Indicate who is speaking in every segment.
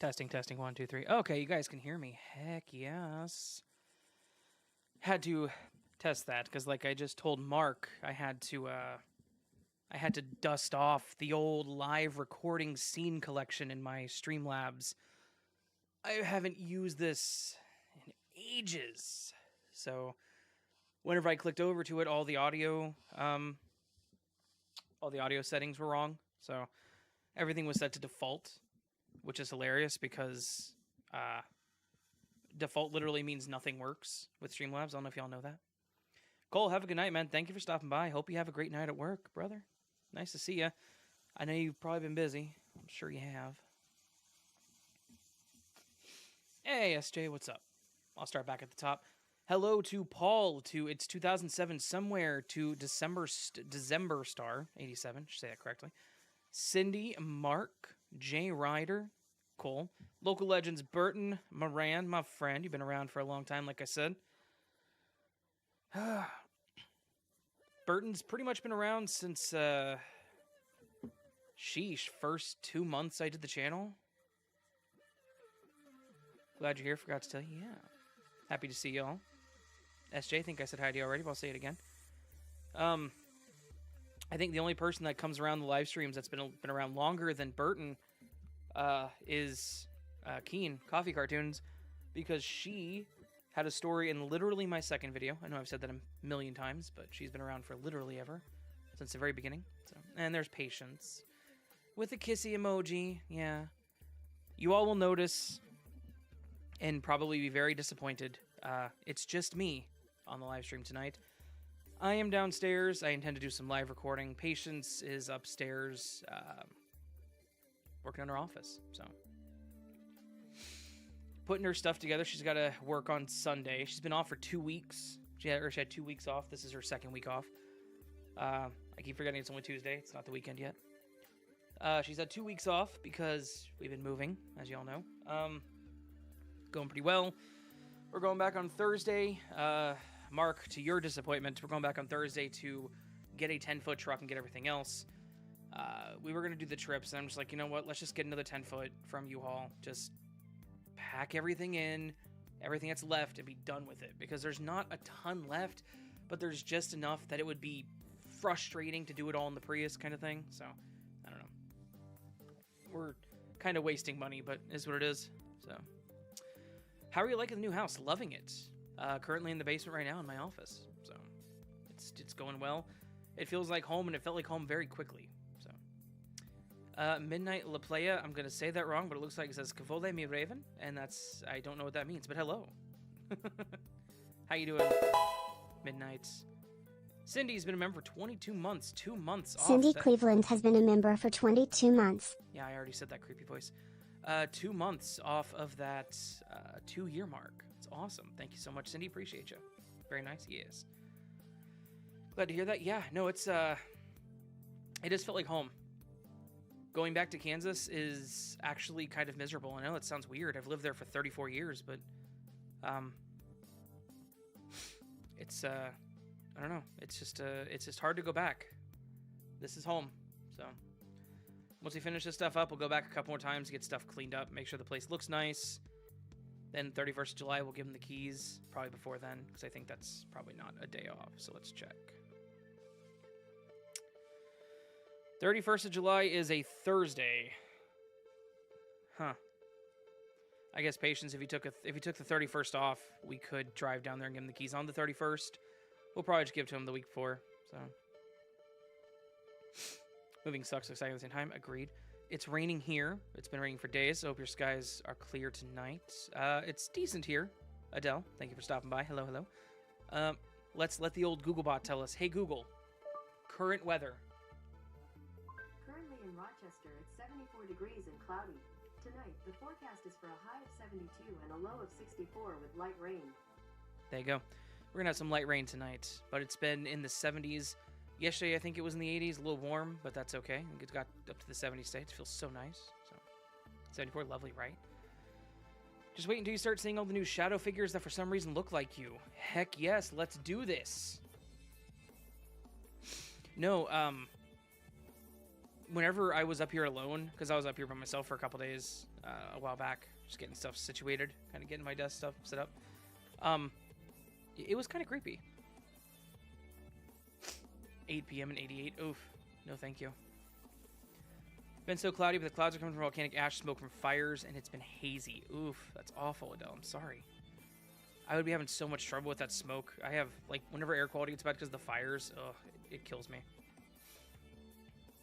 Speaker 1: Testing, testing, 1, 2, 3. Okay, you guys can hear me. Heck yes. Had to test that because, like I just told Mark, I had to dust off the old live recording scene collection in my Streamlabs. I haven't used this in ages, so whenever I clicked over to it, all the audio settings were wrong. So everything was set to default, which is hilarious because default literally means nothing works with Streamlabs. I don't know if y'all know that. Cole, have a good night, man. Thank you for stopping by. Hope you have a great night at work, brother. Nice to see you. I know you've probably been busy. I'm sure you have. Hey, SJ, what's up? I'll start back at the top. Hello to Paul, to it's 2007 somewhere, to December Star 87. Should say that correctly. Cindy, Mark, Jay Ryder, Cole, local legends Burton, Moran, my friend. You've been around for a long time, like I said. Burton's pretty much been around since, first 2 months I did the channel. Glad you're here. Forgot to tell you. Yeah. Happy to see y'all. SJ, I think I said hi to you already, but I'll say it again. I think the only person that comes around the live streams that's been around longer than Burton is Keen, Coffee Cartoons, because she had a story in literally my second video. I know I've said that a million times, but she's been around for literally ever, since the very beginning. So, and there's Patience with a kissy emoji. Yeah. You all will notice and probably be very disappointed. It's just me on the live stream tonight. I am downstairs. I intend to do some live recording. Patience is upstairs working in her office. So putting her stuff together. She's got to work on Sunday. She's been off for 2 weeks. She had 2 weeks off. This is her second week off. I keep forgetting it's only Tuesday. It's not the weekend yet. She's had 2 weeks off because we've been moving, as y'all know. Going pretty well. We're going back on Thursday. Mark, to your disappointment, we're going back on Thursday to get a 10-foot truck and get everything else. We were going to do the trips, and I'm just like, you know what? Let's just get another 10-foot from U-Haul. Just pack everything in, everything that's left, and be done with it. Because there's not a ton left, but there's just enough that it would be frustrating to do it all in the Prius kind of thing. So, I don't know. We're kind of wasting money, but it is what it is. So, how are you liking the new house? Loving it. Currently in the basement right now in my office. So, it's going well. It feels like home, and it felt like home very quickly. So, Midnight La Playa, I'm going to say that wrong, but it looks like it says Cavole mi Raven, and that's, I don't know what that means, but hello. How you doing, Midnight? Cindy's been a member for 22 months, 2 months off.
Speaker 2: Cindy Cleveland has been a member for 22 months.
Speaker 1: Yeah, I already said that creepy voice. 2 months off of that 2-year mark. It's awesome. Thank you so much, Cindy. Appreciate you. Very nice. Yes. Glad to hear that. Yeah, no, it just felt like home. Going back to Kansas is actually kind of miserable. I know it sounds weird. I've lived there for 34 years, but it's I don't know. It's just hard to go back. This is home. So once we finish this stuff up, we'll go back a couple more times to get stuff cleaned up, make sure the place looks nice. Then 31st of July, we'll give them the keys, probably before then, because I think that's probably not a day off, so let's check. 31st of July is a Thursday. Huh. I guess Patience, if you took the 31st off, we could drive down there and give him the keys on the 31st. We'll probably just give it to him the week before, so. Moving sucks exactly at the same time. Agreed. It's raining here. It's been raining for days, so hope your skies are clear tonight. It's decent here. Adele, thank you for stopping by. Hello, hello. Let's let the old Googlebot tell us. Hey, Google, current weather.
Speaker 3: Currently in Rochester, it's 74 degrees and cloudy. Tonight, the forecast is for a high of 72 and a low of 64 with light rain.
Speaker 1: There you go. We're going to have some light rain tonight, but it's been in the 70s. Yesterday, I think it was in the 80s, a little warm, but that's okay. It got up to the 70s today. It feels so nice. So, 74, lovely, right? Just wait until you start seeing all the new shadow figures that for some reason look like you. Heck yes, let's do this. No, whenever I was up here alone, because I was up here by myself for a couple days a while back, just getting stuff situated, kind of getting my desk stuff set up, it was kind of creepy. 8 p.m. and 88. Oof. No, thank you. Been so cloudy, but the clouds are coming from volcanic ash smoke from fires, and it's been hazy. Oof. That's awful, Adele. I'm sorry. I would be having so much trouble with that smoke. I have, like, whenever air quality gets bad because of the fires, ugh, it kills me.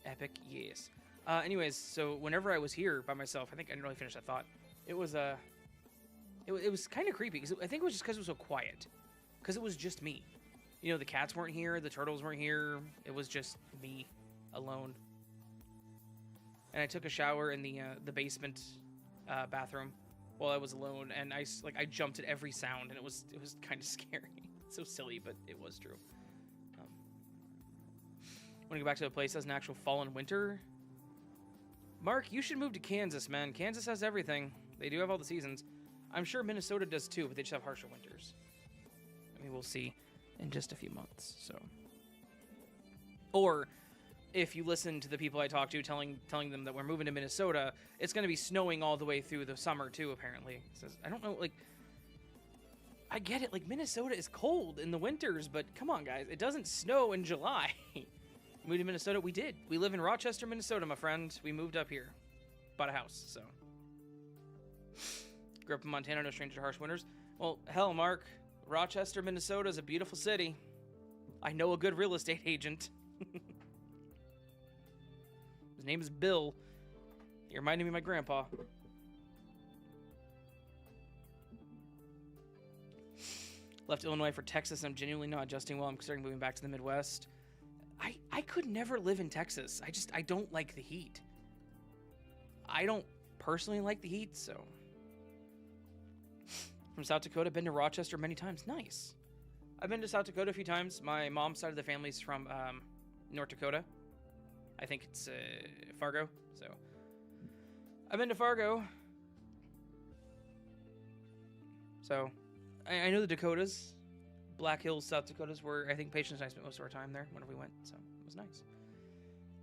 Speaker 1: Epic, yes. Anyways, so whenever I was here by myself, I think I didn't really finish that thought. It was, it was kind of creepy, because I think it was just because it was so quiet. Because it was just me. You know, the cats weren't here, the turtles weren't here. It was just me, alone. And I took a shower in the basement bathroom while I was alone, and I jumped at every sound, and it was kind of scary. So silly, but it was true. Want to go back to a place that has an actual fall and winter? Mark, you should move to Kansas, man. Kansas has everything. They do have all the seasons. I'm sure Minnesota does too, but they just have harsher winters. I mean, we'll see in just a few months. So, or if you listen to the people I talk to telling them that we're moving to Minnesota, it's going to be snowing all the way through the summer too, apparently. So I don't know, like, I get it, like, Minnesota is cold in the winters, but come on, guys, it doesn't snow in July. Moved to Minnesota, we did. We live in Rochester, Minnesota, my friend. We moved up here. Bought a house, so. Grew up in Montana, no stranger to harsh winters. Well, hell, Mark, Rochester, Minnesota is a beautiful city. I know a good real estate agent. His name is Bill. He reminded me of my grandpa. Left Illinois for Texas. I'm genuinely not adjusting well. I'm considering moving back to the Midwest. I could never live in Texas. I don't like the heat. I don't personally like the heat, so. From South Dakota, been to Rochester many times. Nice. I've been to South Dakota a few times. My mom's side of the family's from North Dakota. I think it's Fargo, so. I've been to Fargo. So, I know the Dakotas. Black Hills, South Dakotas, where I think Patience and I spent most of our time there whenever we went, so it was nice.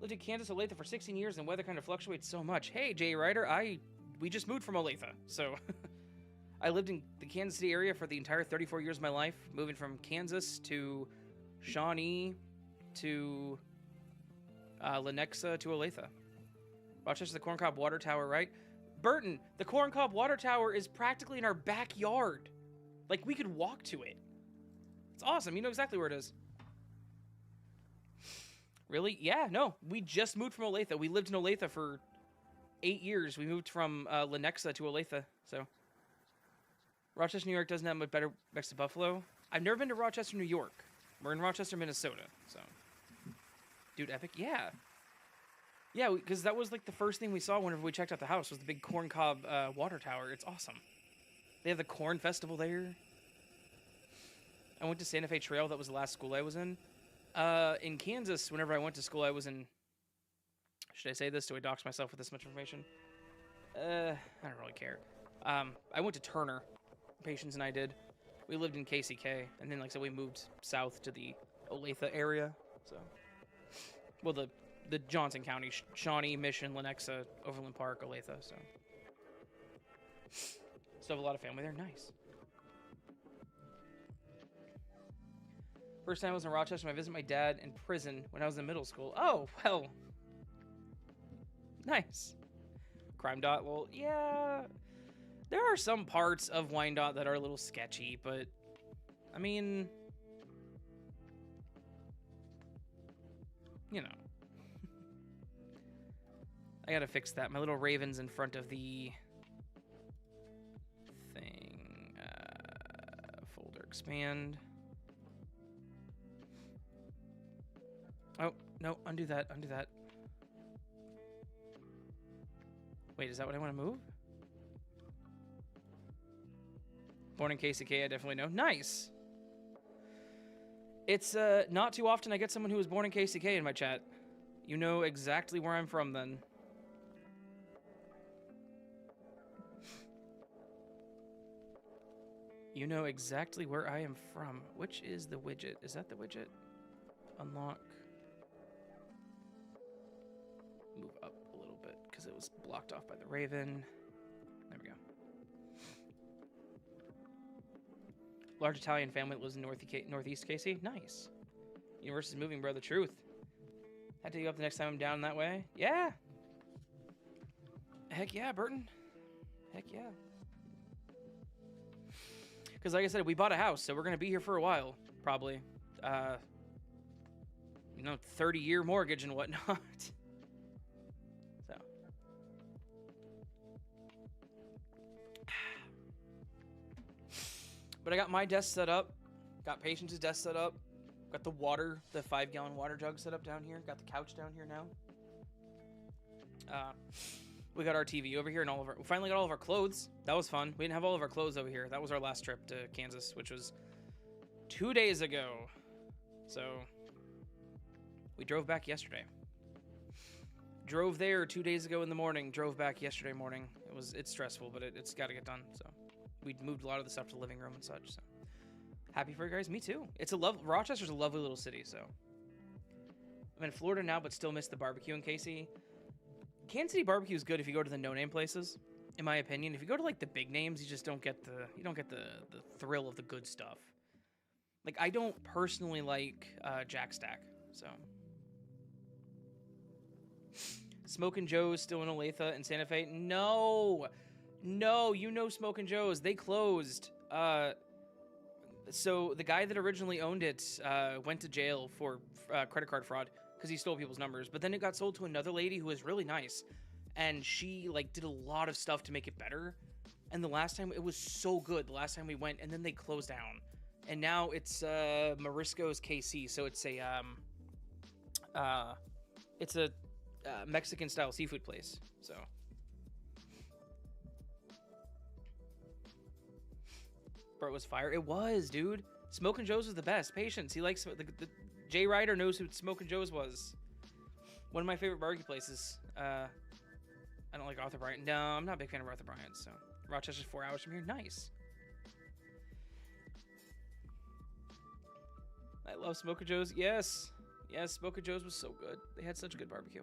Speaker 1: Lived in Kansas, Olathe for 16 years, and weather kind of fluctuates so much. Hey, Jay Ryder, we just moved from Olathe, so I lived in the Kansas City area for the entire 34 years of my life, moving from Kansas to Shawnee to Lenexa to Olathe. Rochester, the Corncob Water Tower, right? Burton, the Corncob Water Tower is practically in our backyard. Like, we could walk to it. It's awesome. You know exactly where it is. Really? Yeah, no. We just moved from Olathe. We lived in Olathe for 8 years. We moved from Lenexa to Olathe, so. Rochester, New York doesn't have much better next to Buffalo. I've never been to Rochester, New York. We're in Rochester, Minnesota, so. Dude, epic? Yeah. Yeah, because that was like the first thing we saw whenever we checked out the house was the big Corncob water tower. It's awesome. They have the corn festival there. I went to Santa Fe Trail. That was the last school I was in. In Kansas, whenever I went to school, I was in... Should I say this? Do I dox myself with this much information? I don't really care. I went to Turner. Patience and I did. We lived in KCK. And then, like I said, we moved south to the Olathe area. So, well, the Johnson County, Shawnee, Mission, Lenexa, Overland Park, Olathe. So, still have a lot of family there. Nice. First time I was in Rochester, I visited my dad in prison when I was in middle school. Oh, well. Nice. Crime Dot, well, yeah. There are some parts of Wyandotte that are a little sketchy, but, I mean, you know. I gotta fix that. My little raven's in front of the thing. Folder expand. Oh, no, undo that, undo that. Wait, is that what I want to move? Born in KCK, I definitely know. Nice! It's not too often I get someone who was born in KCK in my chat. You know exactly where I'm from then. You know exactly where I am from. Which is the widget? Is that the widget? Unlock. It's blocked off by the Raven. There we go. Large Italian family that lives in Northeast KC. Nice. Universe is moving, bro. The truth. Had to go up the next time I'm down that way. Yeah. Heck yeah, Burton. Heck yeah. Because like I said, we bought a house, so we're going to be here for a while, probably. 30-year mortgage and whatnot. So. But I got my desk set up. Got Patience's desk set up. Got the 5-gallon water jug set up down here. Got the couch down here now. We got our TV over here and we finally got all of our clothes. That was fun. We didn't have all of our clothes over here. That was our last trip to Kansas, which was 2 days ago. So we drove back yesterday. Drove there 2 days ago in the morning. Drove back yesterday morning. It's stressful, but it's got to get done. So we moved a lot of the stuff to the living room and such. So happy for you guys. Me too. Rochester's a lovely little city. So I'm in Florida now, but still miss the barbecue in KC. Kansas City barbecue is good if you go to the no-name places, in my opinion. If you go to like the big names, you just don't get the thrill of the good stuff. Like I don't personally like Jack Stack, so. Smokin' Joe's still in Olathe and Santa Fe. No, you know Smokin' Joe's. They closed. So the guy that originally owned it went to jail for credit card fraud because he stole people's numbers. But then it got sold to another lady who was really nice, and she like did a lot of stuff to make it better. And the last time it was so good. The last time we went, and then they closed down, and now it's Morisco's KC. So it's a Mexican style seafood place. So. Bro, it was fire. It was, dude. Smokin' Joe's was the best. Patience. He likes the Jay Ryder knows who Smokin' Joe's was. One of my favorite barbecue places. I don't like Arthur Bryant. No, I'm not a big fan of Arthur Bryant. So Rochester's 4 hours from here. Nice. I love Smokin' Joe's. Yes, Smokin' Joe's was so good. They had such good barbecue.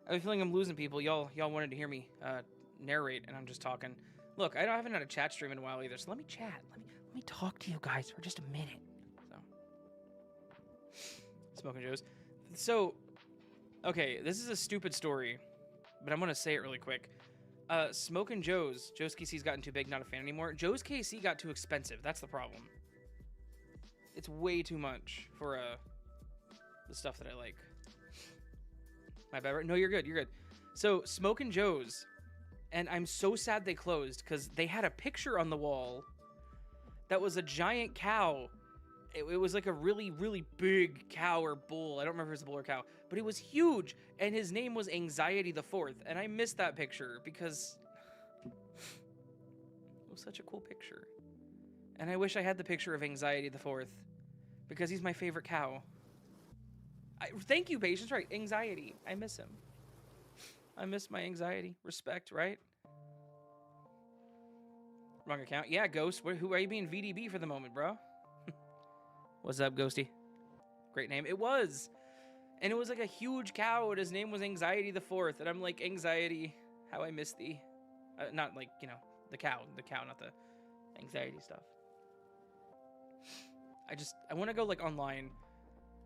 Speaker 1: I have a feeling I'm losing people. Y'all wanted to hear me narrate, and I'm just talking. Look, I haven't had a chat stream in a while either, so let me chat. Let me talk to you guys for just a minute. So, Smokin' Joe's. So, okay, this is a stupid story, but I'm gonna say it really quick. Smokin' Joe's KC's gotten too big, not a fan anymore. Joe's KC got too expensive. That's the problem. It's way too much for the stuff that I like. My bad. Right? No, you're good. You're good. So, Smokin' Joe's. And I'm so sad they closed because they had a picture on the wall that was a giant cow. It was like a really, really big cow or bull. I don't remember if it was a bull or cow, but it was huge. And his name was Anxiety the Fourth. And I missed that picture because it was such a cool picture. And I wish I had the picture of Anxiety the Fourth because he's my favorite cow. Thank you, Patience. Right, Anxiety. I miss him. I miss my Anxiety. Respect, right? Wrong account. Yeah, Ghost. Who are you being VDB for the moment, bro? What's up, Ghosty? Great name. It was. And it was like a huge cow, and his name was Anxiety the Fourth. And I'm like, Anxiety, how I miss thee. Not like, the cow, not the anxiety stuff. I want to go like online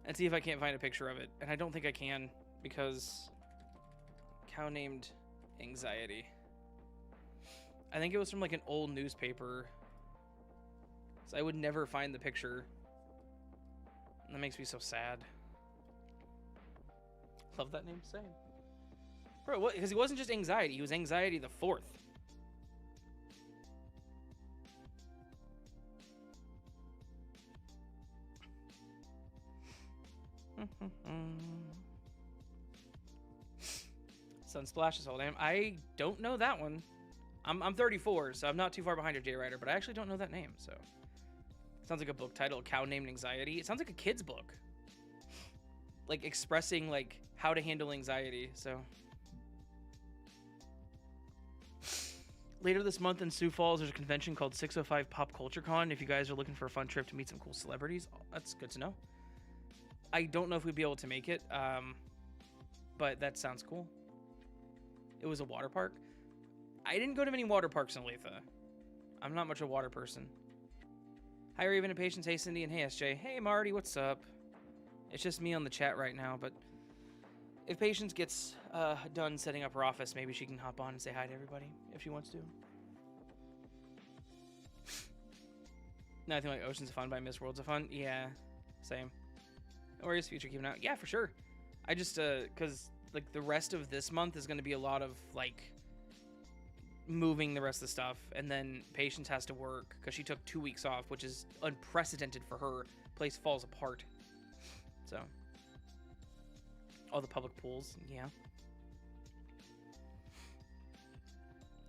Speaker 1: and see if I can't find a picture of it. And I don't think I can because... Cow named Anxiety. I think it was from like an old newspaper. So I would never find the picture. And that makes me so sad. Love that name. Same. Bro, what? Because he wasn't just Anxiety. He was Anxiety the Fourth. Sunsplash is all damn. I don't know that one. I'm 34, so I'm not too far behind your J Rider, but I actually don't know that name. So sounds like a book title, Cow Named Anxiety. It sounds like a kid's book, like expressing like how to handle anxiety. So later this month in Sioux Falls, there's a convention called 605 Pop Culture Con. If you guys are looking for a fun trip to meet some cool celebrities, that's good to know. I don't know if we'd be able to make it, but that sounds cool. it was a water park. I didn't go to many water parks in Olathe. I'm not much a water person. Hi, Raven and Patience. Hey, Cindy, and hey, SJ. Hey, Marty, what's up? It's just me on the chat right now, but if Patience gets done setting up her office, maybe she can hop on and say hi to everybody if she wants to. Nothing like Oceans of Fun by Miss Worlds of Fun. Yeah, same. Or is Future keeping out? Yeah, for sure. I just, because, like, the rest of this month is going to be a lot of, like, moving the rest of the stuff, and then Patience has to work because she took 2 weeks off, which is unprecedented for her. Place falls apart. So, all the public pools, yeah.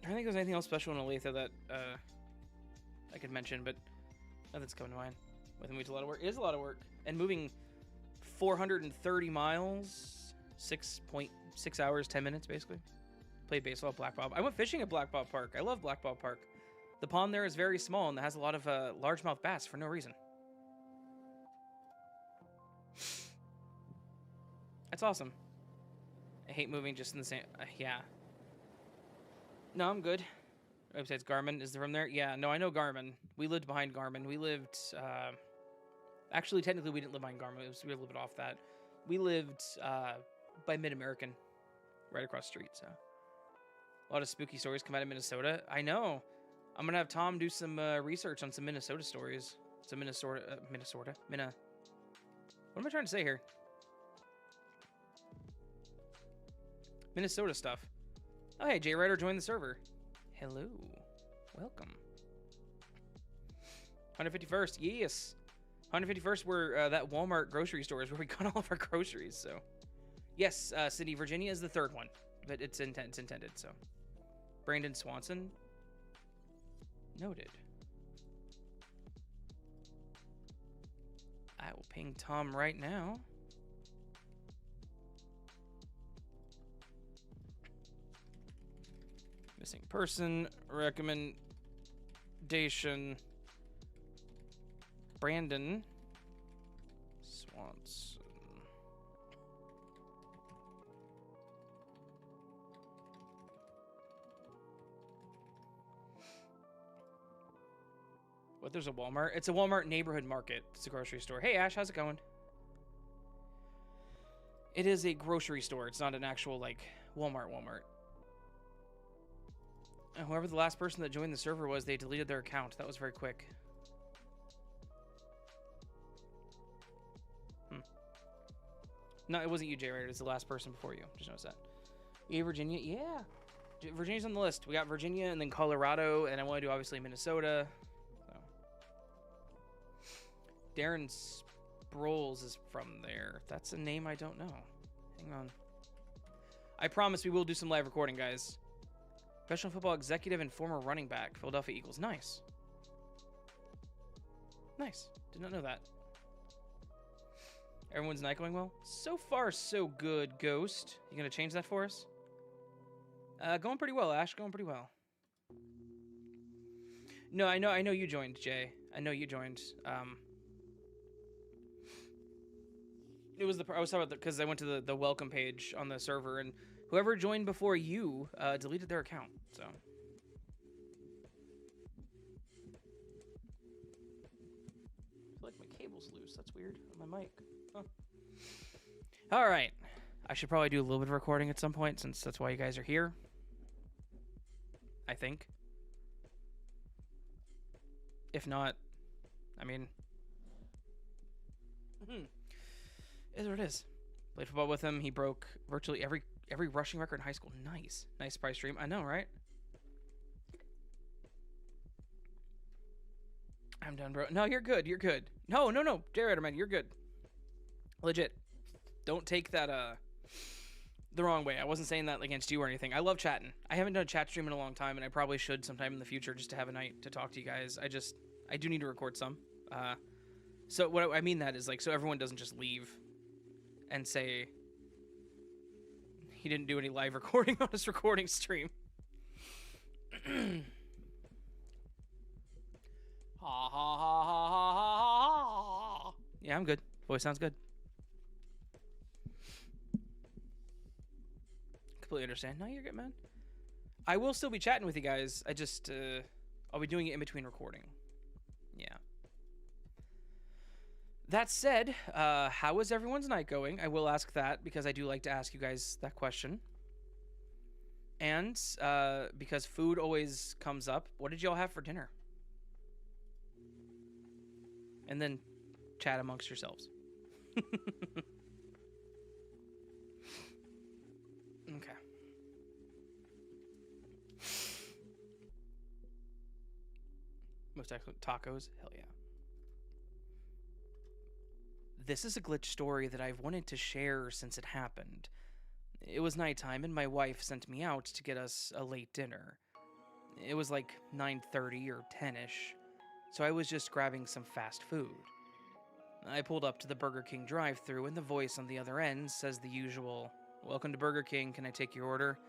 Speaker 1: I don't think there's anything else special in Olathe that I could mention, but nothing's coming to mind. With me, it's a lot of work. It is a lot of work, and moving 430 miles, 6.6 hours, 10 minutes, basically. Played baseball at Black Bob. I went fishing at Black Bob Park. I love Black Bob Park. The pond there is very small and it has a lot of largemouth bass for no reason. That's awesome. I hate moving just in the same... yeah. No, I'm good. Besides Garmin, is the room there? Yeah, no, I know Garmin. We lived behind Garmin. We lived... actually, technically, we didn't live behind Garmin. We were a little bit off that. We lived by Mid-American, right across the street, so... A lot of spooky stories come out of Minnesota. I know. I'm going to have Tom do some research on some Minnesota stories. Some What am I trying to say here? Minnesota stuff. Oh, hey, J Ryder joined the server. Hello. Welcome. 151st. Yes. 151st, where that Walmart grocery store is where we got all of our groceries. So, yes, City, Virginia is the third one. But it's intended, so. Brandon Swanson. Noted. I will ping Tom right now. Missing person. Recommendation. Brandon Swanson. What, there's a Walmart? It's a Walmart neighborhood market. It's a grocery store. Hey, Ash, how's it going? It is a grocery store. It's not an actual, like, Walmart. And whoever the last person that joined the server was, they deleted their account. That was very quick. No, it wasn't you, J Ryder. It's the last person before you. Just notice that. Yeah, Virginia. Yeah. Virginia's on the list. We got Virginia and then Colorado, and I want to do, obviously, Minnesota. Darren Sproles is from there. That's a name I don't know. Hang on. I promise we will do some live recording, guys. Professional football executive and former running back. Philadelphia Eagles. Nice. Nice. Did not know that. Everyone's night going well? So far, so good, Ghost. You gonna change that for us? Going pretty well, Ash. Going pretty well. No, I know you joined, Jay. I know you joined. It was I was talking about because I went to the welcome page on the server, and whoever joined before you deleted their account. So I feel like my cable's loose. That's weird on my mic. Huh. All right, I should probably do a little bit of recording at some point since that's why you guys are here. I think. If not, I mean. Is what it is. Played football with him. He broke virtually every rushing record in high school. Nice price stream. I know, right? I'm done, bro. No, you're good. No, Jared, man, you're good. Legit. Don't take that the wrong way. I wasn't saying that against you or anything. I love chatting. I haven't done a chat stream in a long time, and I probably should sometime in the future just to have a night to talk to you guys. I do need to record some. So what I mean that is, like, so everyone doesn't just leave and say he didn't do any live recording on his recording stream. Ha ha ha ha ha ha ha. Yeah, I'm good. Voice sounds good. Completely completely understand. No, you're good, man. I will still be chatting with you guys. I just, I'll be doing it in between recording. Yeah. That said, how is everyone's night going? I will ask that because I do like to ask you guys that question. And because food always comes up, what did y'all have for dinner? And then chat amongst yourselves. Okay. Most excellent tacos? Hell yeah. This is a glitch story that I've wanted to share since it happened. It was nighttime and my wife sent me out to get us a late dinner. It was like 9:30 or 10ish, so I was just grabbing some fast food. I pulled up to the Burger King drive-thru and the voice on the other end says the usual, "Welcome to Burger King, can I take your order?"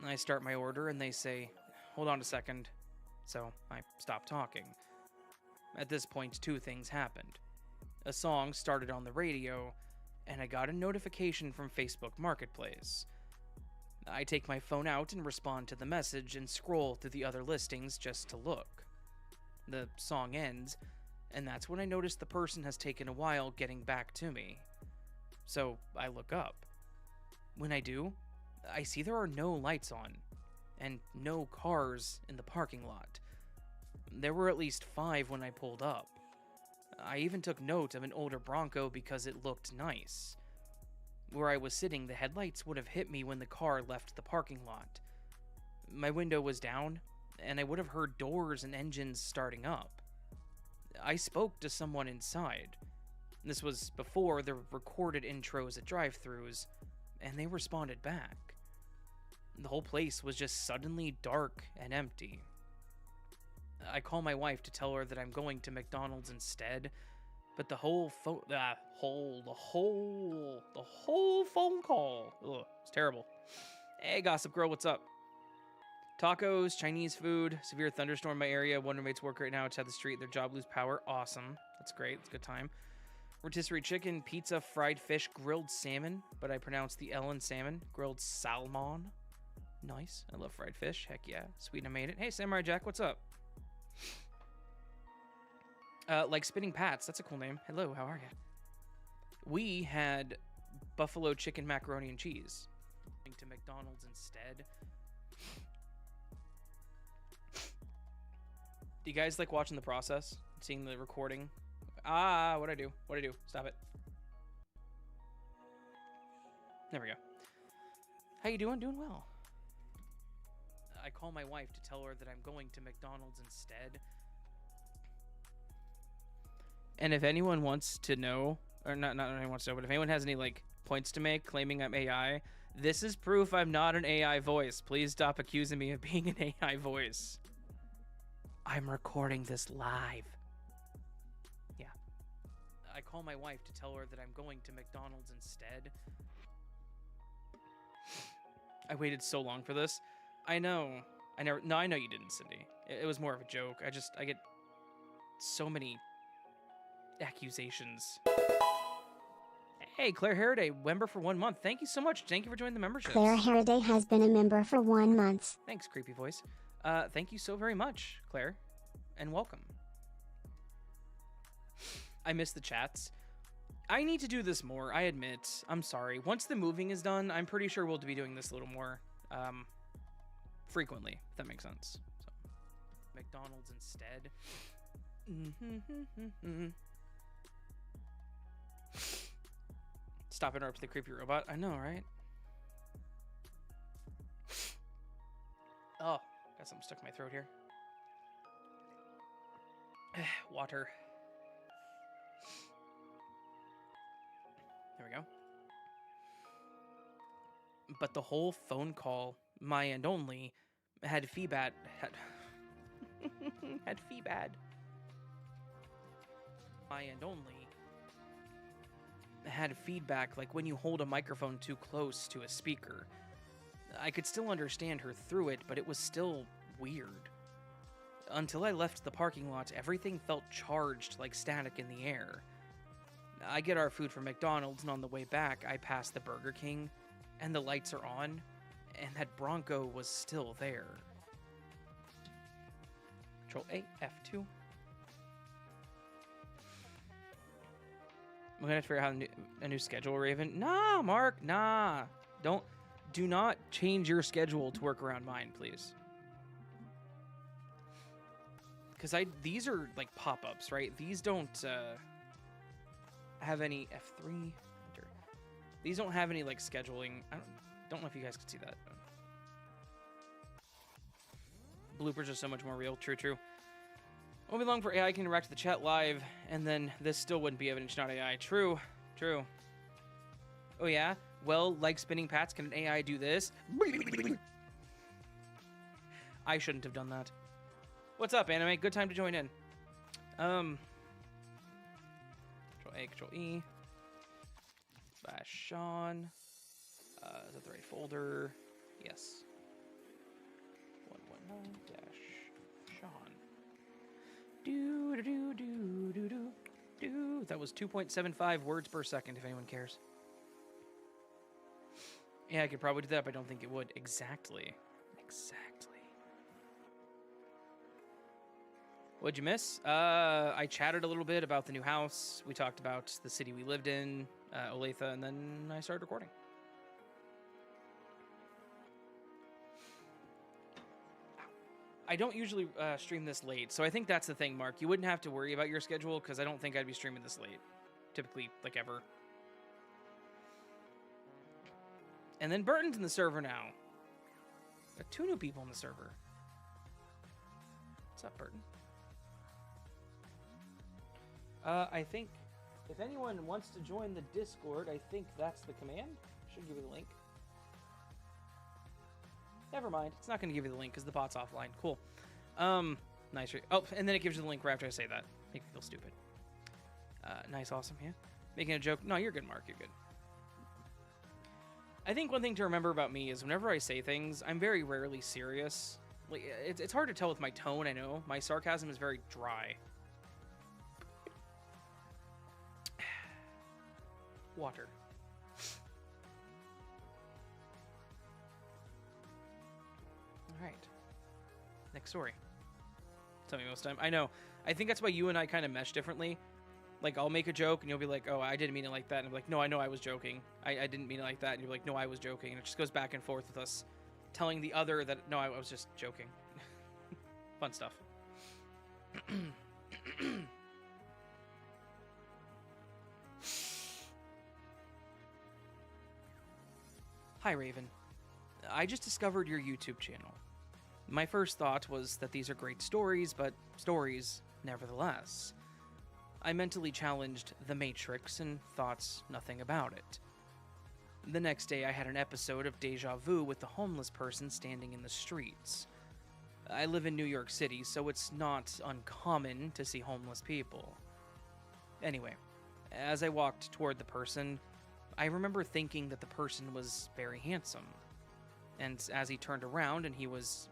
Speaker 1: I start my order and they say, "Hold on a second." So I stop talking. At this point, two things happened. A song started on the radio, and I got a notification from Facebook Marketplace. I take my phone out and respond to the message and scroll through the other listings just to look. The song ends, and that's when I notice the person has taken a while getting back to me. So I look up. When I do, I see there are no lights on, and no cars in the parking lot. There were at least 5 when I pulled up. I even took note of an older Bronco because it looked nice. Where I was sitting, the headlights would have hit me when the car left the parking lot. My window was down, and I would have heard doors and engines starting up. I spoke to someone inside. This was before the recorded intros at drive-thrus, and they responded back. The whole place was just suddenly dark and empty. I call my wife to tell her that I'm going to McDonald's instead, but the whole phone call, ugh, it's terrible. Hey, Gossip Girl, what's up? Tacos, Chinese food, severe thunderstorm in my area. One roommate's work right now outside the street. Their job lose power. Awesome. That's great. It's a good time. Rotisserie chicken, pizza, fried fish, grilled salmon, but I pronounce the L in salmon. Grilled salmon. Nice. I love fried fish. Heck yeah. Sweet, I made it. Hey, Samurai Jack, what's up? Like Spinning Pats. That's a cool name. Hello, how are you? We had buffalo chicken macaroni and cheese. Going to McDonald's instead. Do you guys like watching the process? Seeing the recording? What'd I do? What'd I do? Stop it. There we go. How you doing? Doing well. I call my wife to tell her that I'm going to McDonald's instead. And if anyone wants to know, or not anyone wants to know, but if anyone has any like points to make claiming I'm AI, this is proof I'm not an AI voice. Please stop accusing me of being an AI voice. I'm recording this live. Yeah. I call my wife to tell her that I'm going to McDonald's instead. I waited so long for this. I know. I know you didn't, Cindy. It was more of a joke. I get so many accusations. Hey, Claire Harriday, member for 1 month. Thank you so much. Thank you for joining the membership.
Speaker 2: Claire Harriday has been a member for 1 month.
Speaker 1: Thanks, creepy voice. Thank you so very much, Claire, and welcome. I miss the chats. I need to do this more, I admit. I'm sorry. Once the moving is done, I'm pretty sure we'll be doing this a little more frequently, if that makes sense. So, McDonald's instead. Stop interrupting the creepy robot. I know, right? Oh, got something stuck in my throat here. Water. There we go. But the whole phone call, my and only, had feedback. Had feedback. My and only had feedback like when you hold a microphone too close to a speaker. I could still understand her through it, but it was still weird. Until I left the parking lot, everything felt charged like static in the air. I get our food from McDonald's, and on the way back, I pass the Burger King, and the lights are on, and that Bronco was still there. Control A, F2. I'm gonna have to figure out a new schedule, Raven. Nah, Mark, nah. Do not change your schedule to work around mine, please. Because these are like pop-ups, right? These don't have any F3. Enter. These don't have any like scheduling. I don't know if you guys can see that. Bloopers are so much more real. True, true. Won't be long for AI can interact with the chat live, and then this still wouldn't be evidence, not AI. True, true. Oh yeah? Well, like spinning pats, can an AI do this? I shouldn't have done that. What's up, anime? Good time to join in. Control A, Control E. Slash Sean. Is that the right folder? Yes. 119 dash Sean. Do do do do do do do. That was 2.75 words per second, if anyone cares. Yeah, I could probably do that, but I don't think it would. Exactly. Exactly. What'd you miss? I chatted a little bit about the new house. We talked about the city we lived in, Olathe, and then I started recording. I don't usually stream this late, so I think that's the thing, Mark. You wouldn't have to worry about your schedule, because I don't think I'd be streaming this late. Typically, like ever. And then Burton's in the server now. Got 2 new people in the server. What's up, Burton? I think if anyone wants to join the Discord, I think that's the command. Should give you the link. Never mind. It's not going to give you the link because the bot's offline. Cool. Nice. Oh, and then it gives you the link right after I say that. Make me feel stupid. Nice, awesome, yeah. Making a joke. No, you're good, Mark. You're good. I think one thing to remember about me is whenever I say things, I'm very rarely serious. Like, it's hard to tell with my tone, I know. My sarcasm is very dry. Water. Alright. Next story. Tell me most time. I know. I think that's why you and I kind of mesh differently. Like, I'll make a joke, and you'll be like, oh, I didn't mean it like that. And I'm like, no, I know I was joking. I didn't mean it like that. And you're like, no, I was joking. And it just goes back and forth with us telling the other that, no, I was just joking. Fun stuff. Hi, Raven. I just discovered your YouTube channel. My first thought was that these are great stories, but stories nevertheless. I mentally challenged The Matrix and thought nothing about it. The next day I had an episode of Deja Vu with the homeless person standing in the streets. I live in New York City, so it's not uncommon to see homeless people. Anyway, as I walked toward the person, I remember thinking that the person was very handsome. And as he turned around and he was...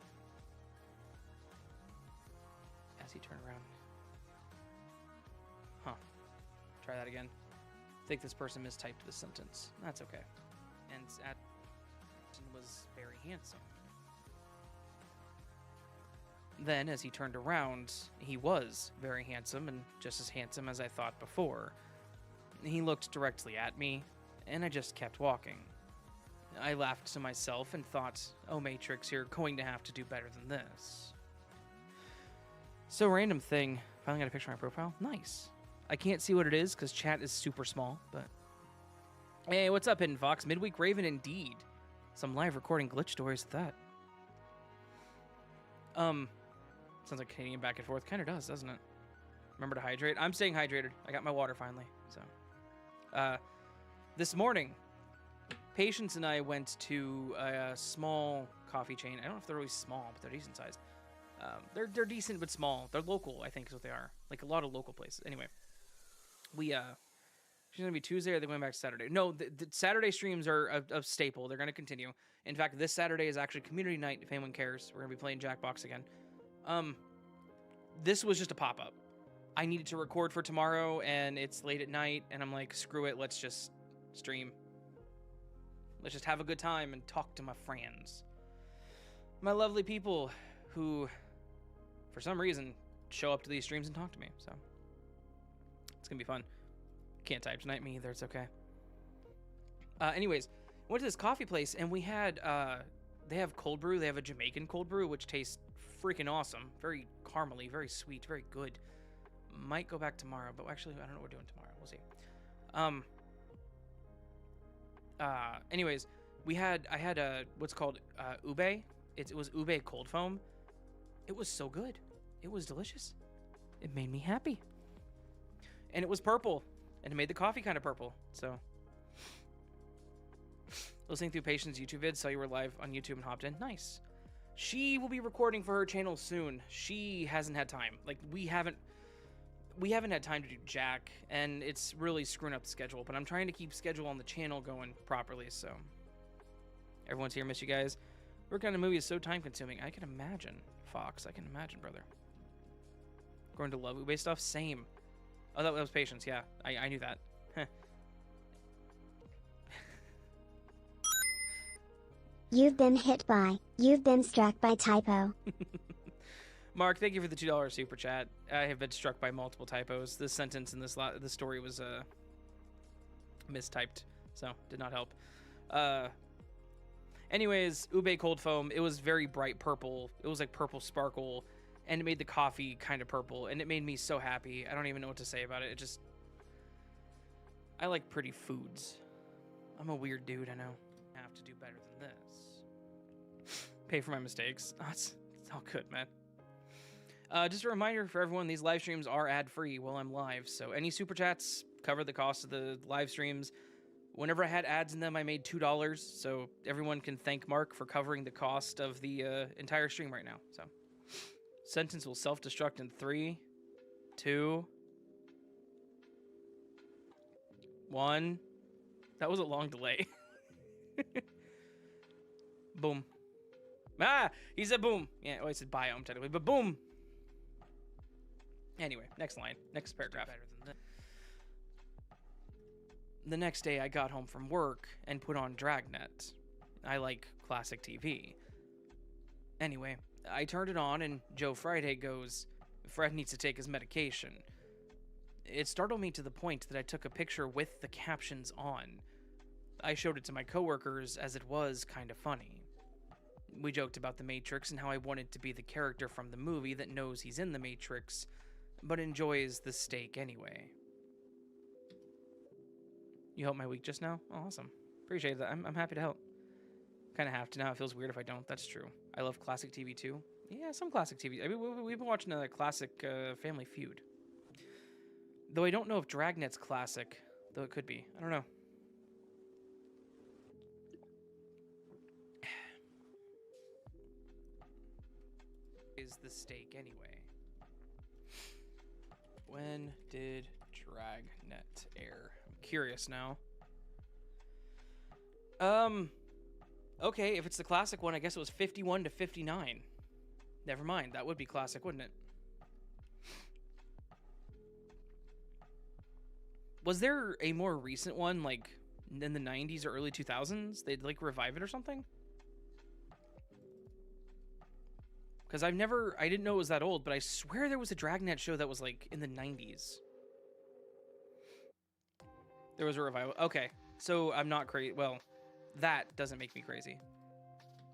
Speaker 1: Huh. Try that again. I think this person mistyped the sentence. That's okay. And at was very handsome. Then, as he turned around, he was very handsome, and just as handsome as I thought before. He looked directly at me, and I just kept walking. I laughed to myself and thought, oh Matrix, you're going to have to do better than this. So random thing, finally got a picture of my profile. Nice. I can't see what it is because chat is super small, but... Hey, what's up, Hidden Fox? Midweek Raven indeed. Some live recording glitch stories at that. Sounds like Canadian back and forth. Kind of does, doesn't it? Remember to hydrate. I'm staying hydrated. I got my water finally, so... This morning, Patience and I went to a small coffee chain. I don't know if they're really small, but they're decent sized. They're decent but small. They're local, I think is what they are. Like a lot of local places. Anyway, she's gonna be Tuesday, or they're going back to Saturday. No, the Saturday streams are a staple. They're gonna continue. In fact, this Saturday is actually community night. If anyone cares, we're gonna be playing Jackbox again. This was just a pop up. I needed to record for tomorrow, and it's late at night, and I'm like, screw it, let's just stream. Let's just have a good time and talk to my friends. My lovely people who, for some reason, show up to these streams and talk to me. So it's gonna be fun. Can't type tonight, me either. It's okay. Anyways, went to this coffee place and we had they have cold brew. They have a Jamaican cold brew which tastes freaking awesome. Very caramely, very sweet, very good. Might go back tomorrow, but actually I don't know what we're doing tomorrow. We'll see. Anyways, I had a what's called ube. It was ube cold foam. It was so good. It was delicious. It made me happy. And it was purple. And it made the coffee kind of purple. So, listening through Patient's YouTube vid, saw you were live on YouTube and hopped in. Nice. She will be recording for her channel soon. She hasn't had time. Like, we haven't had time to do jack, and it's really screwing up the schedule. But I'm trying to keep schedule on the channel going properly, so. Everyone's here, miss you guys. Working on a movie is so time-consuming. I can imagine, Fox. I can imagine, brother. Going to love ube stuff? Same. Oh, that was Patience, yeah. I knew that.
Speaker 2: You've been hit by. You've been struck by typo.
Speaker 1: Mark, thank you for the $2 super chat. I have been struck by multiple typos. This sentence in this story was mistyped, so did not help. Anyways, ube cold foam. It was very bright purple. It was like purple sparkle, and it made the coffee kind of purple, and it made me so happy. I don't even know what to say about it. I like pretty foods. I'm a weird dude, I know. I have to do better than this. Pay for my mistakes. Oh, it's all good, man. Just a reminder for everyone, these live streams are ad-free while I'm live, so any super chats cover the cost of the live streams. Whenever I had ads in them, I made $2, so everyone can thank Mark for covering the cost of the entire stream right now. So, sentence will self-destruct in 3, 2, 1. That was a long delay. Boom. Ah, he said boom. Yeah, well, he said biome technically, but boom. Anyway, next line, next paragraph. The next day I got home from work and put on Dragnet. I like classic TV. Anyway, I turned it on and Joe Friday goes, Fred needs to take his medication. It startled me to the point that I took a picture with the captions on. I showed it to my coworkers as it was kind of funny. We joked about the Matrix and how I wanted to be the character from the movie that knows he's in the Matrix, but enjoys the steak anyway. You helped my week just now? Oh, awesome. Appreciate that. I'm happy to help. Kind of have to now. It feels weird if I don't. That's true. I love classic TV too. Yeah, some classic TV. I mean, we've been watching a classic Family Feud. Though I don't know if Dragnet's classic, though it could be. I don't know. Is the steak anyway? When did Dragnet air? I'm curious now. Okay, if it's the classic one, I guess it was 51 to 59. Never mind, that would be classic, wouldn't it? Was there a more recent one, like, in the 90s or early 2000s? They'd, like, revive it or something? Because I didn't know it was that old, but I swear there was a Dragnet show that was, like, in the 90s. There was a revival. Okay, so I'm not crazy. Well, that doesn't make me crazy.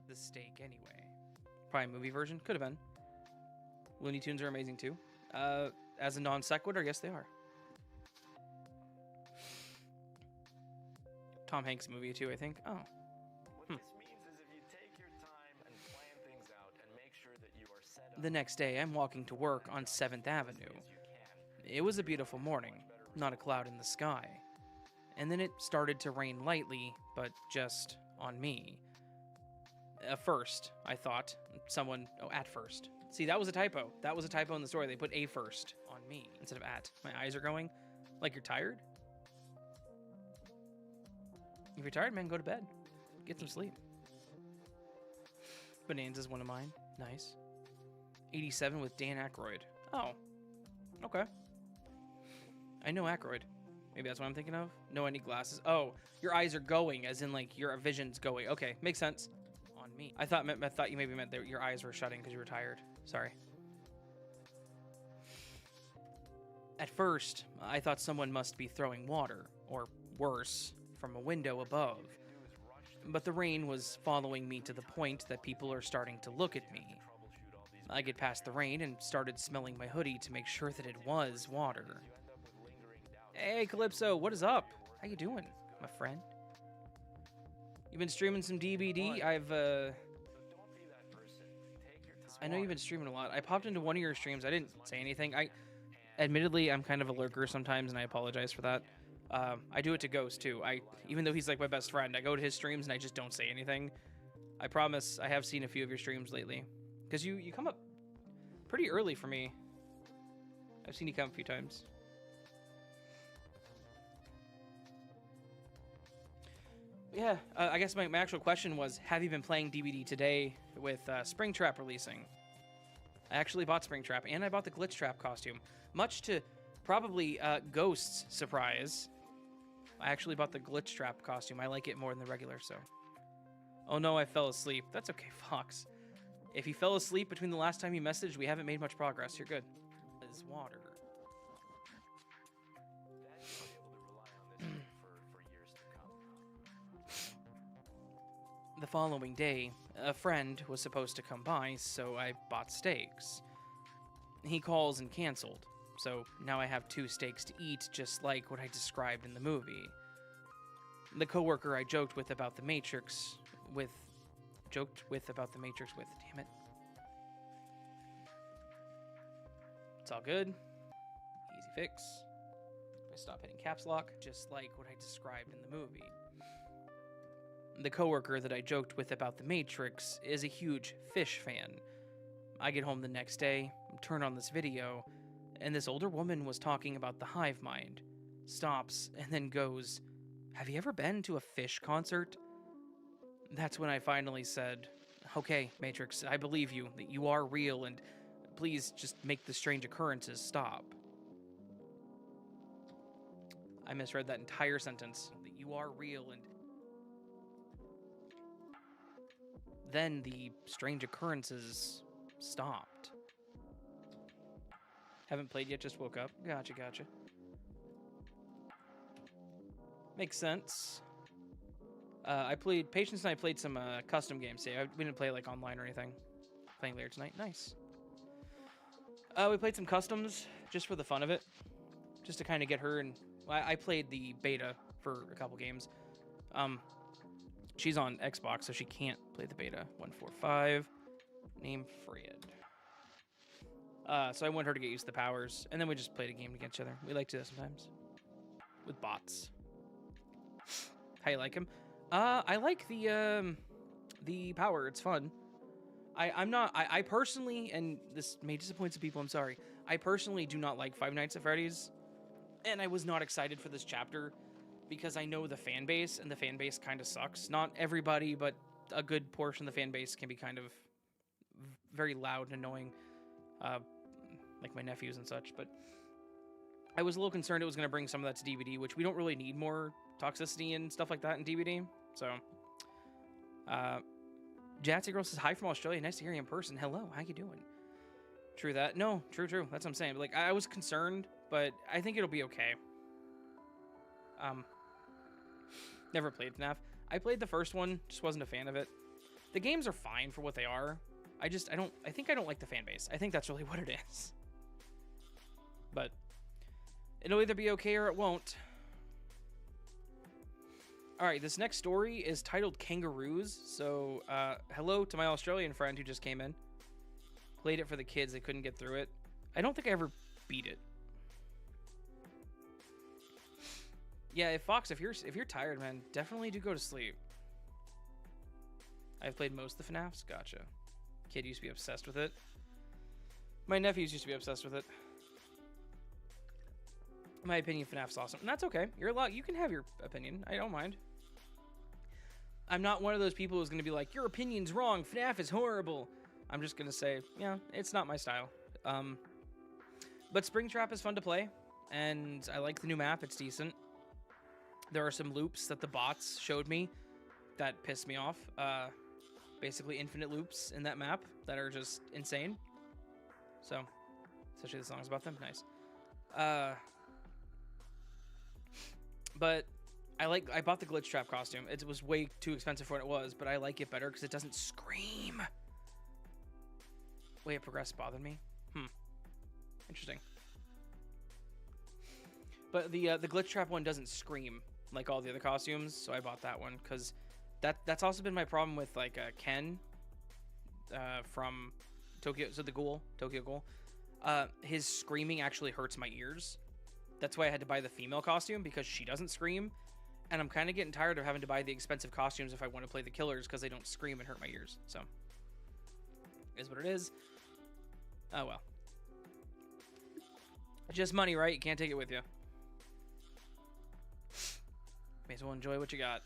Speaker 1: The steak, anyway. Probably a movie version. Could have been. Looney Tunes are amazing, too. As a non sequitur, yes, they are. Tom Hanks movie, too, I think. Oh.
Speaker 4: What this means is if you take your time and plan things out and make sure that you are set up.
Speaker 1: The next day, I'm walking to work on 7th Avenue. It was a beautiful morning, not a cloud in the sky. And then it started to rain lightly, but just on me. At first, I thought at first. See, that was a typo. That was a typo in the story. They put a first on me instead of at. My eyes are going. Like you're tired? If you're tired, man, go to bed. Get some sleep. Bonanza is one of mine. Nice. 87 with Dan Aykroyd. Oh. Okay. I know Aykroyd. Maybe that's what I'm thinking of. No, I need glasses. Oh, your eyes are going, as in like your vision's going. Okay, makes sense. On me. I thought you maybe meant that your eyes were shutting because you were tired. Sorry. At first, I thought someone must be throwing water, or worse, from a window above. But the rain was following me to the point that people are starting to look at me. I get past the rain and started smelling my hoodie to make sure that it was water. Hey, Calypso, what is up? How you doing, my friend? You've been streaming some DBD? I know you've been streaming a lot. I popped into one of your streams. I didn't say anything. Admittedly, I'm kind of a lurker sometimes, and I apologize for that. I do it to Ghost, too. Even though he's like my best friend, I go to his streams and I just don't say anything. I promise I have seen a few of your streams lately. Because you come up pretty early for me. I've seen you come a few times. Yeah, I guess my actual question was, have you been playing DBD today with Springtrap releasing? I actually bought Springtrap, and I bought the Glitch Trap costume. Much to probably Ghost's surprise, I actually bought the Glitch Trap costume. I like it more than the regular, so... Oh no, I fell asleep. That's okay, Fox. If you fell asleep between the last time you messaged, we haven't made much progress. You're good. Is water. The following day, a friend was supposed to come by, so I bought steaks. He calls and canceled, so now I have 2 steaks to eat, just like what I described in the movie. The coworker I joked with about the Matrix with, damn it. It's all good. Easy fix. I stop hitting caps lock, just like what I described in the movie. The coworker that I joked with about the Matrix is a huge Fish fan. I get home the next day, turn on this video, and this older woman was talking about the hive mind. Stops, and then goes, "Have you ever been to a Fish concert?" That's when I finally said, "Okay, Matrix, I believe you, that you are real, and please just make the strange occurrences stop." I misread that entire sentence. That you are real, and then the strange occurrences stopped. Haven't played yet, just woke up. Gotcha. Makes sense. Patience and I played some custom games today. We didn't play like online or anything. Playing later tonight. Nice. We played some customs just for the fun of it. Just to kind of get her, and I played the beta for a couple games. She's on Xbox, so she can't play the beta. 145. Name Fred. So I want her to get used to the powers, and then we just played a game against each other. We like to do that sometimes. With bots. How you like him? I like the power. It's fun. I personally, and this may disappoint some people, I'm sorry. I personally do not like Five Nights at Freddy's, and I was not excited for this chapter because I know the fan base, and the fan base kind of sucks. Not everybody, but a good portion of the fan base can be kind of very loud and annoying, like my nephews and such. But I was a little concerned it was going to bring some of that to DVD, which we don't really need more toxicity and stuff like that in DVD. So, Jatsy Girl says, "Hi from Australia. Nice to hear you in person." Hello, how you doing? True that. No, true. That's what I'm saying. But, like, I was concerned, but I think it'll be okay. Never played FNAF. I played the first one, just wasn't a fan of it. The games are fine for what they are. I think I don't like the fan base. I think that's really what it is. But it'll either be okay or it won't. Alright, this next story is titled Kangaroos. So, hello to my Australian friend who just came in. Played it for the kids, they couldn't get through it. I don't think I ever beat it. Yeah, Fox, if you're tired, man, definitely do go to sleep. I've played most of the FNAFs. Gotcha. Kid used to be obsessed with it. My nephews used to be obsessed with it. In my opinion, FNAF's awesome. And that's okay. You're allowed. You can have your opinion. I don't mind. I'm not one of those people who's going to be like, your opinion's wrong. FNAF is horrible. I'm just going to say, yeah, it's not my style. But Springtrap is fun to play. And I like the new map. It's decent. There are some loops that the bots showed me that pissed me off. Basically infinite loops in that map that are just insane. So, especially the songs about them, nice. But I bought the glitch trap costume. It was way too expensive for what it was, but I like it better because it doesn't scream. Way it progressed bothered me. Interesting. But the glitch trap one doesn't scream like all the other costumes, so I bought that one because that's also been my problem with like Ken from Tokyo. So the Ghoul, Tokyo Ghoul, his screaming actually hurts my ears. That's why I had to buy the female costume because she doesn't scream, and I'm kind of getting tired of having to buy the expensive costumes if I want to play the killers because they don't scream and hurt my ears. So is what it is. Oh well. Just money, right? You can't take it with you. May as well enjoy what you got.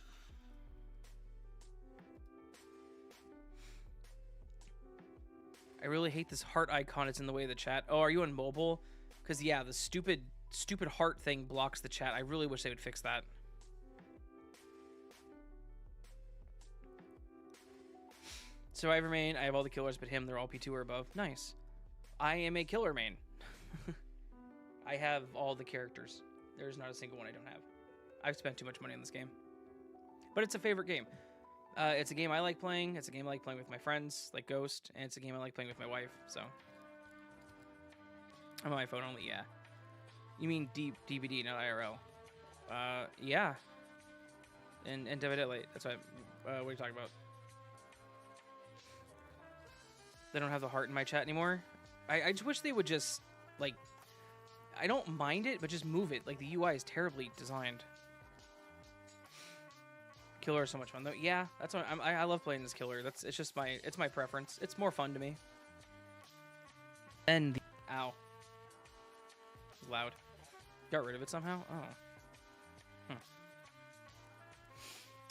Speaker 1: I really hate this heart icon. It's in the way of the chat. Oh, are you on mobile? Because, yeah, the stupid heart thing blocks the chat. I really wish they would fix that. Survivor main. I have all the killers but him. They're all P2 or above. Nice. I am a killer main. I have all the characters. There's not a single one I don't have. I've spent too much money on this game. But it's a favorite game. It's a game I like playing. It's a game I like playing with my friends, like Ghost. And it's a game I like playing with my wife, so. I'm on my phone only, yeah. You mean DVD, not IRL. Yeah. And DVD late. That's what are you talking about? They don't have the heart in my chat anymore. I just wish they would just, like, I don't mind it, but just move it. Like, the UI is terribly designed. Killer is so much fun, though. Yeah, that's what I love playing this killer. It's just my preference. It's more fun to me. And ow, it was loud. Got rid of it somehow. Oh.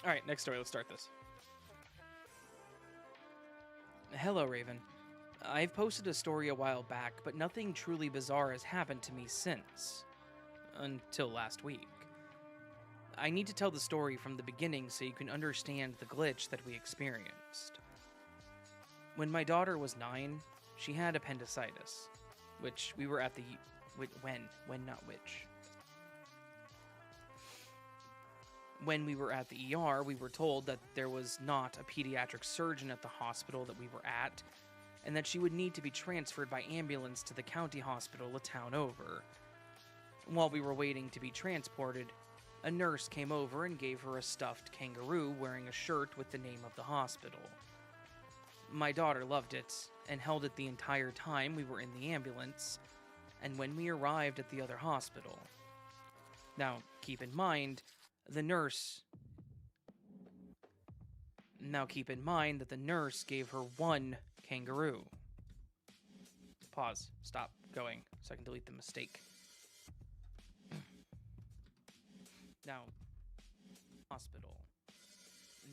Speaker 1: All right, next story. Let's start this. Hello, Raven. I've posted a story a while back, but nothing truly bizarre has happened to me since. Until last week. I need to tell the story from the beginning so you can understand the glitch that we experienced. When my daughter was 9, she had appendicitis, which we were at the... When, not which. When we were at the ER, we were told that there was not a pediatric surgeon at the hospital that we were at, and that she would need to be transferred by ambulance to the county hospital a town over. While we were waiting to be transported, a nurse came over and gave her a stuffed kangaroo wearing a shirt with the name of the hospital. My daughter loved it, and held it the entire time we were in the ambulance, and when we arrived at the other hospital. Now, keep in mind that the nurse gave her one kangaroo. Pause. Stop going so I can delete the mistake. Now, hospital.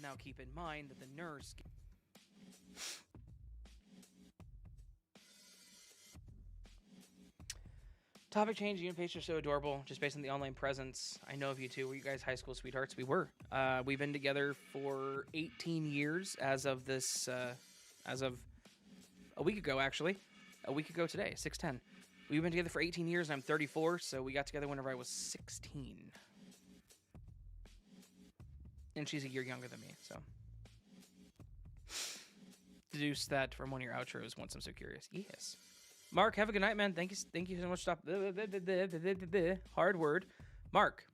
Speaker 1: Now keep in mind that the nurse... Topic change. You and Paige are so adorable, just based on the online presence. I know of you two. Were you guys high school sweethearts? We were. We've been together for 18 years as of this, as of a week ago, actually. A week ago today, 6/10. We've been together for 18 years, and I'm 34, so we got together whenever I was 16. And she's a year younger than me, so. Deduce that from one of your outros once I'm so curious. Yes. Mark, have a good night, man. Thank you so much. Hard word. Mark,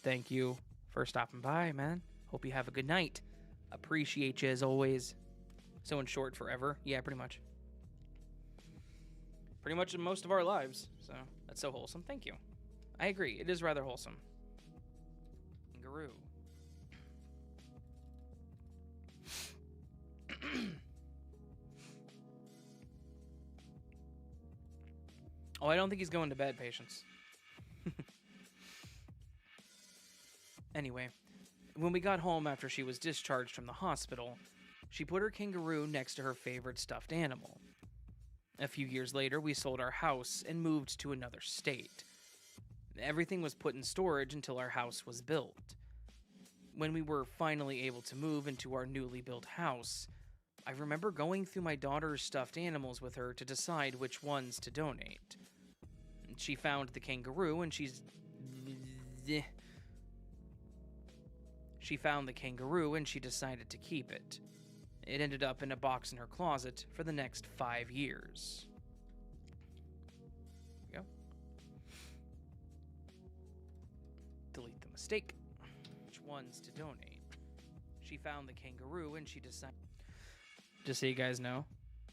Speaker 1: thank you for stopping by, man. Hope you have a good night. Appreciate you as always. So in short, forever. Yeah, pretty much. Pretty much in most of our lives. So that's so wholesome. Thank you. I agree. It is rather wholesome. Kangaroo. Oh, I don't think he's going to bed, Patience. Anyway, when we got home after she was discharged from the hospital, she put her kangaroo next to her favorite stuffed animal. A few years later, we sold our house and moved to another state. Everything was put in storage until our house was built. When we were finally able to move into our newly built house, I remember going through my daughter's stuffed animals with her to decide which ones to donate. She found the kangaroo and She found the kangaroo and she decided to keep it. It ended up in a box in her closet for the next 5 years. There we go. Delete the mistake. Which ones to donate? She found the kangaroo and she decided. Just so you guys know,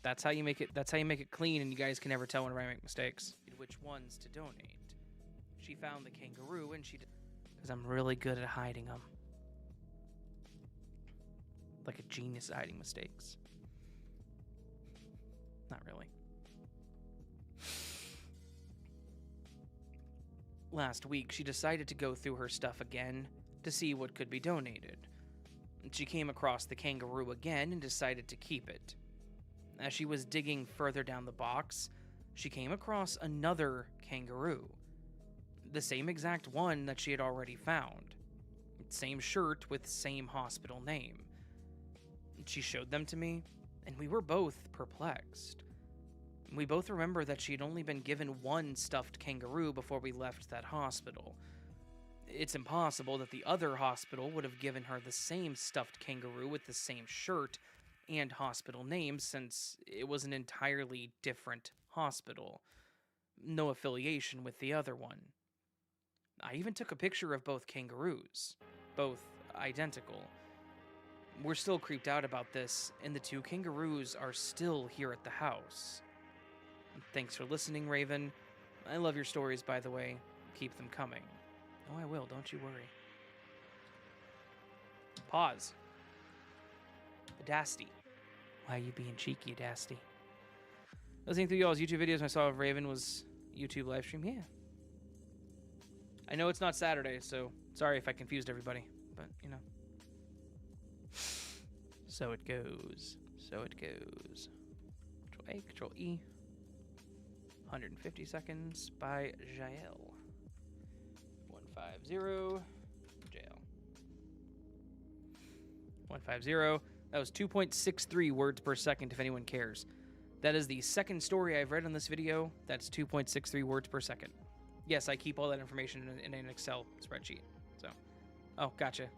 Speaker 1: that's how you make it. That's how you make it clean, and you guys can never tell whenever I make mistakes. Which ones to donate? She found the kangaroo and she. Because I'm really good at hiding them. Like a genius at hiding mistakes. Not really. Last week, she decided to go through her stuff again to see what could be donated. She came across the kangaroo again and decided to keep it. As she was digging further down the box, she came across another kangaroo. The same exact one that she had already found. Same shirt with same hospital name. She showed them to me, and we were both perplexed. We both remember that she had only been given one stuffed kangaroo before we left that hospital. It's impossible that the other hospital would have given her the same stuffed kangaroo with the same shirt and hospital name, since it was an entirely different hospital. No affiliation with the other one. I even took a picture of both kangaroos, both identical. We're still creeped out about this, and the two kangaroos are still here at the house. Thanks for listening, Raven. I love your stories, by the way. Keep them coming. Oh, I will, don't you worry. Pause. Adasti. Why are you being cheeky, Adasti? Listening through y'all's YouTube videos, I saw of Raven was YouTube live stream. Yeah. I know it's not Saturday, so sorry if I confused everybody, but you know. So it goes. So it goes. Control A, Control E. 150 seconds by Jael. 150. Jael. 150. That was 2.63 words per second, if anyone cares. That is the second story I've read on this video. That's 2.63 words per second. Yes, I keep all that information in an Excel spreadsheet. So, oh, gotcha.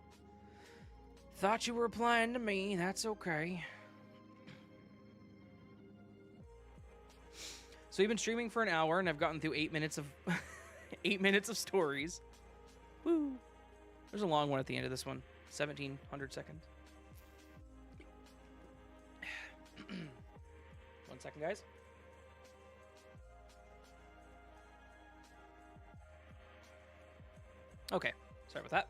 Speaker 1: Thought you were replying to me. That's okay. So we've been streaming for an hour, and I've gotten through 8 minutes of 8 minutes of stories. Woo! There's a long one at the end of this one. 1,700 seconds. 1 second, guys. Okay, sorry about that.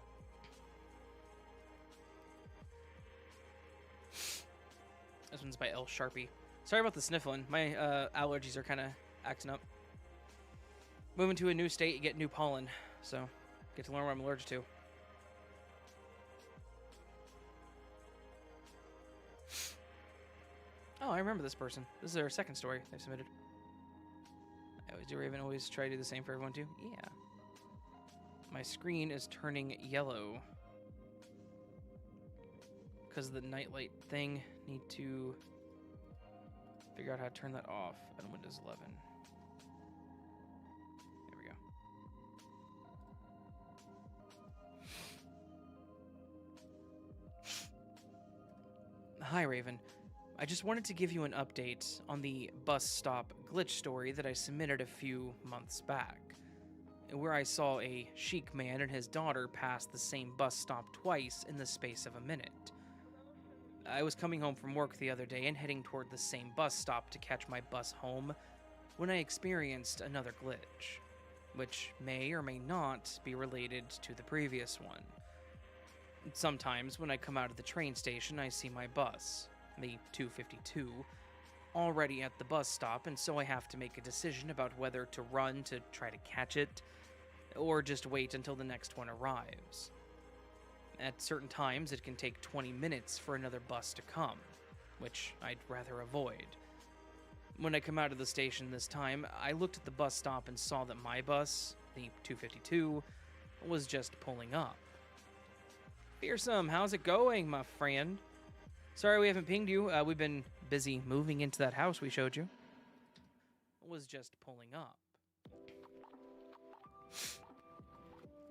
Speaker 1: This one's by L Sharpie. Sorry about the sniffling. My allergies are kind of acting up. Moving to a new state, you get new pollen, so get to learn what I'm allergic to. Oh, I remember this person. This is their second story they submitted. I always do Raven, always try to do the same for everyone too. Yeah. My screen is turning yellow because of the nightlight thing. Need to figure out how to turn that off on Windows 11. There we go. Hi, Raven. I just wanted to give you an update on the bus stop glitch story that I submitted a few months back, where I saw a chic man and his daughter pass the same bus stop twice in the space of a minute. I was coming home from work the other day and heading toward the same bus stop to catch my bus home when I experienced another glitch, which may or may not be related to the previous one. Sometimes when I come out of the train station, I see my bus, the 252, already at the bus stop, and so I have to make a decision about whether to run to try to catch it, or just wait until the next one arrives. At certain times, it can take 20 minutes for another bus to come, which I'd rather avoid. When I come out of the station this time, I looked at the bus stop and saw that my bus, the 252, was just pulling up. Fearsome, how's it going, my friend? Sorry we haven't pinged you. We've been busy moving into that house we showed you. Was just pulling up.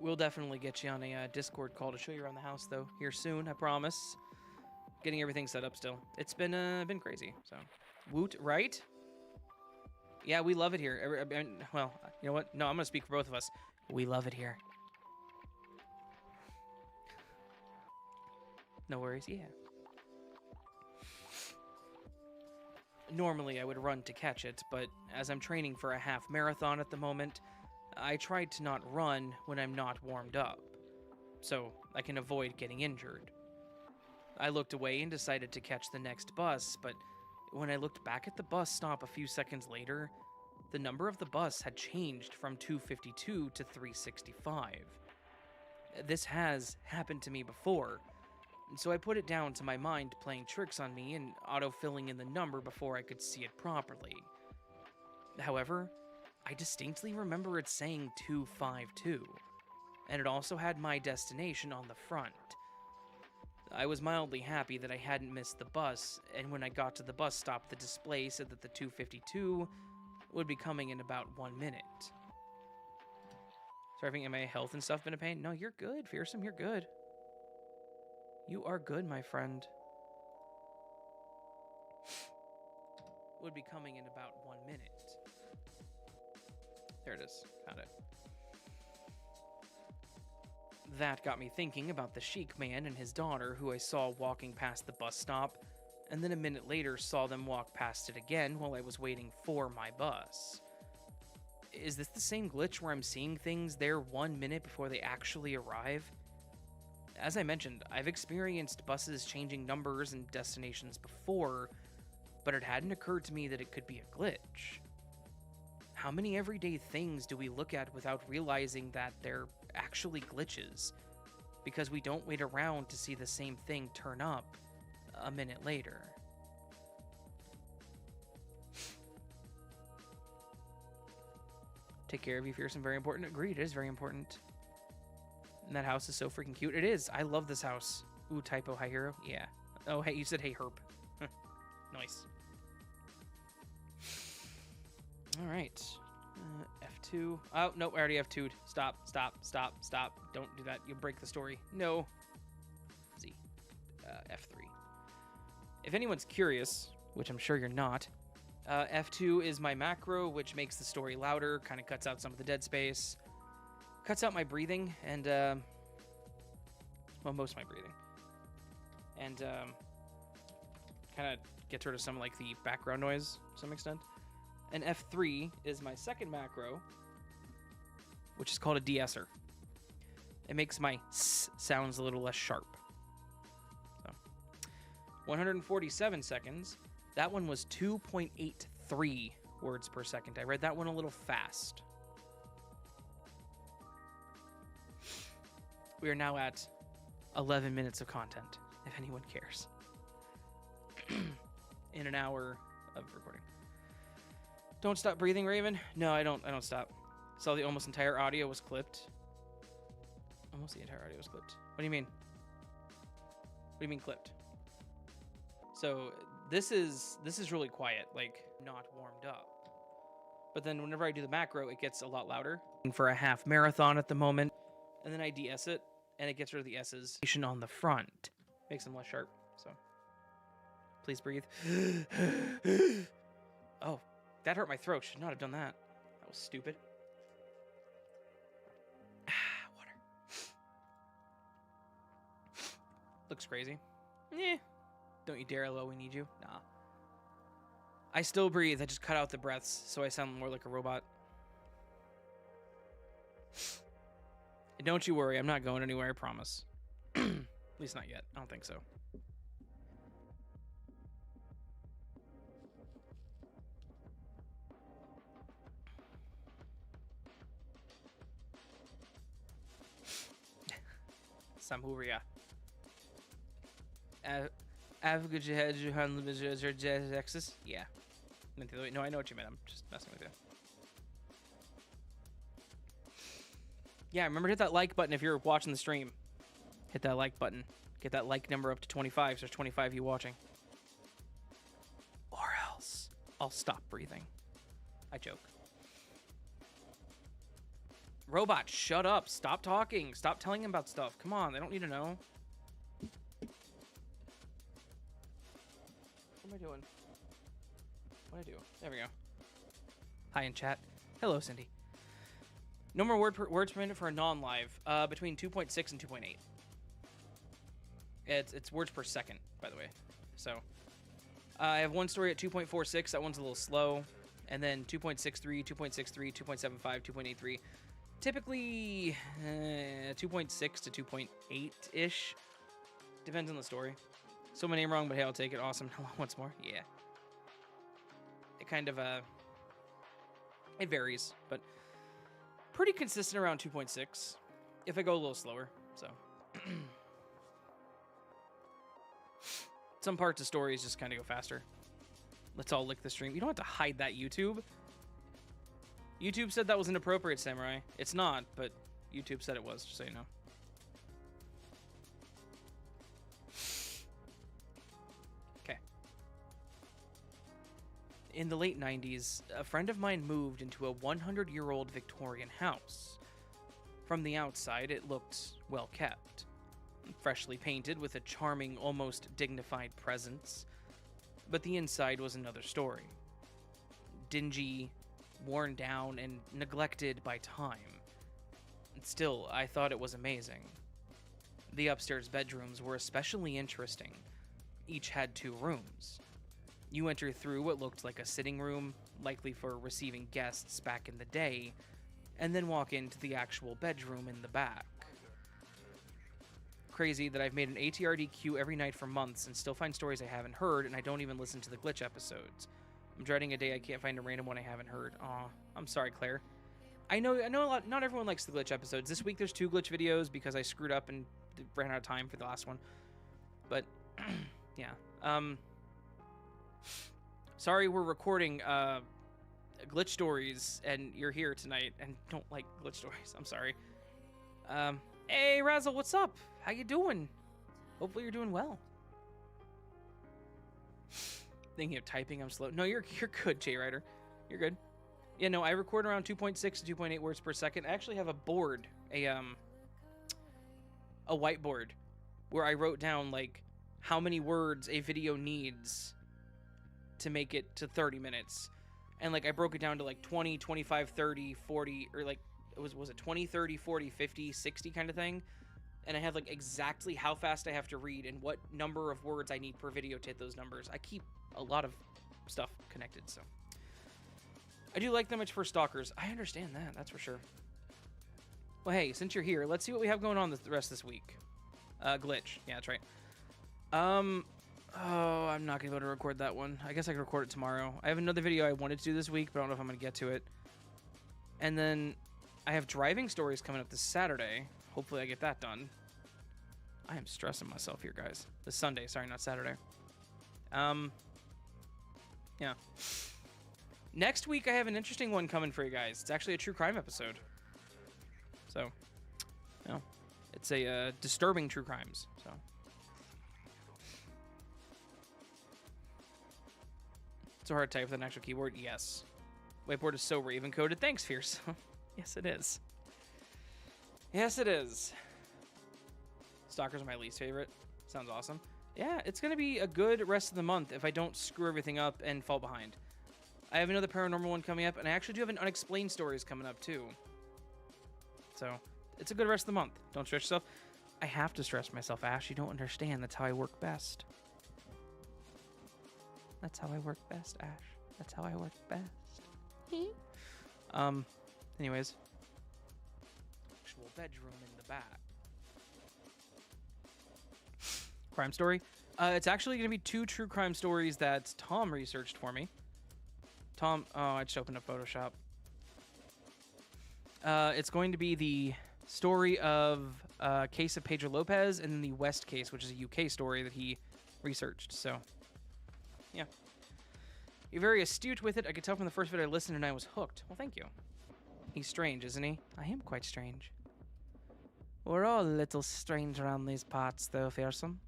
Speaker 1: We'll definitely get you on a Discord call to show you around the house, though, here soon, I promise. Getting everything set up still. It's been crazy, so. Woot, right? Yeah, we love it here. Well, you know what? No, I'm going to speak for both of us. We love it here. No worries, yeah. Normally, I would run to catch it, but as I'm training for a half marathon at the moment, I try to not run when I'm not warmed up, so I can avoid getting injured. I looked away and decided to catch the next bus, but when I looked back at the bus stop a few seconds later, the number of the bus had changed from 252 to 365. This has happened to me before, so I put it down to my mind playing tricks on me and auto-filling in the number before I could see it properly. However, I distinctly remember it saying 252, and it also had my destination on the front. I was mildly happy that I hadn't missed the bus, and when I got to the bus stop, the display said that the 252 would be coming in about 1 minute. Sorry, having my health and stuff been a pain? No, you're good, Fearsome, you're good. You are good, my friend. Would be coming in about 1 minute. There it is. Got it. That got me thinking about the Sheik man and his daughter who I saw walking past the bus stop, and then a minute later saw them walk past it again while I was waiting for my bus. Is this the same glitch where I'm seeing things there 1 minute before they actually arrive? As I mentioned, I've experienced buses changing numbers and destinations before, but it hadn't occurred to me that it could be a glitch. How many everyday things do we look at without realizing that they're actually glitches? Because we don't wait around to see the same thing turn up a minute later. Take care of you, Fearsome. Very important. Agreed, it is very important. And that house is so freaking cute. It is. I love this house. Ooh, typo. Hi, hero. Yeah. Oh, hey, you said hey, herp. Nice. All right. F2. Oh, no, I already F2'd. Stop, stop, stop, stop. Don't do that. You'll break the story. No. Z. F3. If anyone's curious, which I'm sure you're not, F2 is my macro, which makes the story louder, kind of cuts out some of the dead space, cuts out my breathing, and, well, most of my breathing. And, kind of gets rid of some, like, the background noise to some extent. And F3 is my second macro, which is called a de-esser. It makes my S sounds a little less sharp. So, 147 seconds. That one was 2.83 words per second. I read that one a little fast. We are now at 11 minutes of content, if anyone cares. In an hour of recording. Don't stop breathing, Raven. No, I don't stop. Saw the almost entire audio was clipped. Almost the entire audio was clipped. What do you mean? What do you mean clipped? So this is really quiet, like not warmed up. But then whenever I do the macro, it gets a lot louder. For a half marathon at the moment, and then I de-ess it, and it gets rid of the S's on the front. Makes them less sharp. So please breathe. Oh. That hurt my throat. Should not have done that. That was stupid. Water. Looks crazy. Eh. Don't you dare, LO, we need you. Nah. I still breathe. I just cut out the breaths, so I sound more like a robot. And don't you worry. I'm not going anywhere, I promise. At least not yet. I don't think so. Samhuria. Yeah. No, I know what you meant. I'm just messing with you. Yeah, remember to hit that like button if you're watching the stream. Hit that like button. Get that like number up to 25, so there's 25 of you watching. Or else I'll stop breathing. I joke. Robot, shut up. Stop talking. Stop telling them about stuff. Come on, they don't need to know. What am I doing? What do I do? There we go. Hi in chat. Hello, Cindy. No more words per minute for a non-live. Between 2.6 and 2.8. It's words per second, by the way. So I have one story at 2.46. That one's a little slow. And then 2.63, 2.63, 2.75, 2.83. Typically 2.6 to 2.8-ish. Depends on the story. So my name wrong, but hey, I'll take it. Awesome. Once more. Yeah. It kind of, it varies, but pretty consistent around 2.6 if I go a little slower, so. Some parts of stories just kind of go faster. Let's all lick the stream. You don't have to hide that, YouTube. YouTube said that was inappropriate, Samurai. It's not, but YouTube said it was, just so you know. Okay. In the late 90s, a friend of mine moved into a 100-year-old Victorian house. From the outside, it looked well kept. Freshly painted with a charming, almost dignified presence. But the inside was another story. Dingy, worn down, and neglected by time. Still, I thought it was amazing. The upstairs bedrooms were especially interesting. Each had 2 rooms. You enter through what looked like a sitting room, likely for receiving guests back in the day, and then walk into the actual bedroom in the back. Crazy that I've made an ATRD queue every night for months and still find stories I haven't heard, and I don't even listen to the glitch episodes. I'm dreading a day I can't find a random one I haven't heard. Aw, I'm sorry, Claire. I know a lot. Not everyone likes the glitch episodes. This week there's 2 glitch videos because I screwed up and ran out of time for the last one. But yeah. Sorry, we're recording glitch stories and you're here tonight and don't like glitch stories. I'm sorry. Hey Razzle, what's up? How you doing? Hopefully you're doing well. Thinking of typing, I'm slow. No, you're good, J-Rider. You're good. Yeah, no, I record around 2.6 to 2.8 words per second. I actually have a board, a whiteboard, where I wrote down, like, how many words a video needs to make it to 30 minutes. And, like, I broke it down to, like, 20, 25, 30, 40, or, like, was it 20, 30, 40, 50, 60 kind of thing? And I have, like, exactly how fast I have to read and what number of words I need per video to hit those numbers. I keep a lot of stuff connected, so. I do like them, it's for stalkers. I understand that, that's for sure. Well, hey, since you're here, let's see what we have going on the rest of this week. Glitch. Yeah, that's right. Oh, I'm not going to be able to record that one. I guess I can record it tomorrow. I have another video I wanted to do this week, but I don't know if I'm going to get to it. And then I have driving stories coming up this Saturday. Hopefully I get that done. I am stressing myself here, guys. This Sunday, sorry, not Saturday. Yeah. Next week, I have an interesting one coming for you guys. It's actually a true crime episode. So, you know, it's a disturbing true crimes. So, it's so hard to type with an actual keyboard. Yes. Whiteboard is so Raven coded. Thanks, Fierce. Yes, it is. Yes, it is. Stalkers are my least favorite. Sounds awesome. Yeah, it's going to be a good rest of the month if I don't screw everything up and fall behind. I have another paranormal one coming up, and I actually do have an unexplained stories coming up, too. So, it's a good rest of the month. Don't stress yourself. I have to stress myself, Ash. You don't understand. That's how I work best. That's how I work best, Ash. That's how I work best. Anyways. Actual bedroom in the back. Crime story. It's actually going to be 2 true crime stories that Tom researched for me. Tom, oh, I just opened up Photoshop. It's going to be the story of case of Pedro Lopez and then the West case, which is a UK story that he researched. So, yeah. You're very astute with it. I could tell from the first video I listened and I was hooked. Well, thank you. He's strange, isn't he? I am quite strange. We're all a little strange around these parts, though, fearsome.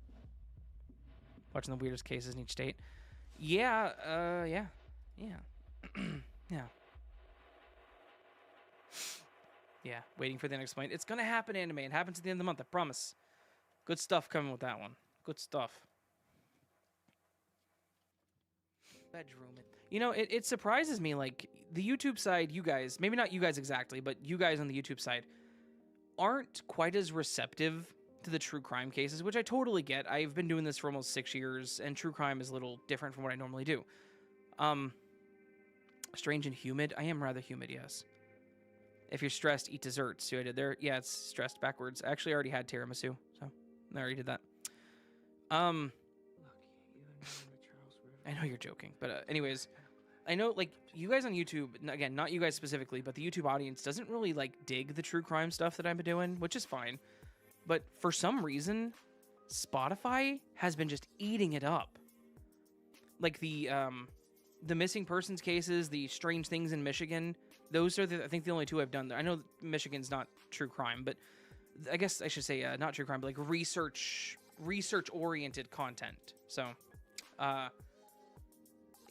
Speaker 1: Watching the weirdest cases in each state. Yeah, yeah. Yeah. Yeah, waiting for the unexplained. It's gonna happen, anime. It happens at the end of the month, I promise. Good stuff coming with that one. Good stuff. Bedroom. You know, it surprises me, like, the YouTube side, you guys, maybe not you guys exactly, but you guys on the YouTube side aren't quite as receptive to the true crime cases, which I totally get. I've been doing this for almost 6 years, and true crime is a little different from what I normally do. Strange and humid. I am rather humid, yes. If you're stressed, eat desserts. See what I did there? Yeah, it's stressed backwards. I actually already had tiramisu, so I already did that. I know you're joking, but anyways, I know, like, you guys on YouTube, again, not you guys specifically, but the YouTube audience doesn't really, like, dig the true crime stuff that I've been doing, which is fine. But for some reason, Spotify has been just eating it up. Like, the missing persons cases, the strange things in Michigan, those are, I think, the only two I've done. I know Michigan's not true crime, but I guess I should say not true crime, but, like, research-oriented content. So,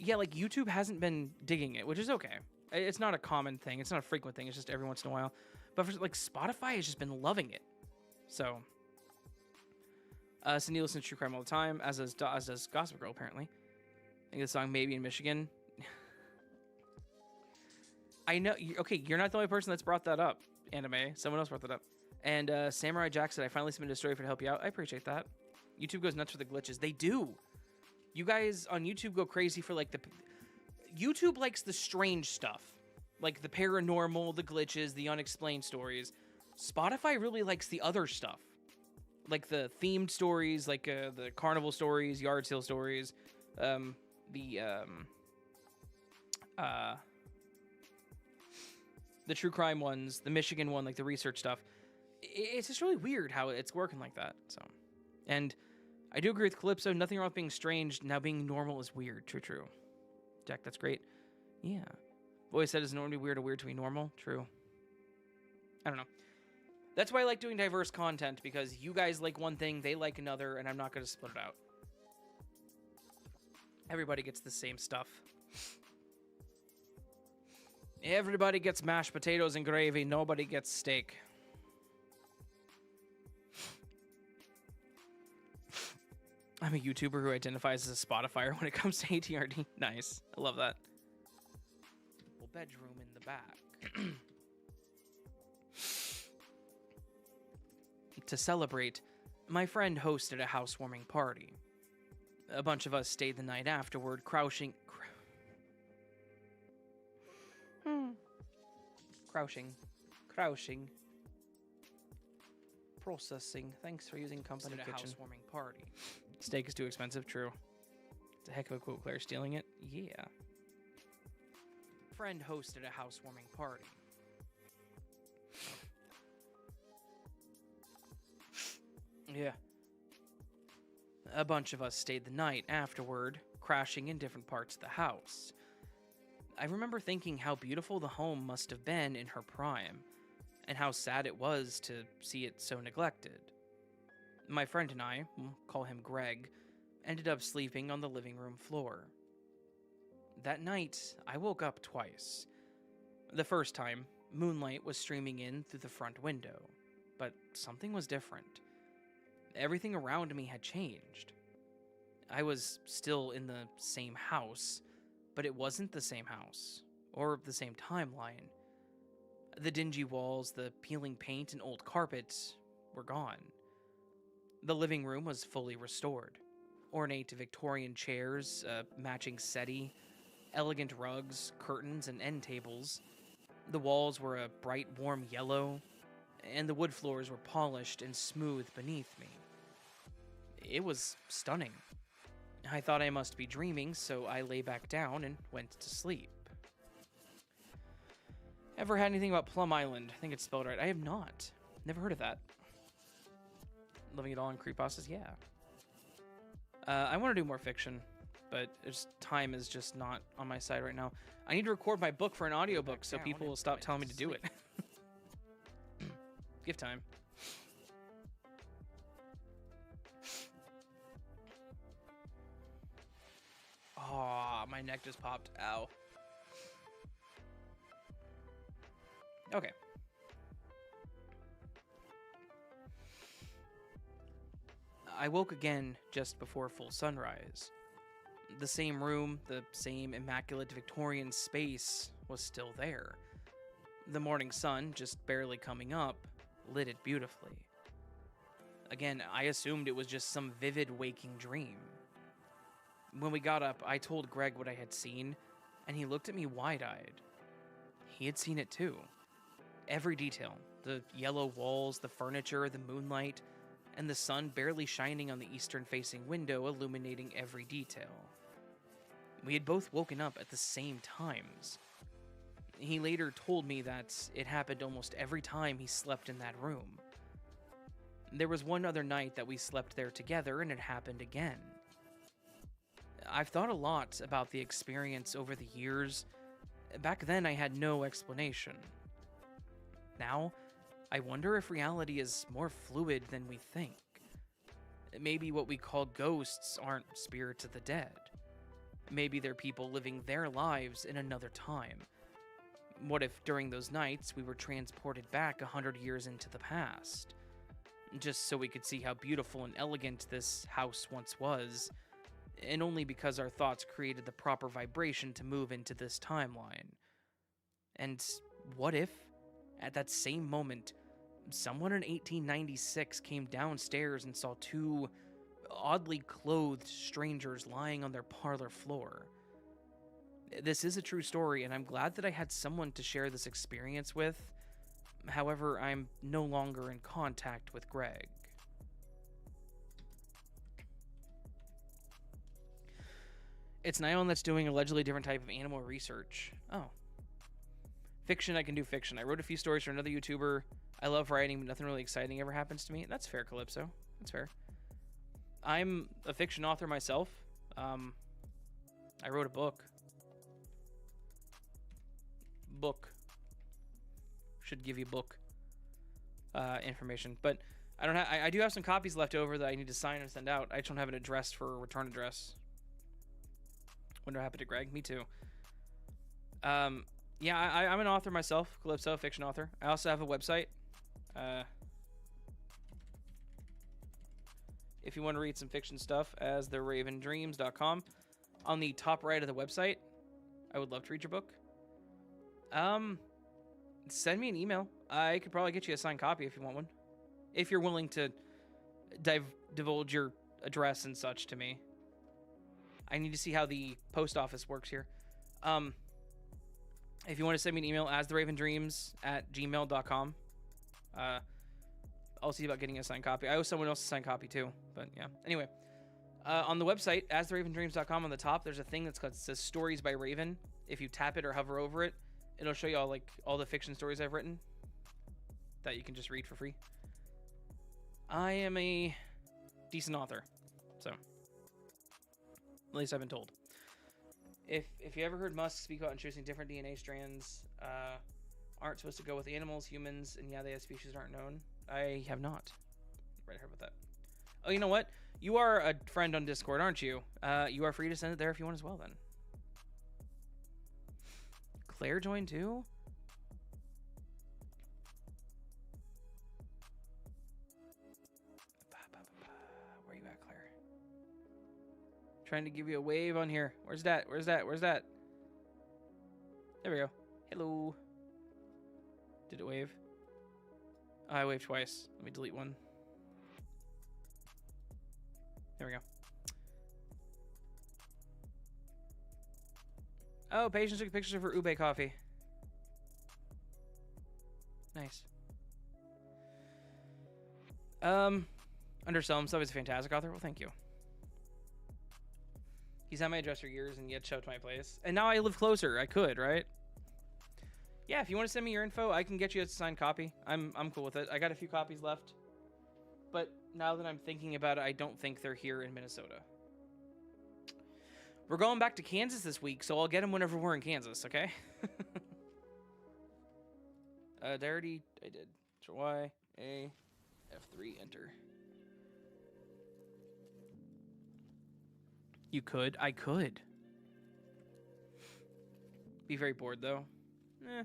Speaker 1: yeah, like, YouTube hasn't been digging it, which is okay. It's not a common thing. It's not a frequent thing. It's just every once in a while. But, for, like, Spotify has just been loving it. So, Cindy listens to true crime all the time, as does Gossip Girl, apparently. I think the song Maybe in Michigan. I know. Okay, you're not the only person that's brought that up, anime. Someone else brought that up. And Samurai Jack said, I finally submitted a story for to help you out. I appreciate that. YouTube goes nuts for the glitches. They do. You guys on YouTube go crazy for, like, YouTube likes the strange stuff. Like the paranormal, the glitches, the unexplained stories. Spotify really likes the other stuff. Like the themed stories, like the carnival stories, yard sale stories, the true crime ones, the Michigan one, like the research stuff. It's just really weird how it's working like that. So, and I do agree with Calypso. Nothing wrong with being strange. Now being normal is weird. True. Jack, that's great. Yeah. Boy said it's normally weird or weird to be normal. True. I don't know. That's why I like doing diverse content, because you guys like one thing, they like another, and I'm not going to split it out. Everybody gets the same stuff. Everybody gets mashed potatoes and gravy. Nobody gets steak. I'm a YouTuber who identifies as a Spotifyer when it comes to ATRD. Nice. I love that. Bedroom in the back. To celebrate, my friend hosted a housewarming party. A bunch of us stayed the night afterward, crouching. Processing. Thanks for using company kitchen. Housewarming party. Steak is too expensive. True. It's a heck of a quote. Claire stealing it. Yeah. Friend hosted a housewarming party. Yeah. A bunch of us stayed the night afterward, crashing in different parts of the house. I remember thinking how beautiful the home must have been in her prime, and how sad it was to see it so neglected. My friend and I, we'll call him Greg, ended up sleeping on the living room floor. That night, I woke up twice. The first time, moonlight was streaming in through the front window, but something was different. Everything around me had changed. I was still in the same house, but it wasn't the same house, or the same timeline. The dingy walls, the peeling paint, and old carpet were gone. The living room was fully restored. Ornate Victorian chairs, a matching settee, elegant rugs, curtains, and end tables. The walls were a bright, warm yellow, and the wood floors were polished and smooth beneath me. It was stunning. I thought I must be dreaming, so I lay back down and went to sleep. Ever had anything about Plum Island? I think it's spelled right. I have not. Never heard of that. Living it all in creepypastas? Yeah. I want to do more fiction, but time is just not on my side right now. I need to record my book for an audiobook so people will stop telling me to do it. Give time. Oh, my neck just popped. Ow. Okay. I woke again just before full sunrise. The same room, the same immaculate Victorian space was still there. The morning sun, just barely coming up, lit it beautifully. Again, I assumed it was just some vivid waking dream. When we got up, I told Greg what I had seen, and he looked at me wide-eyed. He had seen it too. Every detail, the yellow walls, the furniture, the moonlight, and the sun barely shining on the eastern-facing window, illuminating every detail. We had both woken up at the same times. He later told me that it happened almost every time he slept in that room. There was one other night that we slept there together, and it happened again. I've thought a lot about the experience over the years. Back then, I had no explanation. Now, I wonder if reality is more fluid than we think. Maybe what we call ghosts aren't spirits of the dead. Maybe they're people living their lives in another time. What if during those nights we were transported back 100 years into the past? Just so we could see how beautiful and elegant this house once was, and only because our thoughts created the proper vibration to move into this timeline. And what if, at that same moment, someone in 1896 came downstairs and saw two oddly clothed strangers lying on their parlor floor? This is a true story, and I'm glad that I had someone to share this experience with. However, I'm no longer in contact with Greg. It's Nyon that's doing allegedly different type of animal research. Oh. Fiction, I can do fiction. I wrote a few stories for another YouTuber. I love writing, but nothing really exciting ever happens to me. That's fair, Calypso. That's fair. I'm a fiction author myself. I wrote a book. Should give you book information, but I don't have. I do have some copies left over that I need to sign and send out. I just don't have an address for a return address. Wonder what happened to Greg. Me too. Yeah, I'm an author myself, Calypso, fiction author. I also have a website. If you want to read some fiction stuff, as theravendreams.com. On the top right of the website, I would love to read your book. Send me an email. I could probably get you a signed copy if you want one. If you're willing to divulge your address and such to me. I need to see how the post office works here. If you want to send me an email, astheravendreams@gmail.com. I'll see about getting a signed copy. I owe someone else a signed copy too, but yeah. Anyway, on the website, astheravendreams.com, on the top, there's a thing that says Stories by Raven. If you tap it or hover over it, it'll show you all the fiction stories I've written that you can just read for free. I am a decent author, so at least I've been told. If you ever heard Musk speak about introducing different DNA strands aren't supposed to go with animals, humans, and yeah, the species aren't known, I have not. Right, I heard about that. Oh, you know what? You are a friend on Discord, aren't you? You are free to send it there if you want as well, then. Claire joined too? Where you at, Claire? Trying to give you a wave on here. Where's that? Where's that? Where's that? There we go. Hello. Did it wave? Oh, I waved twice. Let me delete one. There we go. Oh, Patience took pictures of her ube coffee. Nice. Undersell himself as a fantastic author. Well, thank you. He's had my address for years and yet showed to my place. And now I live closer. I could, right? Yeah, if you want to send me your info, I can get you a signed copy. I'm cool with it. I got a few copies left. But now that I'm thinking about it, I don't think they're here in Minnesota. We're going back to Kansas this week, so I'll get them whenever we're in Kansas, okay? I did. Y, A, F3, enter. You could? I could. Be very bored, though. Eh.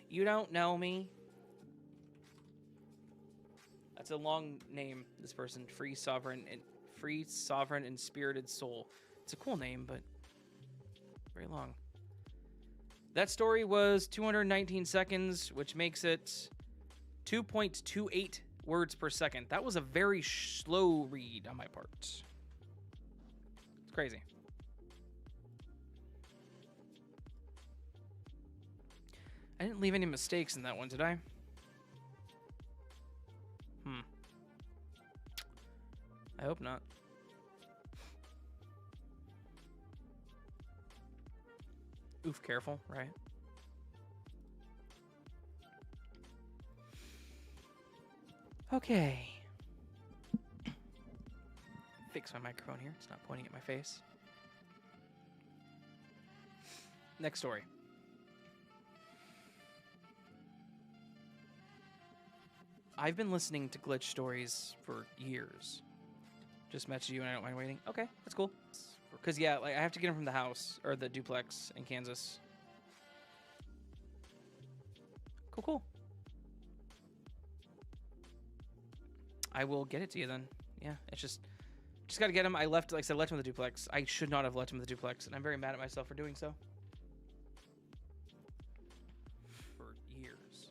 Speaker 1: You don't know me. That's a long name, this person. Free, sovereign, and spirited soul. It's a cool name, but very long. That story was 219 seconds, which makes it 2.28 words per second. That was a very slow read on my part. It's crazy. I didn't leave any mistakes in that one, did I? I hope not. Oof, careful, right? Okay. Fix my microphone here. It's not pointing at my face. Next story. I've been listening to glitch stories for years. Just met you and I don't mind waiting. Okay, that's cool. Because, yeah, like I have to get them from the house, or the duplex in Kansas. Cool. I will get it to you then. Yeah, it's just got to get him. I left, like I said, left him in the duplex. I should not have left him in the duplex, and I'm very mad at myself for doing so. For years.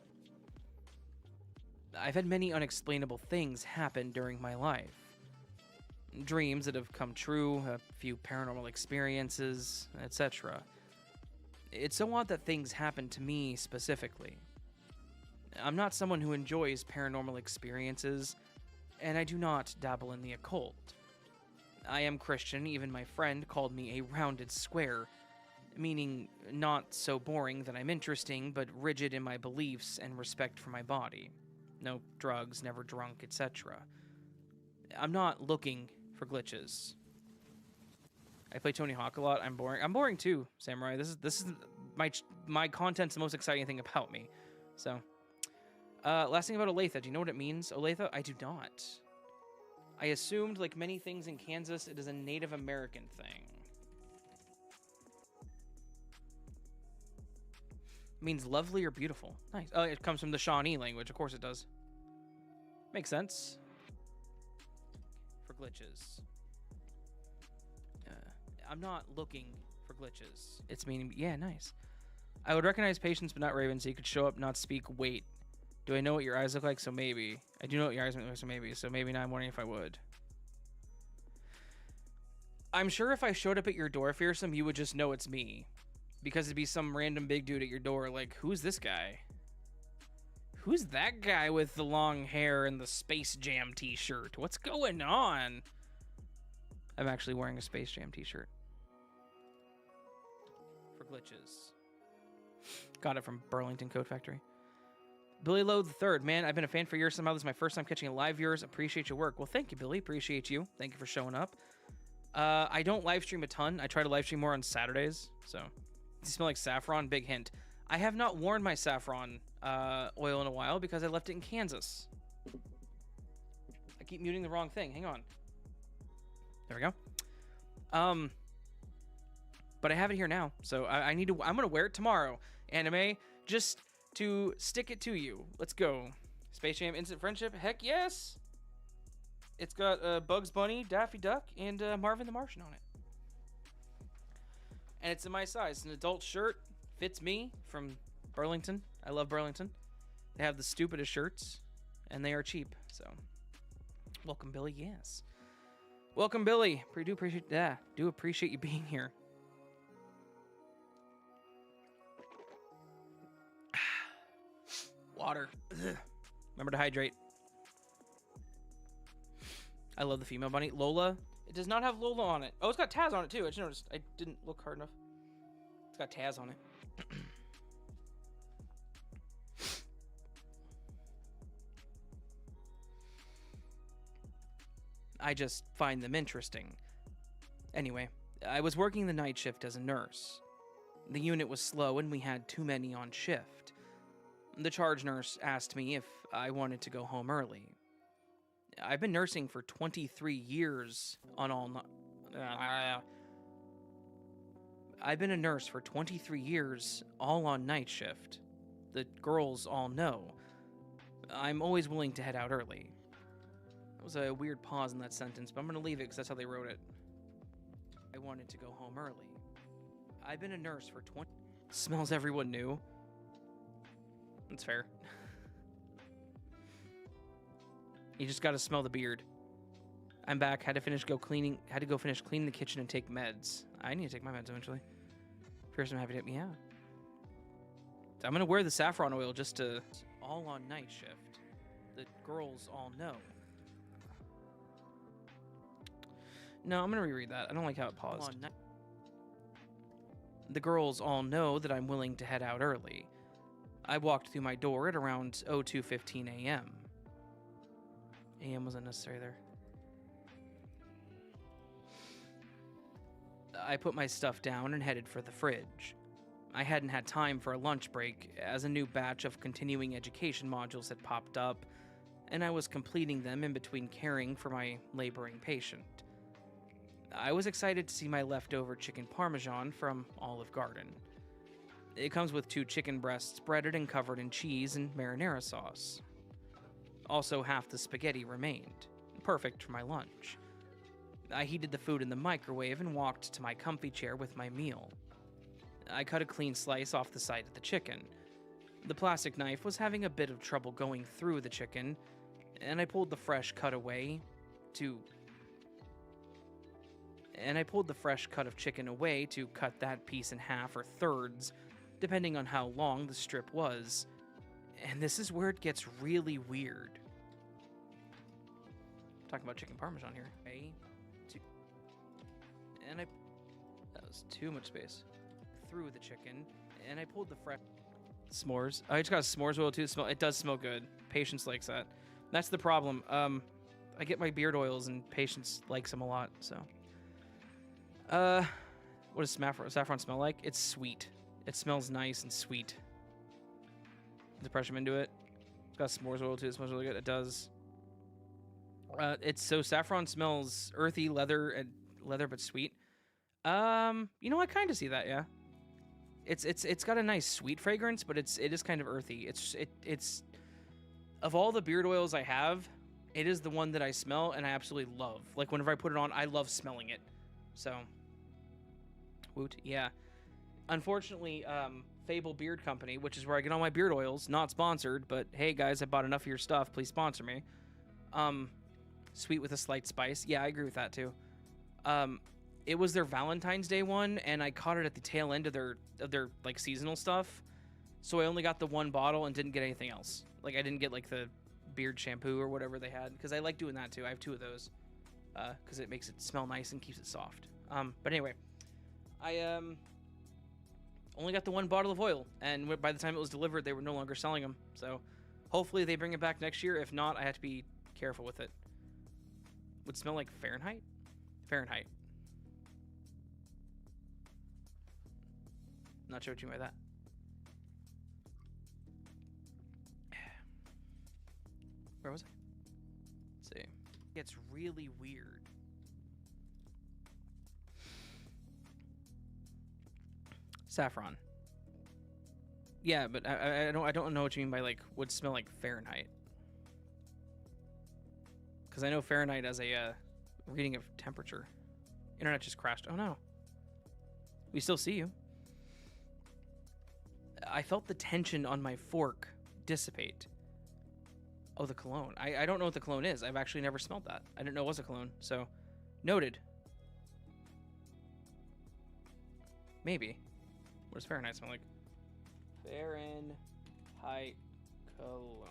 Speaker 1: I've had many unexplainable things happen during my life. Dreams that have come true, a few paranormal experiences, etc. It's so odd that things happen to me specifically. I'm not someone who enjoys paranormal experiences, and I do not dabble in the occult. I am Christian. Even my friend called me a rounded square, meaning not so boring that I'm interesting, but rigid in my beliefs and respect for my body. No drugs, never drunk, etc. I'm not looking for glitches. I play Tony Hawk a lot. I'm boring. I'm boring too, Samurai. This is my content's the most exciting thing about me. So, last thing about Olathe. Do you know what it means, Olathe? I do not. I assumed, like many things in Kansas, it is a Native American thing. It means lovely or beautiful. Nice. Oh, it comes from the Shawnee language. Of course it does. Makes sense. For glitches. I'm not looking for glitches. It's meaning, yeah, nice. I would recognize patients, but not Raven, so you could show up, not speak. Wait. Do I know what your eyes look like? So maybe. I do know what your eyes look like, so maybe. So maybe now I'm wondering if I would. I'm sure if I showed up at your door, Fearsome, you would just know it's me. Because it'd be some random big dude at your door, like, who's this guy? Who's that guy with the long hair and the Space Jam t-shirt? What's going on? I'm actually wearing a Space Jam t-shirt. For glitches. Got it from Burlington Code Factory. Billy Lowe the Third, man, I've been a fan for years. Somehow this is my first time catching a live viewers. Appreciate your work. Well, thank you, Billy. Appreciate you. Thank you for showing up. I don't live stream a ton. I try to live stream more on Saturdays. So, you smell like saffron? Big hint. I have not worn my saffron oil in a while because I left it in Kansas. I keep muting the wrong thing. Hang on. There we go. But I have it here now, so I need to. I'm gonna wear it tomorrow. Anime, just to stick it to you. Let's go. Space Jam Instant Friendship. Heck yes. It's got Bugs Bunny, Daffy Duck, and Marvin the Martian on it. And it's in my size. It's an adult shirt. Fits me from Burlington. I love Burlington. They have the stupidest shirts, and they are cheap. So, welcome, Billy. Yes. Welcome, Billy. Do appreciate you being here. Water. Ugh. Remember to hydrate. I love the female bunny. Lola. It does not have Lola on it. Oh, it's got Taz on it, too. I just noticed. I didn't look hard enough. It's got Taz on it. I just find them interesting. Anyway, I was working the night shift as a nurse. The unit was slow and we had too many on shift. The charge nurse asked me if I wanted to go home early. I've been nursing for 23 years on all I've been a nurse for 23 years, all on night shift. The girls all know. I'm always willing to head out early. That was a weird pause in that sentence, but I'm going to leave it because that's how they wrote it. I wanted to go home early. I've been a nurse for 20... Smells everyone knew. That's fair. You just gotta smell the beard. I'm back. Had to go finish cleaning the kitchen and take meds. I need to take my meds eventually. First, I'm happy to hit me out. I'm gonna wear the saffron oil just to... All on night shift. The girls all know. No, I'm gonna reread that. I don't like how it paused. The girls all know that I'm willing to head out early. I walked through my door at around 02:15 a.m. AM was unnecessary there. I put my stuff down and headed for the fridge. I hadn't had time for a lunch break, as a new batch of continuing education modules had popped up, and I was completing them in between caring for my laboring patient. I was excited to see my leftover chicken parmesan from Olive Garden. It comes with 2 chicken breasts breaded and covered in cheese and marinara sauce. Also, half the spaghetti remained. Perfect for my lunch. I heated the food in the microwave and walked to my comfy chair with my meal. I cut a clean slice off the side of the chicken. The plastic knife was having a bit of trouble going through the chicken, and I pulled the fresh cut of chicken away to cut that piece in half or thirds, depending on how long the strip was. And this is where it gets really weird. I'm talking about chicken parmesan here. That was too much space. Through the chicken, and I pulled the fresh s'mores. I just got s'mores oil too. It does smell good. Patience likes that. That's the problem. I get my beard oils, and Patience likes them a lot. So, what does saffron smell like? It's sweet. It smells nice and sweet. To press them into it. It's got s'mores oil too. It smells really good. It does. Saffron smells earthy, leather but sweet. You know, I kind of see that, yeah. It's got a nice sweet fragrance, but it is kind of earthy. It's of all the beard oils I have, it is the one that I smell and I absolutely love. Like whenever I put it on, I love smelling it. So, woot, yeah. Unfortunately, Fable Beard Company, which is where I get all my beard oils, not sponsored, but hey guys, I bought enough of your stuff, please sponsor me. Sweet with a slight spice. Yeah, I agree with that too. It was their Valentine's Day one, and I caught it at the tail end of their like seasonal stuff. So I only got the one bottle and didn't get anything else. Like I didn't get like the beard shampoo or whatever they had, because I like doing that too. I have 2 of those, because it makes it smell nice and keeps it soft. But anyway, I only got the one bottle of oil, and by the time it was delivered, they were no longer selling them. So hopefully they bring it back next year. If not, I have to be careful with it. Would smell like Fahrenheit? Fahrenheit. Not sure what you mean by that. Where was I? Let's see. It's really weird. Saffron. Yeah, but I don't know what you mean by like would smell like Fahrenheit. Because I know Fahrenheit as a reading of temperature. Internet just crashed. Oh no. We still see you. I felt the tension on my fork dissipate. Oh, the cologne. I don't know what the cologne is. I've actually never smelled that. I didn't know it was a cologne. So, noted. Maybe. What does Fahrenheit smell like? Fahrenheit cologne.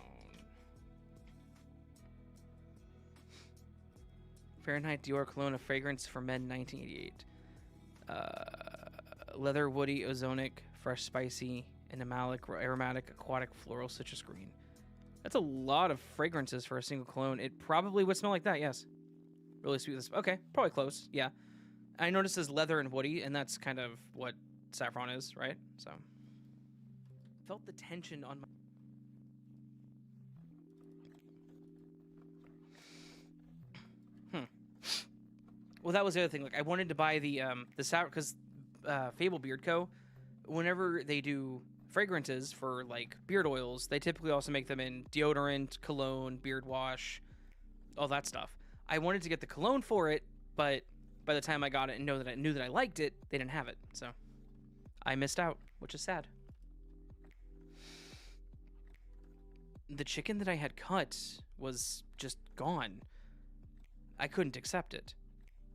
Speaker 1: Fahrenheit Dior cologne, a fragrance for men, 1988. Leather, woody, ozonic, fresh, spicy, aromatic, aquatic, floral, citrus green. That's a lot of fragrances for a single cologne. It probably would smell like that, yes. Really sweet. Okay, probably close, yeah. I noticed as leather and woody, and that's kind of what saffron is, right? So, felt the tension on my... Well, that was the other thing. Like, I wanted to buy the sour, because Fable Beard Co. Whenever they do fragrances for like beard oils, they typically also make them in deodorant, cologne, beard wash, all that stuff. I wanted to get the cologne for it, but by the time I got it and knew that I liked it, they didn't have it. So I missed out, which is sad. The chicken that I had cut was just gone. I couldn't accept it.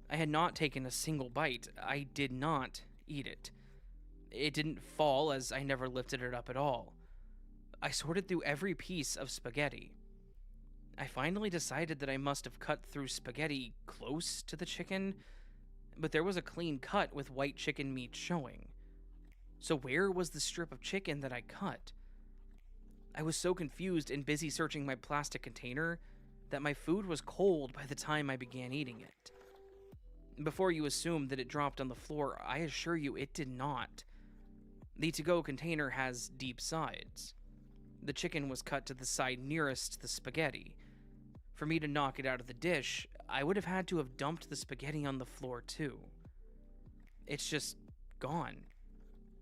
Speaker 1: I had not taken a single bite. I did not eat it. It didn't fall, as I never lifted it up at all. I sorted through every piece of spaghetti. I finally decided that I must have cut through spaghetti close to the chicken, but there was a clean cut with white chicken meat showing. So where was the strip of chicken that I cut? I was so confused and busy searching my plastic container that my food was cold by the time I began eating it. Before you assume that it dropped on the floor, I assure you it did not. The to-go container has deep sides. The chicken was cut to the side nearest the spaghetti. For me to knock it out of the dish, I would have had to have dumped the spaghetti on the floor too. It's just gone.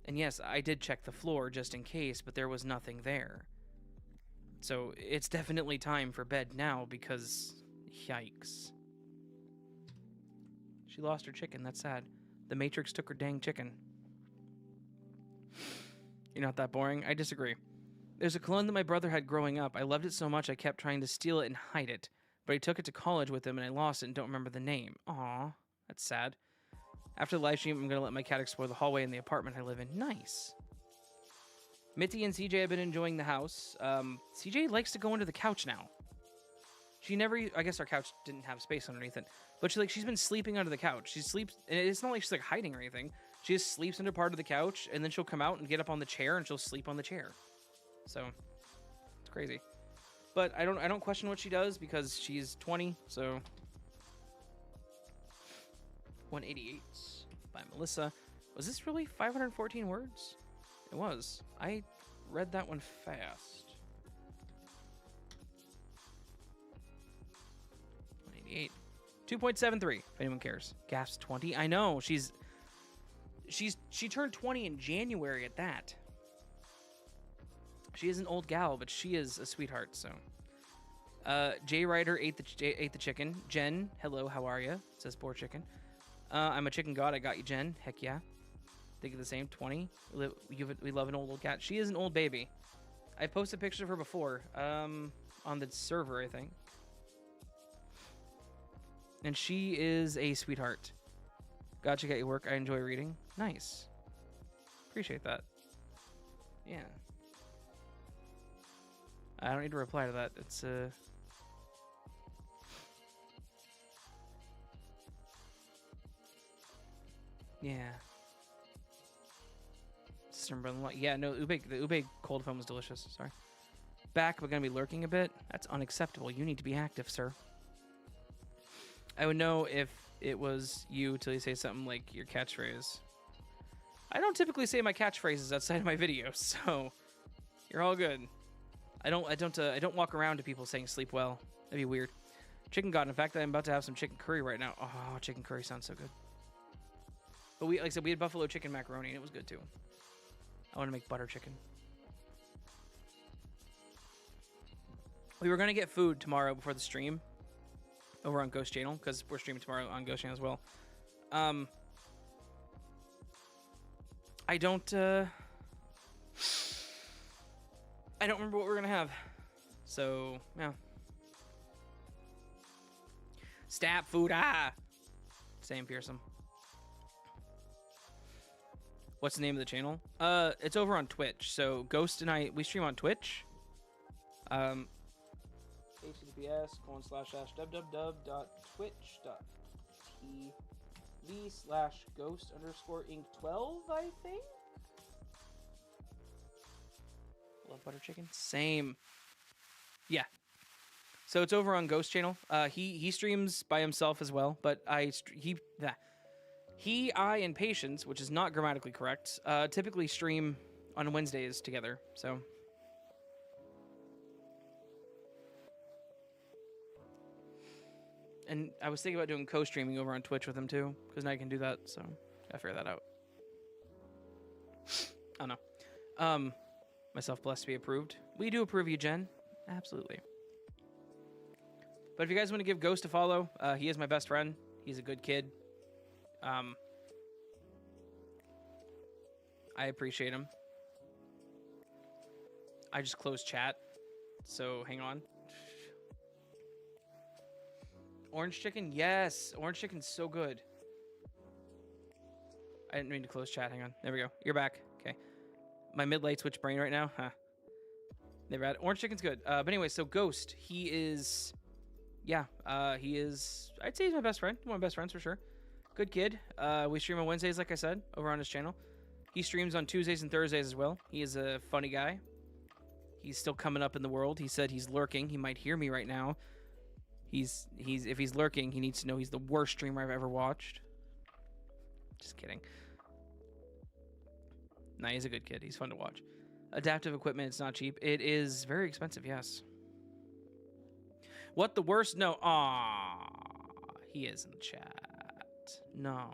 Speaker 1: And yes, I did check the floor just in case, but there was nothing there. So it's definitely time for bed now because, yikes. She lost her chicken, that's sad. The Matrix took her dang chicken. You're not that boring? I disagree. There's a cologne that my brother had growing up. I loved it so much I kept trying to steal it and hide it. But he took it to college with him and I lost it and don't remember the name. Aw, that's sad. After the live stream, I'm going to let my cat explore the hallway in the apartment I live in. Nice. Mitzi and CJ have been enjoying the house. CJ likes to go under the couch now. She never... I guess our couch didn't have space underneath it. But she's been sleeping under the couch. She sleeps... And it's not like she's like hiding or anything. She just sleeps under part of the couch, and then she'll come out and get up on the chair, and she'll sleep on the chair. So, it's crazy. But I don't question what she does, because she's 20, so... 188 by Melissa. Was this really 514 words? It was. I read that one fast. 188. 2.73, if anyone cares. Gasp 20. I know, she turned 20 in January at that. She is an old gal, but she is a sweetheart, so. J Ryder ate the chicken. Jen, hello, how are ya? Says poor chicken. I'm a chicken god. I got you, Jen. Heck yeah. Think of the same. 20. We love an old cat. She is an old baby. I posted pictures of her before. On the server, I think. And she is a sweetheart. Gotcha, got your work. I enjoy reading. Nice. Appreciate that. Yeah. I don't need to reply to that. It's yeah. Sister-in-law. Yeah, no, the ube cold foam was delicious. Sorry. Back, but gonna be lurking a bit. That's unacceptable. You need to be active, sir. I would know if it was you till you say something like your catchphrase. I don't typically say my catchphrases outside of my videos, so you're all good. I don't walk around to people saying sleep well. That'd be weird. Chicken god. In fact, I'm about to have some chicken curry right now. Oh, chicken curry sounds so good. But like I said, we had buffalo chicken macaroni and it was good too. I want to make butter chicken. We were gonna get food tomorrow before the stream over on Ghost Channel because we're streaming tomorrow on Ghost Channel as well. I don't remember what we're gonna have. So yeah. Stab food, Sam Pearson. What's the name of the channel? It's over on Twitch. So Ghost and I, we stream on Twitch. https://www.twitch.tv/ghost_inc12, I think. Love butter chicken. Same. Yeah. So it's over on Ghost Channel. He streams by himself as well, but he, I, and Patience, which is not grammatically correct, typically stream on Wednesdays together, so. And I was thinking about doing co-streaming over on Twitch with him too, because now I can do that, so gotta figure that out. I don't know. Myself blessed to be approved. We do approve you, Jen. Absolutely. But if you guys want to give Ghost a follow, he is my best friend. He's a good kid. I appreciate him. I just closed chat, so hang on. Orange chicken? Yes. Orange chicken's so good. I didn't mean to close chat. Hang on. There we go. You're back. Okay. My mid-late switch brain right now. Huh. Never had. Orange chicken's good. But anyway, so Ghost, he is... Yeah, he is... I'd say he's my best friend. One of my best friends for sure. Good kid. We stream on Wednesdays, like I said, over on his channel. He streams on Tuesdays and Thursdays as well. He is a funny guy. He's still coming up in the world. He said he's lurking. He might hear me right now. If he's lurking, he needs to know he's the worst streamer I've ever watched. Just kidding. Nah, he's a good kid. He's fun to watch. Adaptive equipment, it's not cheap. It is very expensive, yes. What the worst? No. Aww. He is in the chat. No.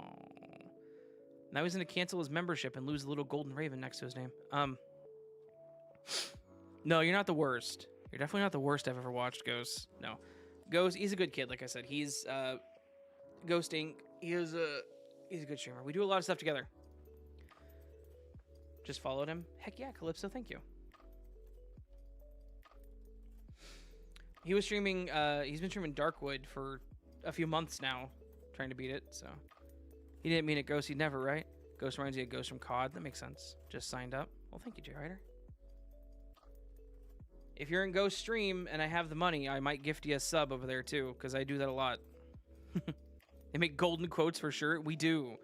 Speaker 1: Now he's going to cancel his membership and lose a little golden raven next to his name. No, you're not the worst. You're definitely not the worst I've ever watched, Ghost. No. Ghost, he's a good kid, like I said. He's, Ghost Inc. He's a good streamer. We do a lot of stuff together. Just followed him. Heck yeah, Calypso, thank you. He was streaming, he's been streaming Darkwood for a few months now, trying to beat it, so. He didn't mean it, Ghost, he'd never, right? Ghost reminds you of Ghost from COD, that makes sense. Just signed up. Well, thank you, J-Rider. If you're in Ghost stream and I have the money, I might gift you a sub over there too, because I do that a lot. They make golden quotes for sure. We do.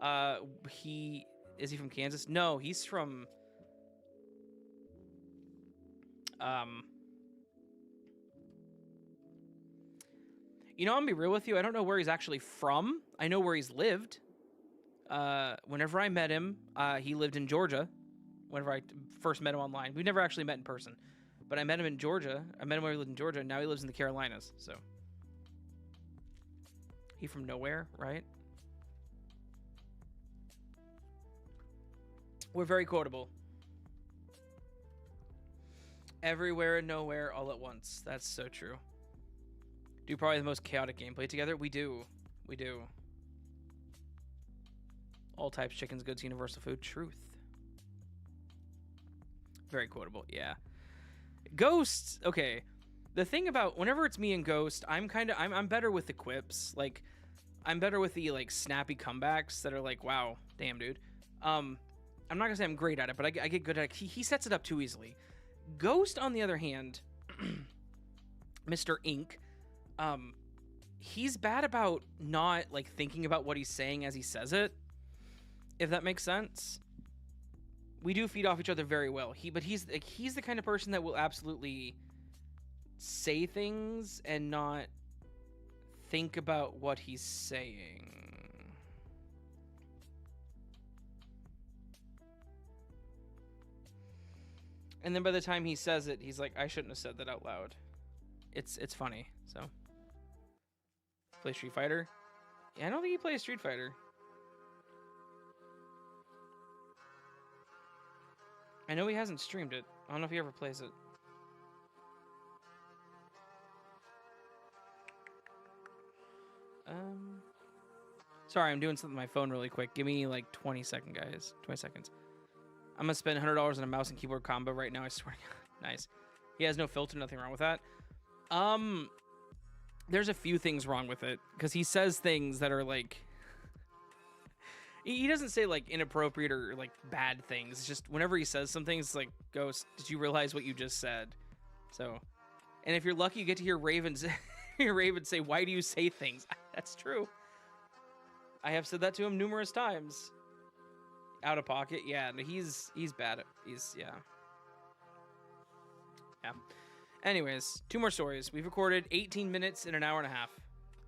Speaker 1: Is he from Kansas? No, he's from... You know, I'm gonna be real with you. I don't know where he's actually from. I know where he's lived. Whenever I met him, he lived in Georgia. Whenever I first met him online. We've never actually met in person. But I met him in Georgia. I met him when he lived in Georgia, and now he lives in the Carolinas, so. He from nowhere, right? We're very quotable. Everywhere and nowhere all at once. That's so true. Do probably the most chaotic gameplay together? We do. We do. All types, chickens, goods, universal food, truth. Very quotable, yeah. Ghosts, okay. The thing about whenever it's me and Ghost, I'm better with the quips. Like, I'm better with the like snappy comebacks that are like, wow, damn, dude. I'm not gonna say I'm great at it, but I get good at it. He sets it up too easily. Ghost, on the other hand, Mr. Ink, he's bad about not like thinking about what he's saying as he says it. If that makes sense. We do feed off each other very well. But he's the kind of person that will absolutely say things and not think about what he's saying. And then by the time he says it, he's like, I shouldn't have said that out loud. It's funny, so. Play Street Fighter? Yeah, I don't think he plays Street Fighter. I know he hasn't streamed it. I don't know if he ever plays it. Sorry, I'm doing something on my phone really quick. Give me like 20 seconds, guys. 20 seconds. I'm gonna spend $100 on a mouse and keyboard combo right now, I swear to God. Nice. He has no filter, nothing wrong with that. There's a few things wrong with it, because he says things that are like... He doesn't say like inappropriate or like bad things. It's just whenever he says something, it's like, Ghost, did you realize what you just said? So, and if you're lucky, you get to hear Raven say, why do you say things? That's true. I have said that to him numerous times. Out of pocket, yeah. He's bad at, yeah. Anyways, 2 more stories. We've recorded 18 minutes in an hour and a half.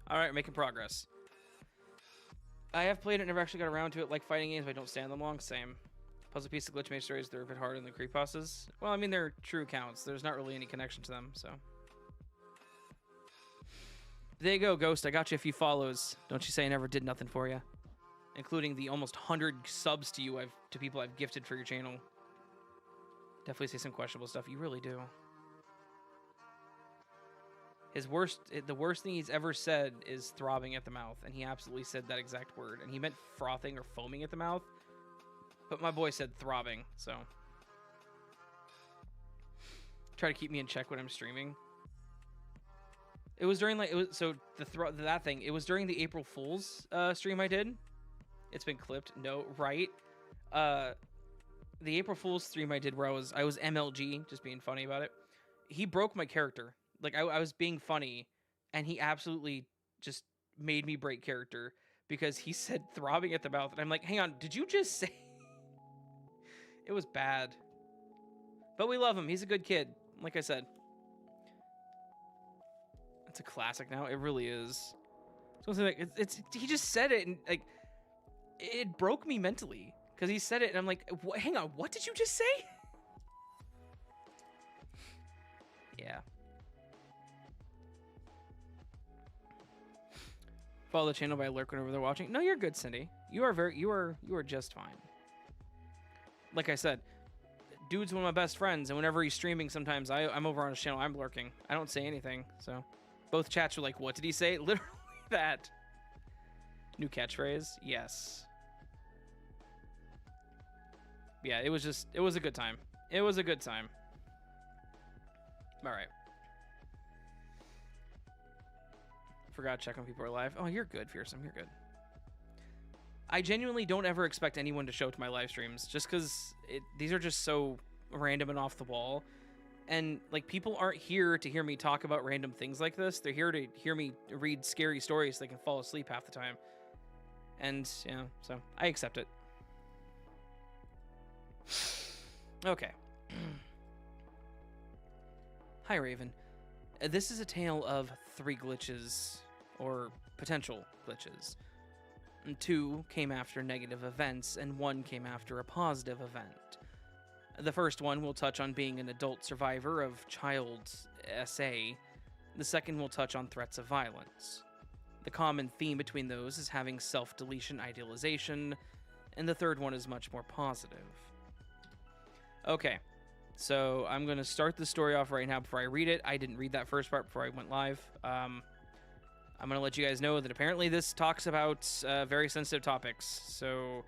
Speaker 1: All right, making progress. I have played it, never actually got around to it. Like fighting games, but I don't stand them long. Same. Puzzle piece of glitch made stories, they're a bit harder than the creepypastas. Well, I mean, they're true accounts. There's not really any connection to them, so. There you go, Ghost. I got you a few follows. Don't you say I never did nothing for you. including the almost 100 subs to you to people I've gifted for your channel. Definitely say some questionable stuff. You really do. The worst thing he's ever said is throbbing at the mouth, and he absolutely said that exact word. And he meant frothing or foaming at the mouth, but my boy said throbbing, so. Try to keep me in check when I'm streaming. It was during it was during the April Fool's stream I did. It's been clipped. No, right. The April Fool's stream I did where I was MLG, just being funny about it. He broke my character. Like I was being funny, and he absolutely just made me break character because he said throbbing at the mouth, and I'm like, hang on, did you just say? It was bad. But we love him. He's a good kid. Like I said. It's a classic now. It really is. So like he just said it, and like it broke me mentally because he said it, and I'm like, hang on, what did you just say? Yeah. Follow the channel by alert whenever they're watching. No, you're good, Cindy. You are just fine. Like I said, dude's one of my best friends, and whenever he's streaming, sometimes I'm over on his channel. I'm lurking. I don't say anything, so. Both chats were like, what did he say? Literally that. New catchphrase? Yes. Yeah, it was a good time. It was a good time. All right. Forgot to check on people are live. Oh, you're good, Fearsome. You're good. I genuinely don't ever expect anyone to show up to my live streams just because these are just so random and off the wall. And, like, people aren't here to hear me talk about random things like this. They're here to hear me read scary stories so they can fall asleep half the time. And, yeah, so I accept it. Okay. Hi, Raven. This is a tale of 3 glitches, or potential glitches. 2 came after negative events, and 1 came after a positive event. The first one will touch on being an adult survivor of child SA. The second will touch on threats of violence. The common theme between those is having self-deletion idealization, and the third one is much more positive. Okay, so I'm going to start the story off right now before I read it. I didn't read that first part before I went live. I'm going to let you guys know that apparently this talks about very sensitive topics, so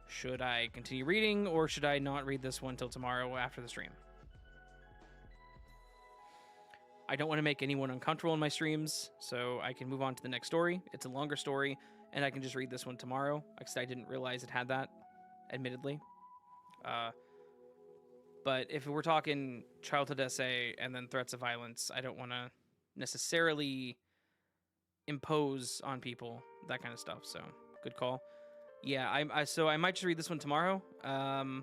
Speaker 1: should I continue reading, or should I not read this one till tomorrow after the stream? I don't want to make anyone uncomfortable in my streams, so I can move on to the next story. It's a longer story, and I can just read this one tomorrow, because I didn't realize it had that, admittedly. But if we're talking childhood SA and then threats of violence, I don't want to necessarily impose on people, that kind of stuff, so good call. Yeah, so I might just read this one tomorrow. That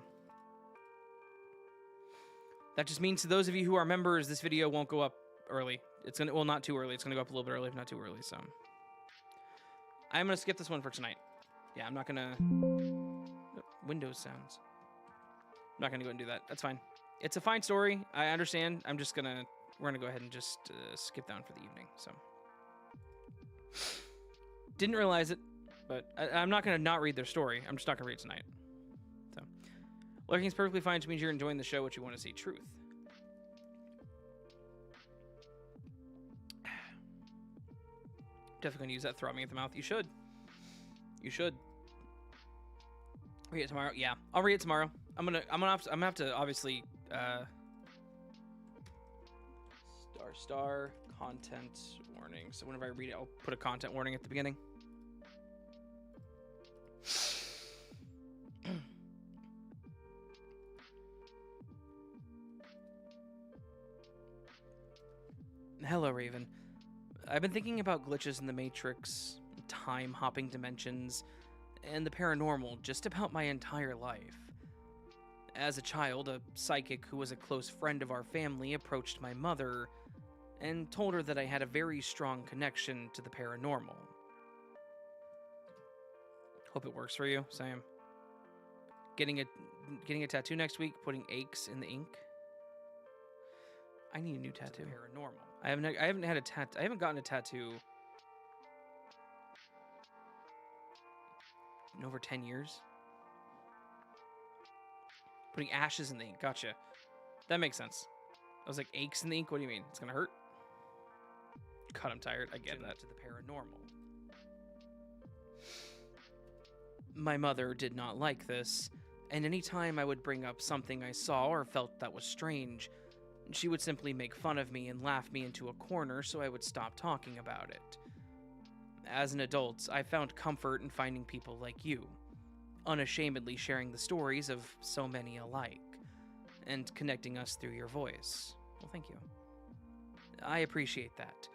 Speaker 1: just means to those of you who are members, this video won't go up early. It's gonna, well, not too early. It's gonna go up a little bit early, if not too early. So I'm gonna skip this one for tonight. Yeah, I'm not gonna. Windows sounds. I'm not gonna go and do that. That's fine. It's a fine story. I understand. We're gonna go ahead and just skip down for the evening. So didn't realize it. But I'm not going to not read their story. I'm just not going to read it tonight. So, lurking's perfectly fine, which means you're enjoying the show, what you want to see. Truth. Definitely going to use that throbbing at the mouth. You should. You should. Read it tomorrow. Yeah, I'll read it tomorrow. I'm gonna have to obviously star content warning. So whenever I read it, I'll put a content warning at the beginning. Hello, Raven. I've been thinking about glitches in the Matrix, time-hopping dimensions, and the paranormal just about my entire life. As a child, a psychic who was a close friend of our family approached my mother and told her that I had a very strong connection to the paranormal. Hope it works for you, Sam. Getting a tattoo next week, putting aches in the ink. I need a new tattoo. Paranormal. I haven't gotten a tattoo. in over 10 years. Putting ashes in the ink. Gotcha. That makes sense. I was like, aches in the ink? What do you mean? It's gonna hurt? God, I'm tired. I get that. To the paranormal. My mother did not like this, and any time I would bring up something I saw or felt that was strange, she would simply make fun of me and laugh me into a corner so I would stop talking about it. As an adult, I found comfort in finding people like you, unashamedly sharing the stories of so many alike, and connecting us through your voice. Well, thank you. I appreciate that.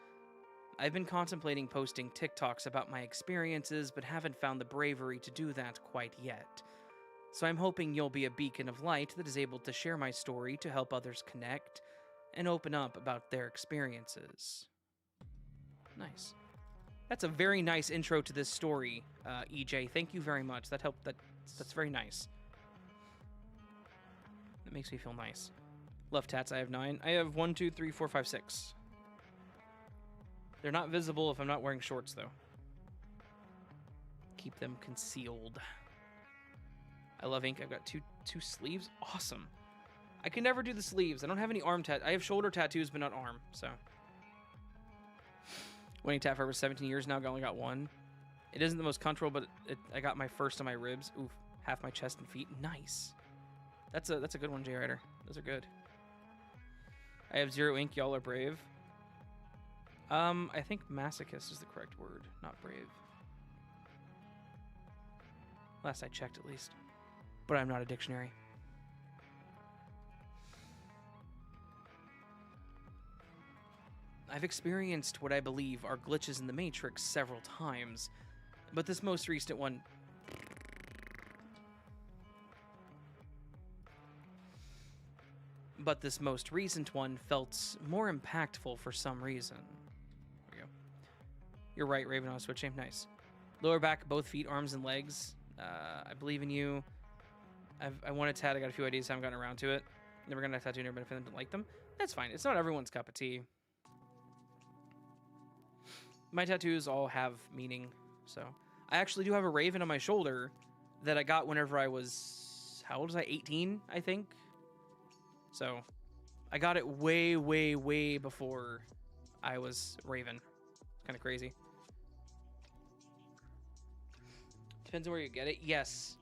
Speaker 1: I've been contemplating posting TikToks about my experiences, but haven't found the bravery to do that quite yet. So I'm hoping you'll be a beacon of light that is able to share my story to help others connect and open up about their experiences. Nice. That's a very nice intro to this story, EJ. Thank you very much. That helped. That's very nice. That makes me feel nice. Love tats. I have 9. I have 1, 2, 3, 4, 5, 6. They're not visible if I'm not wearing shorts, though. Keep them concealed. I love ink. I've got two sleeves. Awesome. I can never do the sleeves. I don't have any arm I have shoulder tattoos, but not arm, so. Winning tat for over 17 years now. I only got 1. It isn't the most comfortable, but I got my first on my ribs. Oof. Half my chest and feet. Nice. That's a good one, J Rider. Those are good. I have 0 ink. Y'all are brave. I think masochist is the correct word, not brave. Last I checked, at least. But I'm not a dictionary. I've experienced what I believe are glitches in the Matrix several times, but this most recent one... But this most recent one felt more impactful for some reason. There we go. You're right, Raven, on a switch aim. Nice. Lower back, both feet, arms, and legs. I believe in you. I want a tat. I got a few ideas. Haven't gotten around to it. Never gonna tattoo near, but if I didn't like them, that's fine. It's not everyone's cup of tea. My tattoos all have meaning, so I actually do have a raven on my shoulder that I got whenever I was, how old was I? 18, I think. So I got it way, way, way before I was raven. Kind of crazy. Depends on where you get it. Yes.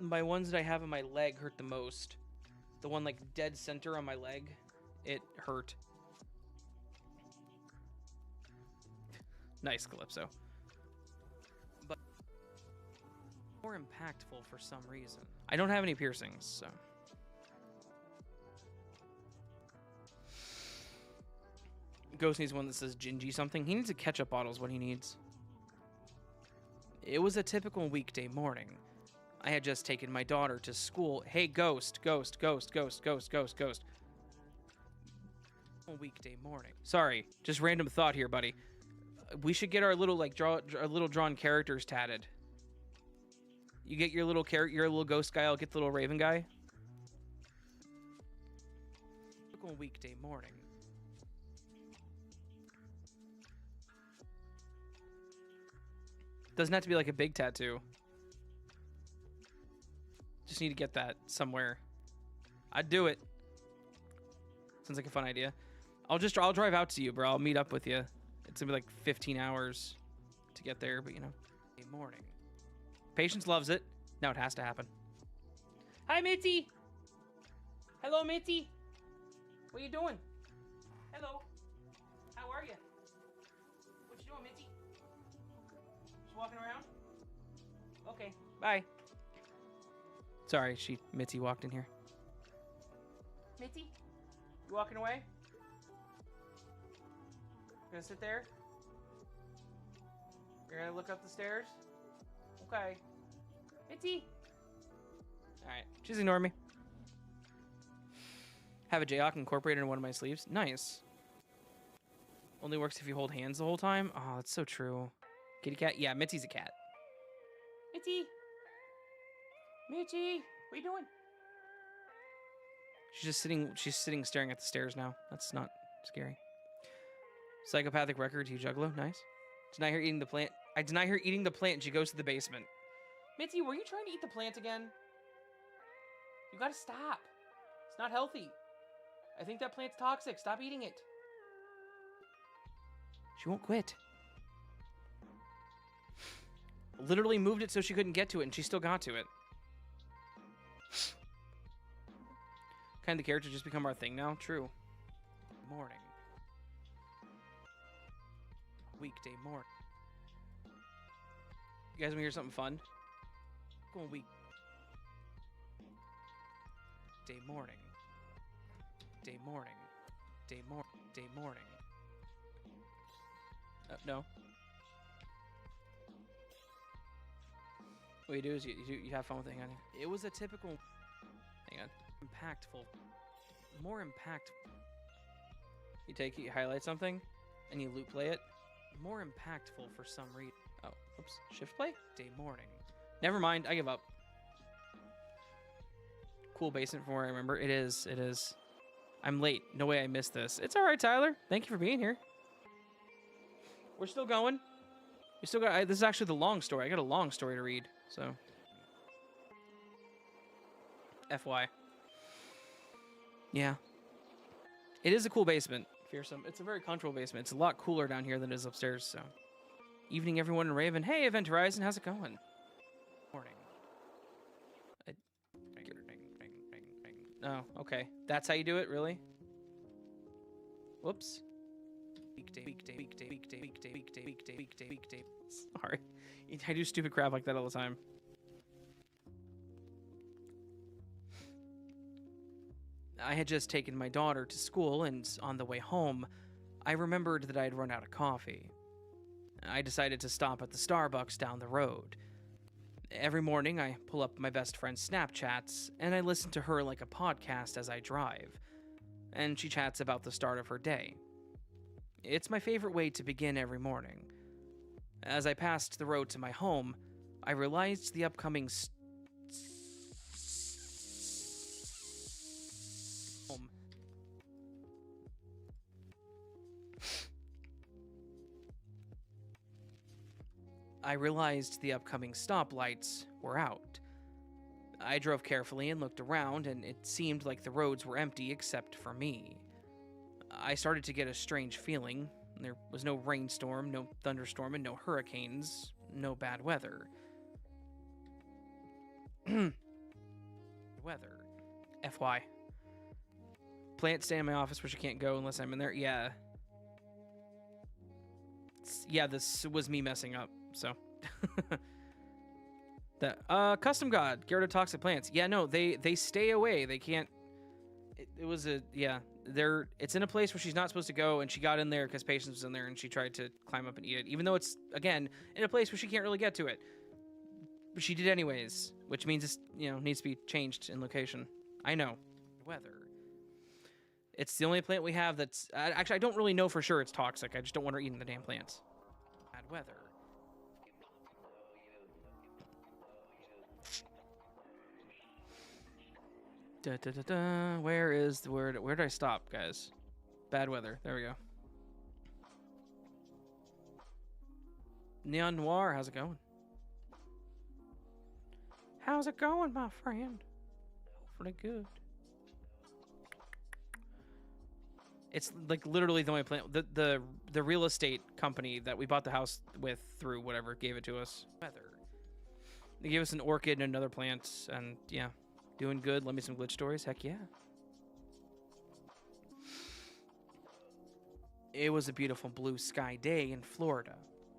Speaker 1: My ones that I have on my leg hurt the most. The one like dead center on my leg, it hurt. Nice, Calypso. But more impactful for some reason. I don't have any piercings, so. Ghost needs one that says Gingy something. He needs a ketchup bottle is what he needs. It was a typical weekday morning. I had just taken my daughter to school. Hey, Ghost. A weekday morning. Sorry, just random thought here, buddy. We should get our little our little drawn characters tatted. You get your little ghost guy. I'll get the little raven guy. Typical weekday morning. Doesn't have to be like a big tattoo. Just need to get that somewhere. I'd do it. Sounds like a fun idea. I'll drive out to you, bro. I'll meet up with you. It's gonna be like 15 hours to get there, but you know. Morning. Patience loves it. Now it has to happen. Hi, Mitzi. Hello, Mitzi. What are you doing? Hello. How are you? What you doing, Mitzi? Just walking around? Okay. Bye. Sorry, Mitzi walked in here. Mitzi? You walking away? Gonna sit there? You're gonna look up the stairs? Okay. Mitzi! Alright, she's ignoring me. Have a Jayhawk incorporated in one of my sleeves. Nice. Only works if you hold hands the whole time? Oh, that's so true. Kitty cat? Yeah, Mitzi's a cat. Mitzi! Mitzi! What are you doing? She's sitting staring at the stairs now. That's not scary. Psychopathic record, you juggalo. Nice. Tonight here eating the plant. I deny her eating the plant and she goes to the basement. Mitzi, were you trying to eat the plant again? You gotta stop. It's not healthy. I think that plant's toxic. Stop eating it. She won't quit. Literally moved it so she couldn't get to it, and she still got to it. Kind of the character just become our thing now? True. Morning. Weekday morning. You guys want to hear something fun? Going week. Day morning. Day morning. Day morning. No. What you do is you have fun with it. Hang on. It was a typical. Hang on. Impactful. More impactful. You highlight something, and you loop play it. More impactful for some reason. Oh, oops. Shift play? Day morning. Never mind. I give up. Cool basement from where I remember. It is. It is. I'm late. No way I missed this. It's all right, Tyler. Thank you for being here. We're still going. We still got. This is actually the long story. I got a long story to read. So. FY. Yeah. It is a cool basement. Fearsome. It's a very comfortable basement. It's a lot cooler down here than it is upstairs. So. Evening, everyone in Raven. Hey, Event Horizon. How's it going? Morning. Oh, okay. That's how you do it, really? Whoops. Weekday. Sorry. I do stupid crap like that all the time. I had just taken my daughter to school, and on the way home, I remembered that I had run out of coffee. I decided to stop at the Starbucks down the road. Every morning, I pull up my best friend's Snapchats, and I listen to her like a podcast as I drive. And she chats about the start of her day. It's my favorite way to begin every morning. As I passed the road to my home, I realized the upcoming stoplights were out. I drove carefully and looked around, and it seemed like the roads were empty except for me. I started to get a strange feeling. There was no rainstorm, no thunderstorm, and no hurricanes, no bad weather. Weather. FY. Plant stay in my office where she can't go unless I'm in there. Yeah. Yeah, this was me messing up, so. That custom god, Gyaradotoxic plants. Yeah, no, they stay away. They can't. It was a it's in a place where she's not supposed to go, and she got in there because Patience was in there, and she tried to climb up and eat it, even though it's again in a place where she can't really get to it. But she did anyways, which means it's needs to be changed in location. I know. Weather. It's the only plant we have that's actually I don't really know for sure it's toxic. I just don't want her eating the damn plants. Bad weather. Where is the word? Where did I stop, guys? Bad weather. There we go. Neon Noir, how's it going? How's it going, my friend? Pretty good. It's like literally the only plant. The real estate company that we bought the house with through whatever gave it to us. Weather. They gave us an orchid and another plant, and yeah. Doing good. Let me some glitch stories. Heck yeah. It was a beautiful blue sky day in Florida,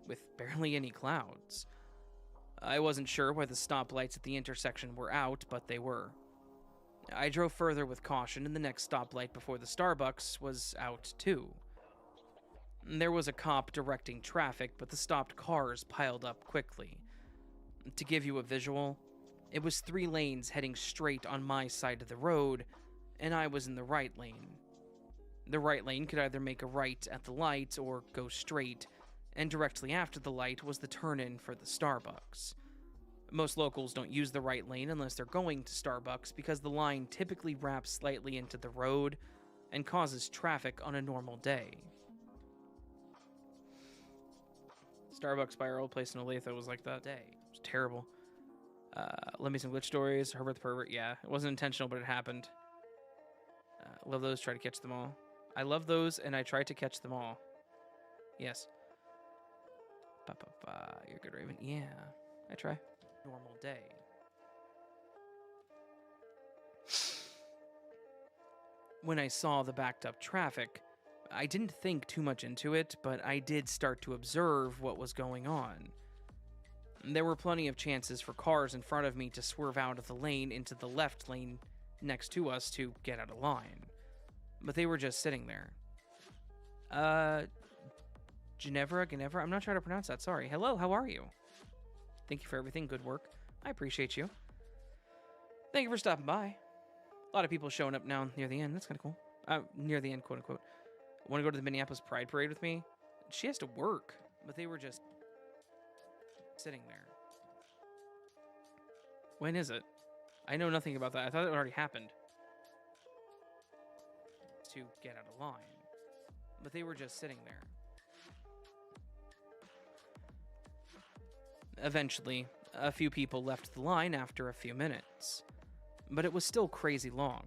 Speaker 1: with barely any clouds. I wasn't sure why the stoplights at the intersection were out, but they were. I drove further with caution, and the next stoplight before the Starbucks was out too. There was a cop directing traffic, but the stopped cars piled up quickly. To give you a visual, it was 3 lanes heading straight on my side of the road, and I was in the right lane. The right lane could either make a right at the light or go straight, and directly after the light was the turn-in for the Starbucks. Most locals don't use the right lane unless they're going to Starbucks because the line typically wraps slightly into the road and causes traffic on a normal day. Starbucks by our old place in Olathe was like that day. It was terrible. Lend me some glitch stories. Herbert the Pervert. Yeah, it wasn't intentional, but it happened. Love those. Try to catch them all. I love those, and I try to catch them all. Yes. You're good, Raven. Yeah, I try. Normal day. When I saw the backed up traffic, I didn't think too much into it, but I did start to observe what was going on. There were plenty of chances for cars in front of me to swerve out of the lane into the left lane next to us to get out of line. But they were just sitting there. Ginevra, I'm not trying to pronounce that, sorry. Hello, how are you? Thank you for everything, good work. I appreciate you. Thank you for stopping by. A lot of people showing up now near the end, that's kind of cool. Near the end, quote unquote. Want to go to the Minneapolis Pride Parade with me? She has to work, but they were just sitting there. When is it? I know nothing about that. I thought it already happened. To get out of line. But they were just sitting there. Eventually, a few people left the line after a few minutes. But it was still crazy long.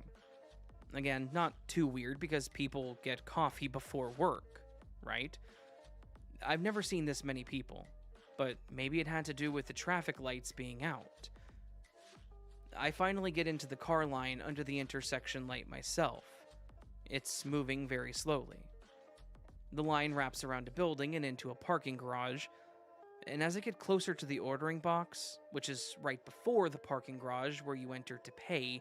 Speaker 1: Again, not too weird because people get coffee before work, right? I've never seen this many people, but maybe it had to do with the traffic lights being out. I finally get into the car line under the intersection light myself. It's moving very slowly. The line wraps around a building and into a parking garage, and as I get closer to the ordering box, which is right before the parking garage where you enter to pay,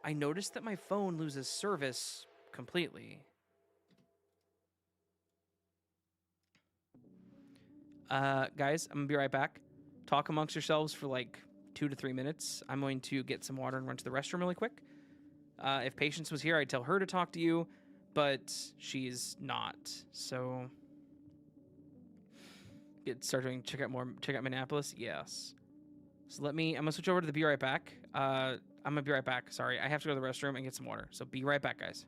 Speaker 1: I notice that my phone loses service completely. Guys, I'm gonna be right back. Talk amongst yourselves for like 2 to 3 minutes. I'm going to get some water and run to the restroom really quick. If Patience was here, I'd tell her to talk to you, but she's not. So check out Minneapolis. Yes. So I'm gonna switch over to the be right back. I'm gonna be right back. Sorry, I have to go to the restroom and get some water. So be right back, guys.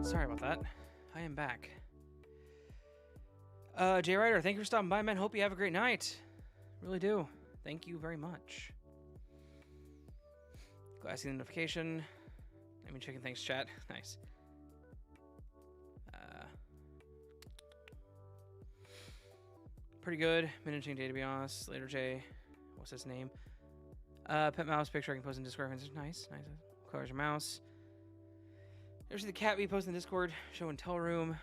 Speaker 1: Sorry about that. I am back. Jay Ryder, thank you for stopping by, man. Hope you have a great night. Really do. Thank you very much. Glad I see the notification. I mean, checking things, chat. Nice. Pretty good. Managing day, to be honest. Later, Jay. What's his name? Pet mouse picture I can post in Discord. Nice. Colors your mouse. Ever see the cat we post in Discord? Show and tell room.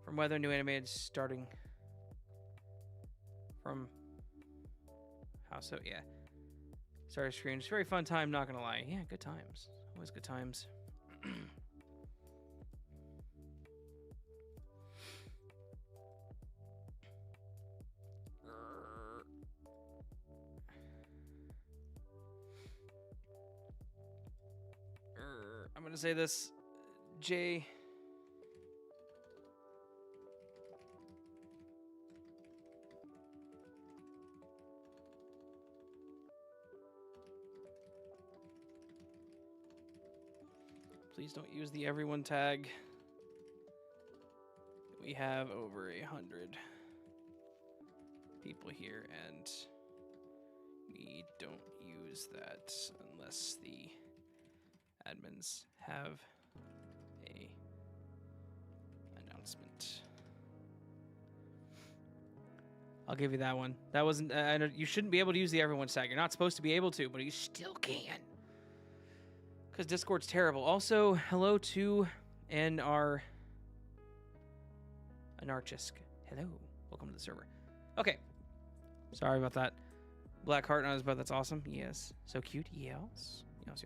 Speaker 1: From weather, new animated starting from house. So yeah. Sorry, screen. It's a very fun time, not gonna lie. Yeah, good times. Always good times. I'm gonna say this, Jay. Please don't use the everyone tag. We have over 100 people here, and we don't use that unless the admins have a announcement. I'll give you that one. That wasn't. You shouldn't be able to use the everyone tag. You're not supposed to be able to, but you still can. Because Discord's terrible. Also, hello to anarchisk. Hello. Welcome to the server. Okay. Sorry about that. Black heart on his butt. That's awesome. Yes. So cute. Yes. Yes.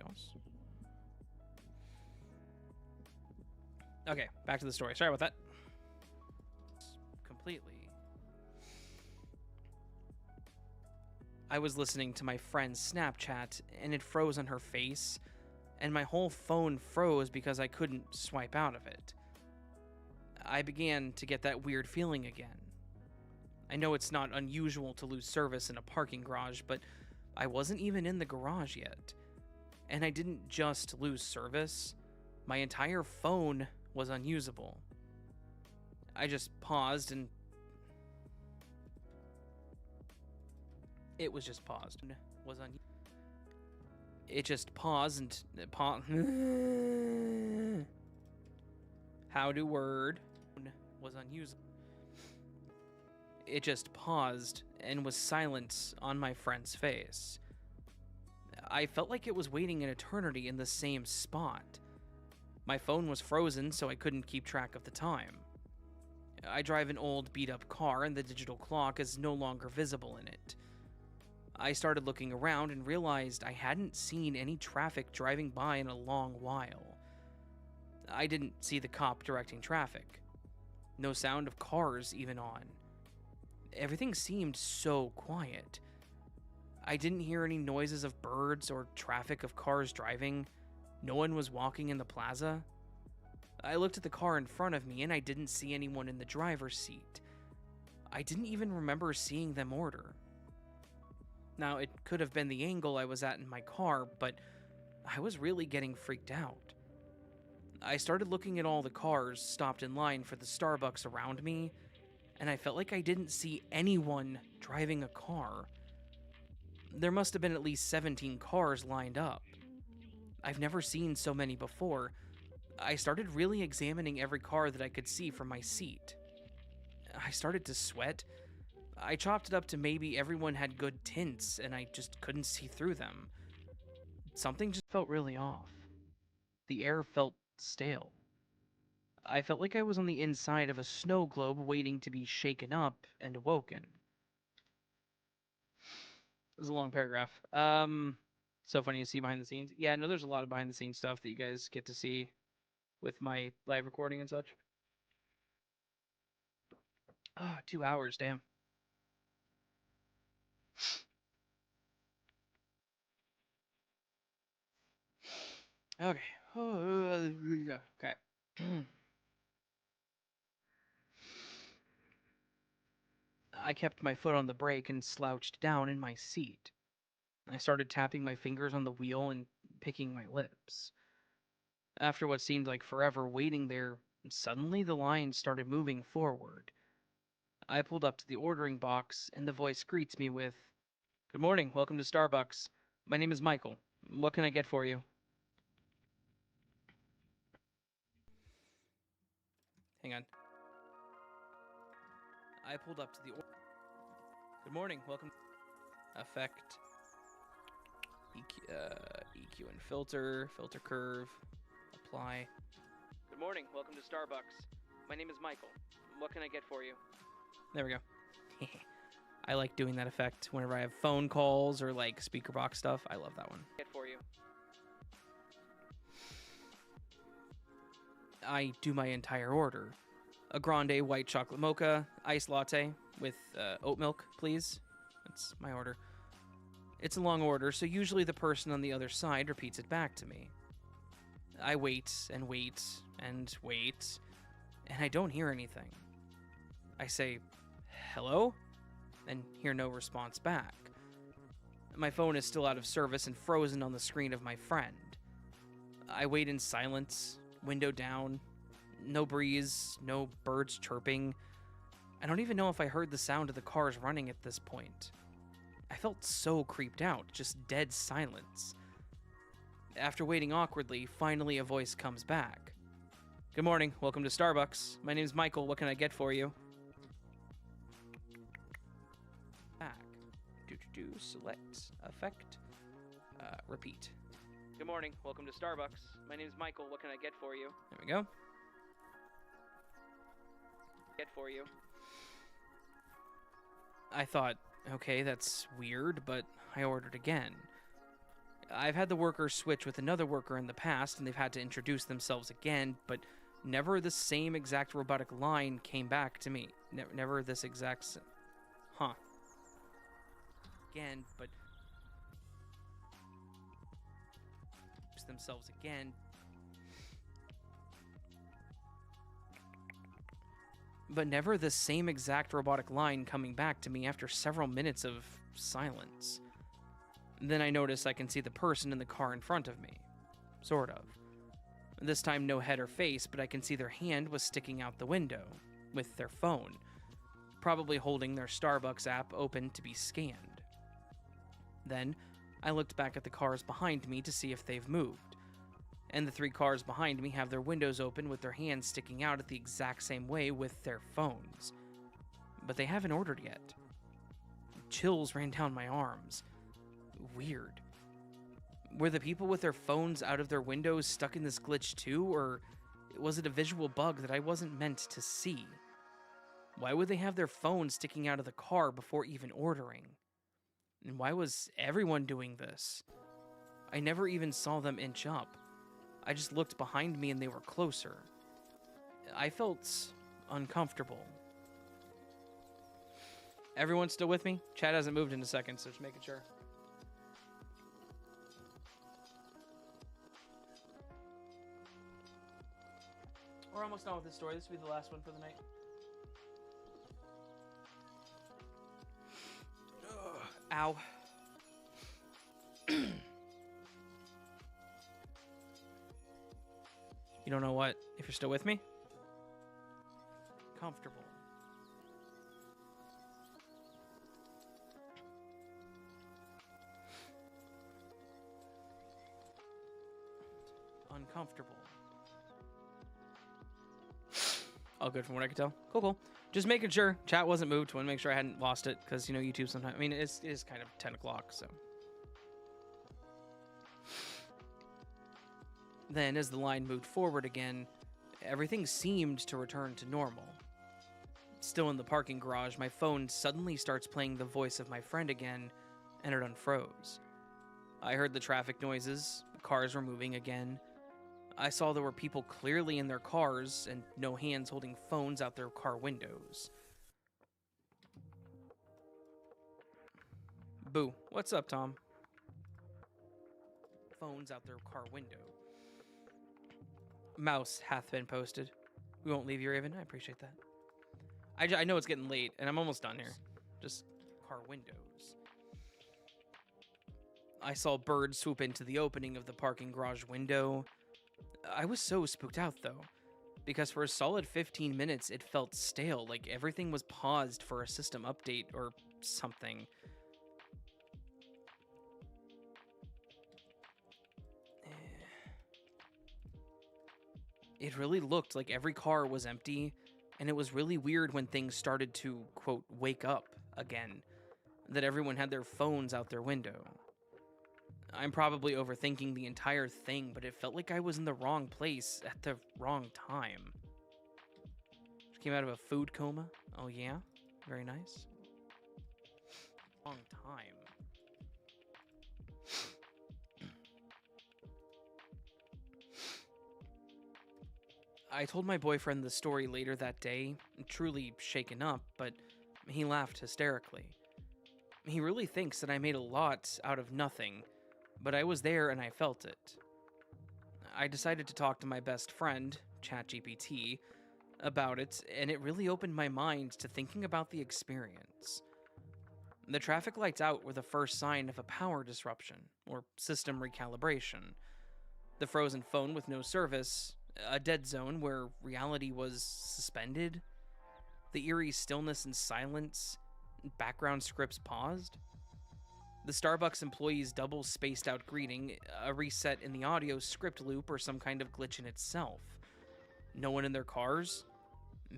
Speaker 1: Okay. Back to the story. Sorry about that. Completely. I was listening to my friend's Snapchat, and it froze on her face. And my whole phone froze because I couldn't swipe out of it. I began to get that weird feeling again. I know it's not unusual to lose service in a parking garage, but I wasn't even in the garage yet. And I didn't just lose service, my entire phone was unusable. I just paused and it was just paused. It just paused and how to word was unusable. It just paused and was silent on my friend's face. I felt like it was waiting an eternity in the same spot. My phone was frozen, so I couldn't keep track of the time. I drive an old beat-up car, and the digital clock is no longer visible in it. I started looking around and realized I hadn't seen any traffic driving by in a long while. I didn't see the cop directing traffic. No sound of cars even on. Everything seemed so quiet. I didn't hear any noises of birds or traffic of cars driving. No one was walking in the plaza. I looked at the car in front of me and I didn't see anyone in the driver's seat. I didn't even remember seeing them order. Now, it could have been the angle I was at in my car, but I was really getting freaked out. I started looking at all the cars stopped in line for the Starbucks around me, and I felt like I didn't see anyone driving a car. There must have been at least 17 cars lined up. I've never seen so many before. I started really examining every car that I could see from my seat. I started to sweat. I chopped it up to maybe everyone had good tints, and I just couldn't see through them. Something just felt really off. The air felt stale. I felt like I was on the inside of a snow globe waiting to be shaken up and awoken. This is a long paragraph. So funny to see behind the scenes. Yeah, no, there's a lot of behind the scenes stuff that you guys get to see with my live recording and such. Oh, 2 hours, damn. Okay. Okay. I kept my foot on the brake and slouched down in my seat. I started tapping my fingers on the wheel and picking my lips. After what seemed like forever waiting there, suddenly the line started moving forward. I pulled up to the ordering box, and the voice greets me with, "Good morning, welcome to Starbucks. My name is Michael. What can I get for you?" Hang on. I pulled up to the Good morning, welcome. Effect. EQ and filter. Filter curve. Apply. Good morning, welcome to Starbucks. My name is Michael. What can I get for you? There we go. I like doing that effect whenever I have phone calls or like speaker box stuff. I love that one. Get for you. I do my entire order. A grande white chocolate mocha, iced latte with oat milk, please. That's my order. It's a long order, so usually the person on the other side repeats it back to me. I wait and wait and wait, and I don't hear anything. I say, "Hello?" and hear no response back. My phone is still out of service and frozen on the screen of my friend. I wait in silence, window down. No breeze, no birds chirping. I don't even know if I heard the sound of the cars running at this point. I felt so creeped out, just dead silence. After waiting awkwardly, finally a voice comes back. "Good morning, welcome to Starbucks. My name's Michael, what can I get for you?" Back. Select. Effect. Repeat. "Good morning, welcome to Starbucks. My name's Michael, what can I get for you?" There we go. Get for you. I thought, okay, that's weird, but I ordered again. I've had the workers switch with another worker in the past, and they've had to introduce themselves again, but never the same exact robotic line came back to me. Never this exact... Huh. Again, but... themselves again. But never the same exact robotic line coming back to me after several minutes of silence. Then I notice I can see the person in the car in front of me. Sort of. This time no head or face, but I can see their hand was sticking out the window, with their phone, probably holding their Starbucks app open to be scanned. Then, I looked back at the cars behind me to see if they've moved. And the 3 cars behind me have their windows open with their hands sticking out at the exact same way with their phones. But they haven't ordered yet. Chills ran down my arms. Weird. Were the people with their phones out of their windows stuck in this glitch too, or was it a visual bug that I wasn't meant to see? Why would they have their phones sticking out of the car before even ordering? And why was everyone doing this? I never even saw them inch up. I just looked behind me and they were closer. I felt uncomfortable. Everyone still with me? Chat hasn't moved in a second, so just making sure. We're almost done with this story. This will be the last one for the night. Ugh, ow. You don't know what? If you're still with me? Comfortable. Uncomfortable. All good from what I could tell. Cool, cool. Just making sure chat wasn't moved. Want to make sure I hadn't lost it, because, you know, YouTube sometimes... I mean, it is kind of 10 o'clock, so... Then, as the line moved forward again, everything seemed to return to normal. Still in the parking garage, my phone suddenly starts playing the voice of my friend again, and it unfroze. I heard the traffic noises, the cars were moving again. I saw there were people clearly in their cars, and no hands holding phones out their car windows. Boo. What's up, Tom? Phones out their car window. Mouse hath been posted. We won't leave you, Raven. I appreciate that. I know it's getting late, and I'm almost done here. Just car windows. I saw birds swoop into the opening of the parking garage window. I was so spooked out, though, because for a solid 15 minutes it felt stale, like everything was paused for a system update or something. It really looked like every car was empty, and it was really weird when things started to, quote, wake up again, that everyone had their phones out their window. I'm probably overthinking the entire thing, but it felt like I was in the wrong place at the wrong time. She came out of a food coma. Oh, yeah? Very nice. Wrong time. I told my boyfriend the story later that day, truly shaken up, but he laughed hysterically. He really thinks that I made a lot out of nothing, but I was there and I felt it. I decided to talk to my best friend, ChatGPT, about it, and it really opened my mind to thinking about the experience. The traffic lights out were the first sign of a power disruption, or system recalibration. The frozen phone with no service, a dead zone where reality was suspended, the eerie stillness and silence, background scripts paused, the Starbucks employee's double spaced out greeting, a reset in the audio script loop, or some kind of glitch in itself. No one in their cars?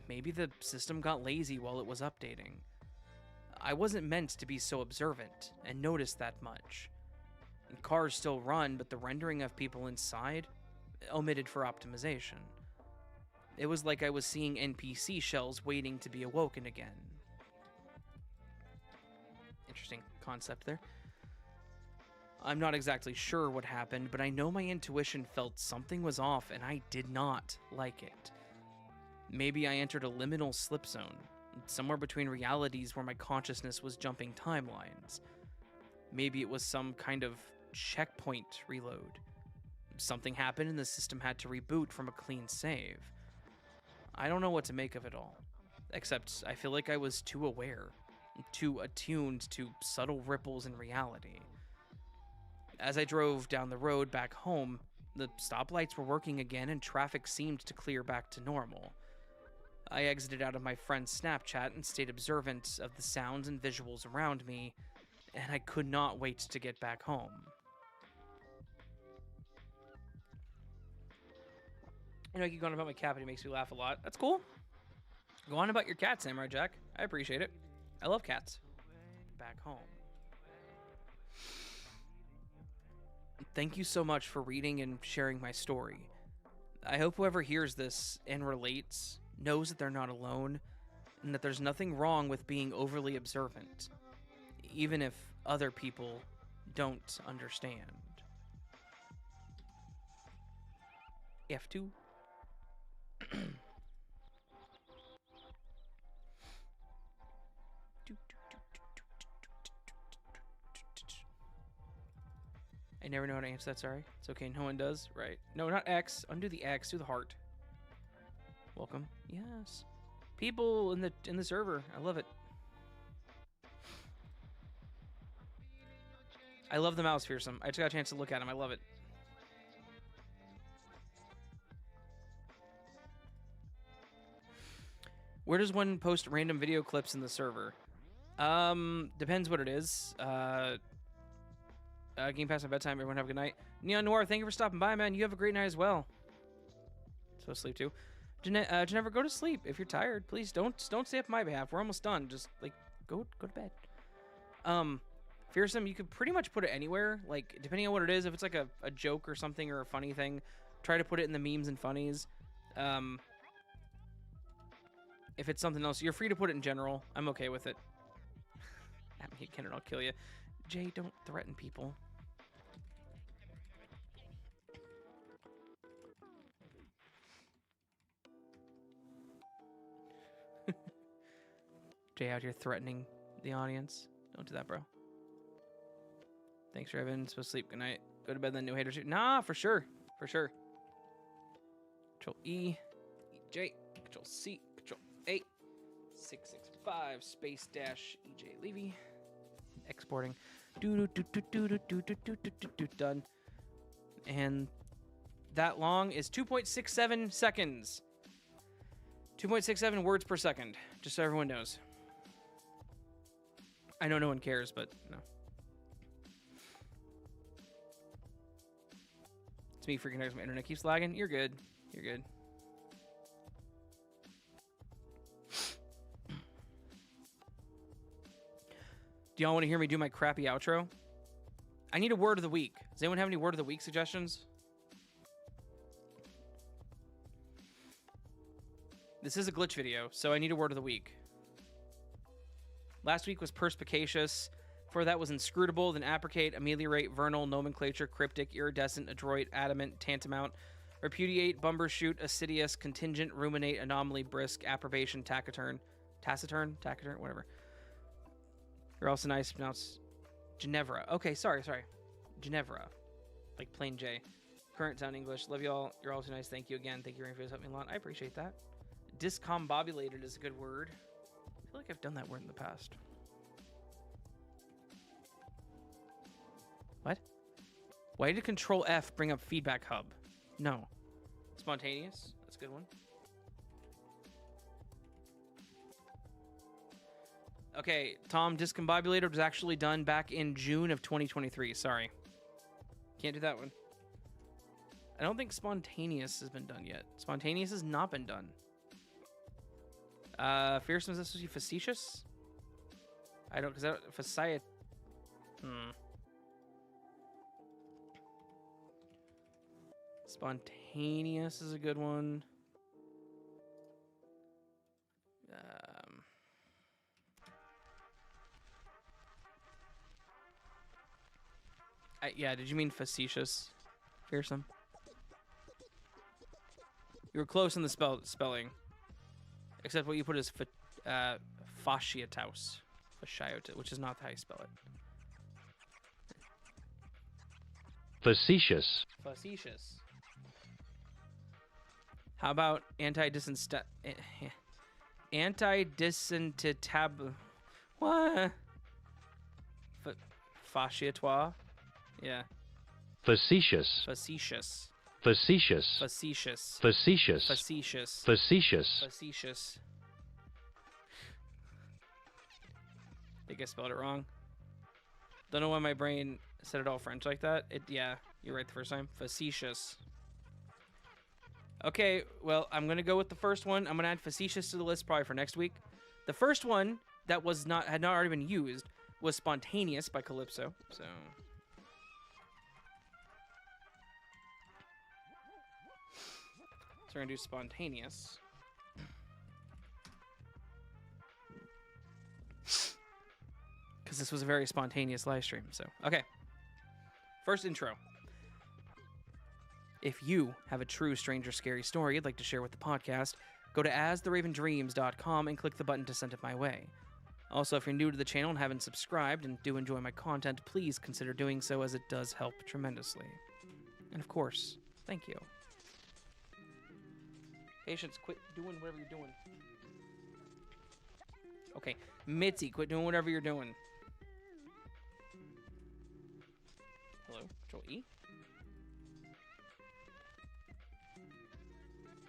Speaker 1: Maybe the system got lazy while it was updating. I wasn't meant to be so observant and notice that much. Cars still run, but the rendering of people inside? Omitted for optimization. It was like I was seeing NPC shells waiting to be awoken again. Interesting concept there. I'm not exactly sure what happened, but I know my intuition felt something was off and I did not like it. Maybe I entered a liminal slip zone, somewhere between realities where my consciousness was jumping timelines. Maybe it was some kind of checkpoint reload. Something happened and the system had to reboot from a clean save. I don't know what to make of it all, except I feel like I was too aware, too attuned to subtle ripples in reality. As I drove down the road back home, the stoplights were working again and traffic seemed to clear back to normal. I exited out of my friend's Snapchat and stayed observant of the sounds and visuals around me, and I could not wait to get back home. You know, I keep going about my cat, but he makes me laugh a lot. That's cool. Go on about your cat, Samurai Jack. I appreciate it. I love cats. Back home. Thank you so much for reading and sharing my story. I hope whoever hears this and relates knows that they're not alone, and that there's nothing wrong with being overly observant, even if other people don't understand. F2. I never know how to answer that, sorry. It's okay, no one does. Right. No, not X. Undo the X, do the heart. Welcome. Yes. People in the server. I love it. I love the mouse fearsome. I just got a chance to look at him. I love it. Where does one post random video clips in the server? Depends what it is. Game Pass and bedtime. Everyone have a good night. Neon Noir, thank you for stopping by, man. You have a great night as well. So sleep too. Jennifer, go to sleep if you're tired. Please don't stay up on my behalf. We're almost done. Just like go to bed. Fearsome, you could pretty much put it anywhere. Like depending on what it is, if it's like a joke or something or a funny thing, try to put it in the memes and funnies. If it's something else, you're free to put it in general. I'm okay with it. At me again, and I'll kill you. Jay, don't threaten people. Jay out here threatening the audience. Don't do that, bro. Thanks, Raven. Supposed to sleep. Good night. Go to bed, then new haters. Nah, for sure. For sure. Control E. J. Control C. Control A. 665 space dash EJ Levy. Exporting. Done. And that long is 2.67 seconds. 2.67 words per second, just so everyone knows. I know no one cares, but no. It's me freaking out. My internet keeps lagging. You're good. You're good. Do y'all want to hear me do my crappy outro? I need a word of the week. Does anyone have any word of the week suggestions? This is a glitch video, so I need a word of the week. Last week was perspicacious. Before that was inscrutable, then apprecate, ameliorate, vernal, nomenclature, cryptic, iridescent, adroit, adamant, tantamount, repudiate, bumbershoot, assiduous, contingent, ruminate, anomaly, brisk, approbation, taciturn, whatever. You're also nice, pronounced Ginevra. Okay, sorry. Ginevra. Like plain J. Current sound English. Love y'all. You're also nice. Thank you again. Thank you for helping me a lot. I appreciate that. Discombobulated is a good word. I feel like I've done that word in the past. What? Why did Control F bring up Feedback Hub? No. Spontaneous. That's a good one. Okay, Tom, Discombobulated was actually done back in June of 2023. Sorry. Can't do that one. I don't think Spontaneous has been done yet. Spontaneous has not been done. Fearsome, is this supposed to be facetious? I don't, because that, facetious. Spontaneous is a good one. Yeah, did you mean facetious? Fearsome. You were close in the spelling. Except what you put is fasciatus. Fasciatus, which is not how you spell it.
Speaker 5: Facetious.
Speaker 1: Facetious. How about anti-dissentitab... What? Fasciatoire? Yeah.
Speaker 5: Facetious.
Speaker 1: Facetious.
Speaker 5: Facetious.
Speaker 1: Facetious.
Speaker 5: Facetious.
Speaker 1: Facetious.
Speaker 5: Facetious.
Speaker 1: Facetious. I think I spelled it wrong. Don't know why my brain said it all French like that. Yeah, you're right the first time. Facetious. Okay, well, I'm gonna go with the first one. I'm gonna add facetious to the list probably for next week. The first one that had not already been used was Spontaneous by Calypso. So we're gonna do Spontaneous. Because this was a very spontaneous live stream. So, okay. First intro. If you have a true stranger scary story you'd like to share with the podcast, go to astheravendreams.com and click the button to send it my way. Also, if you're new to the channel and haven't subscribed and do enjoy my content, please consider doing so as it does help tremendously. And of course, thank you. Patience, quit doing whatever you're doing. Okay, Mitzi, quit doing whatever you're doing. Hello, Control E.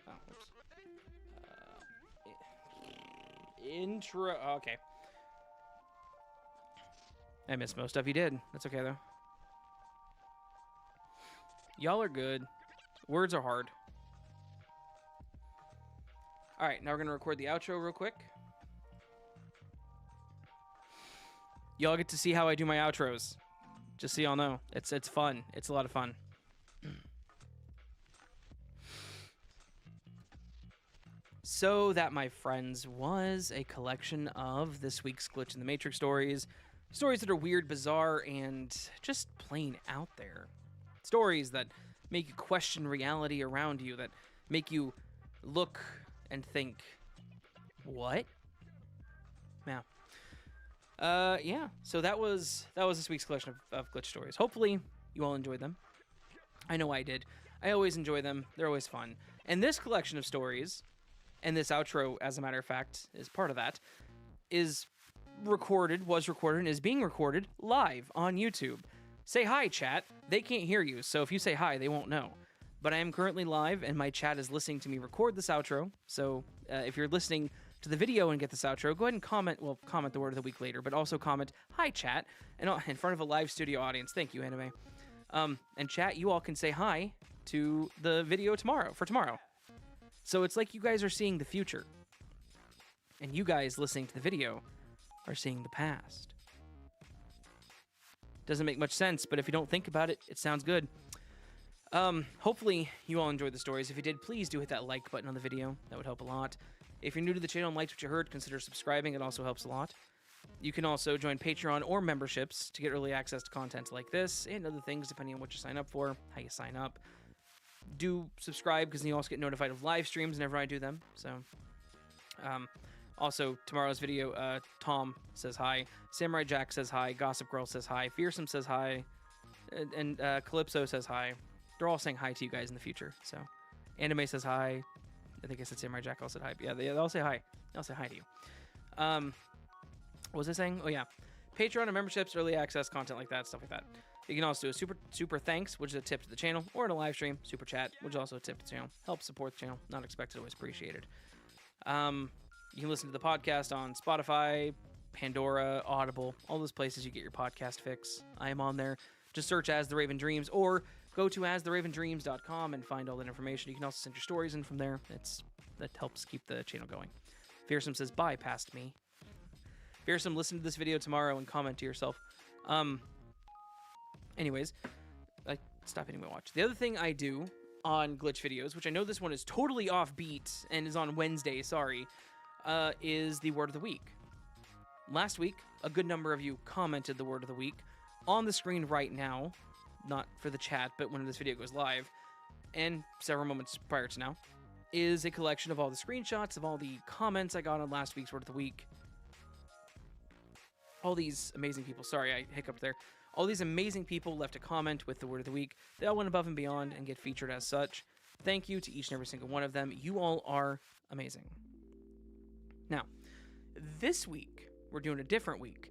Speaker 1: Oh, whoops. Intro. Oh, okay. I missed most stuff you did. That's okay though. Y'all are good. Words are hard. All right, now we're gonna record the outro real quick. Y'all get to see how I do my outros. Just so y'all know, it's fun. It's a lot of fun. So that, my friends, was a collection of this week's Glitch in the Matrix stories. Stories that are weird, bizarre, and just plain out there. Stories that make you question reality around you, that make you look and think, what? Yeah. Yeah. So that was this week's collection of glitch stories. Hopefully you all enjoyed them. I know I did. I always enjoy them. They're always fun. And this collection of stories, and this outro, as a matter of fact, is part of that, was recorded, and is being recorded live on YouTube. Say hi, chat. They can't hear you, so if you say hi, they won't know. But I am currently live, and my chat is listening to me record this outro. So if you're listening to the video and get this outro, go ahead and comment. Well, comment the word of the week later, but also comment, hi, chat, and in front of a live studio audience. Thank you, Anime. And chat, you all can say hi to the video tomorrow, for tomorrow. So it's like you guys are seeing the future. And you guys listening to the video are seeing the past. Doesn't make much sense, but if you don't think about it, it sounds good. Hopefully you all enjoyed the stories. If you did, please do hit that like button on the video. That would help a lot. If you're new to the channel and liked what you heard, consider subscribing. It also helps a lot. You can also join Patreon or memberships to get early access to content like this and other things depending on what you sign up for, how you sign up. Do subscribe because then you also get notified of live streams whenever I do them. So, also, tomorrow's video, Tom says hi, Samurai Jack says hi, Gossip Girl says hi, Fearsome says hi, and Calypso says hi. They're all saying hi to you guys in the future. So, Anime says hi. I think I said Samurai Jack all said hi. But yeah, they all say hi. They'll say hi to you. What was I saying? Oh, yeah. Patreon and memberships, early access, content like that, stuff like that. You can also do a super thanks, which is a tip to the channel, or in a live stream, super chat, which is also a tip to the channel. Help support the channel. Not expected, always appreciated. You can listen to the podcast on Spotify, Pandora, Audible, all those places you get your podcast fix. I am on there. Just search As the Raven Dreams, or go to astheravendreams.com and find all that information. You can also send your stories in from there. That helps keep the channel going. Fearsome says, bye, past me. Fearsome, listen to this video tomorrow and comment to yourself. Anyways, stop hitting my watch. The other thing I do on glitch videos, which I know this one is totally offbeat and is on Wednesday, sorry, is the word of the week. Last week, a good number of you commented the word of the week on the screen right now, not for the chat, but when this video goes live, and several moments prior to now, is a collection of all the screenshots of all the comments I got on last week's word of the week. All these amazing people, sorry, I hiccuped there. All these amazing people left a comment with the word of the week. They all went above and beyond and get featured as such. Thank you to each and every single one of them. You all are amazing. Now, this week, we're doing a different week.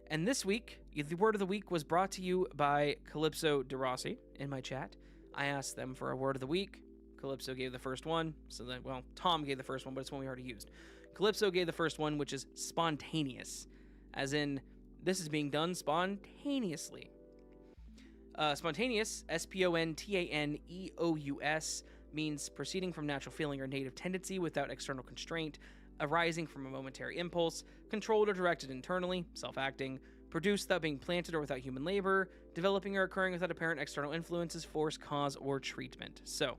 Speaker 1: And this week, the word of the week was brought to you by Calypso DeRossi in my chat. I asked them for a word of the week. Calypso gave the first one. So then, well, Tom gave the first one, but it's one we already used. Calypso gave the first one, which is spontaneous. As in, this is being done spontaneously. Spontaneous, S-P-O-N-T-A-N-E-O-U-S, means proceeding from natural feeling or native tendency without external constraint, arising from a momentary impulse, controlled or directed internally, self-acting, produced without being planted or without human labor, developing or occurring without apparent external influences, force, cause, or treatment. So,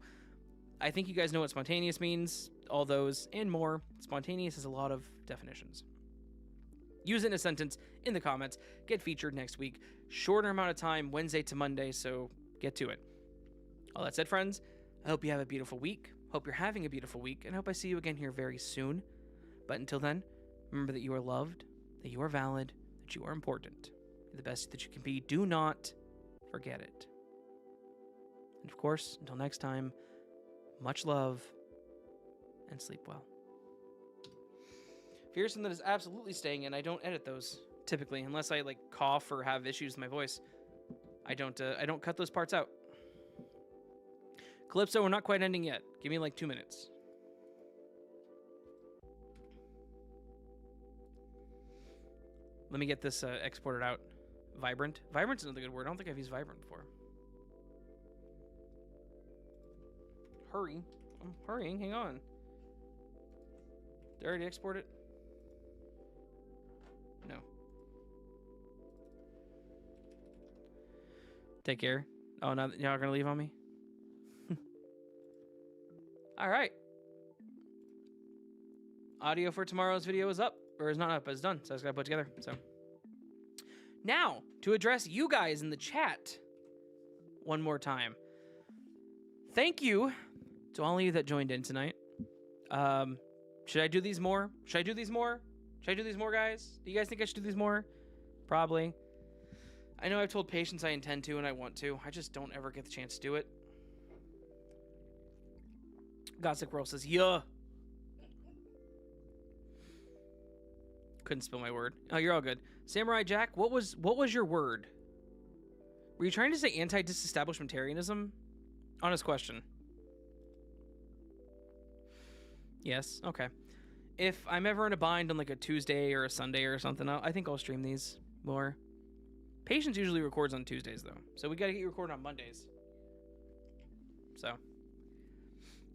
Speaker 1: I think you guys know what spontaneous means, all those, and more. Spontaneous has a lot of definitions. Use it in a sentence in the comments. Get featured next week. Shorter amount of time, Wednesday to Monday, so get to it. All that said, friends, I hope you have a beautiful week. Hope you're having a beautiful week, and hope I see you again here very soon. But until then, remember that you are loved, that you are valid, that you are important. You're the best that you can be. Do not forget it. And of course, until next time, much love, and sleep well. Fearsome that is absolutely staying in. I don't edit those typically unless I like cough or have issues with my voice. I don't cut those parts out. Calypso, we're not quite ending yet. Give me like 2 minutes. Let me get this exported out. Vibrant. Vibrant's another good word. I don't think I've used vibrant before. Hurry. I'm hurrying. Hang on. Did I already export it? No. Take care. Oh, now y'all are gonna leave on me? All right. Audio for tomorrow's video is up. Or is not up, but it's done. So I just gotta put it together. So now, to address you guys in the chat one more time. Thank you to all of you that joined in tonight. Should I do these more? Should I do these more? Should I do these more, guys? Do you guys think I should do these more? Probably. I know I've told Patience I intend to and I want to. I just don't ever get the chance to do it. Gossip Girl says, yeah. Couldn't spell my word. Oh, you're all good. Samurai Jack, what was your word? Were you trying to say anti-disestablishmentarianism? Honest question. Yes. Okay. If I'm ever in a bind on like a Tuesday or a Sunday or something, I think I'll stream these more. Patience usually records on Tuesdays though, so we gotta get you recording on Mondays. So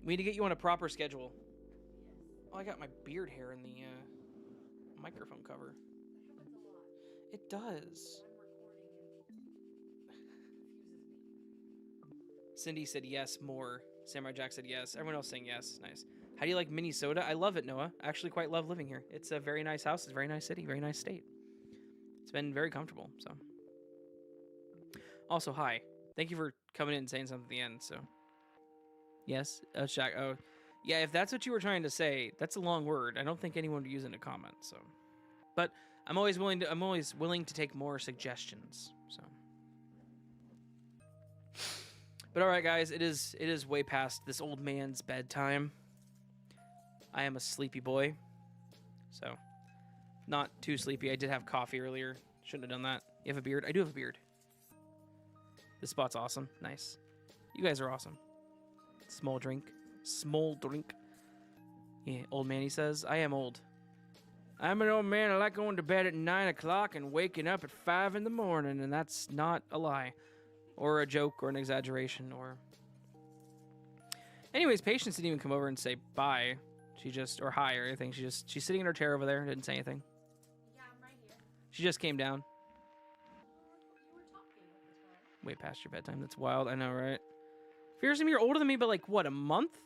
Speaker 1: we need to get you on a proper schedule. Oh, I got my beard hair in the microphone cover. It does. Cindy said yes, more. Samurai Jack said yes. Everyone else saying yes. Nice. How do you like Minnesota? I love it, Noah. I actually quite love living here. It's a very nice house. It's a very nice city. Very nice state. It's been very comfortable. So, also, hi. Thank you for coming in and saying something at the end. So, yes, Shaq. Oh, yeah. If that's what you were trying to say, that's a long word. I don't think anyone would use it in a comment. So, but I'm always willing to take more suggestions. So. But all right, guys, it is way past this old man's bedtime. I am a sleepy boy, so not too sleepy. I did have coffee earlier. Shouldn't have done that. You have a beard? I do have a beard. This spot's awesome. Nice. You guys are awesome. Small drink. Small drink. Yeah, old man, he says. I am old. I'm an old man. I like going to bed at 9 o'clock and waking up at 5 in the morning, and that's not a lie. Or a joke, or an exaggeration, or... Anyways, Patience didn't even come over and say bye. She just... Or hi, or anything. She's sitting in her chair over there and didn't say anything.
Speaker 6: Yeah, I'm right here.
Speaker 1: She just came down.
Speaker 6: You were talking at the time.
Speaker 1: Way past your bedtime. That's wild. I know, right? Fearsome, you're older than me by, like, what, a month?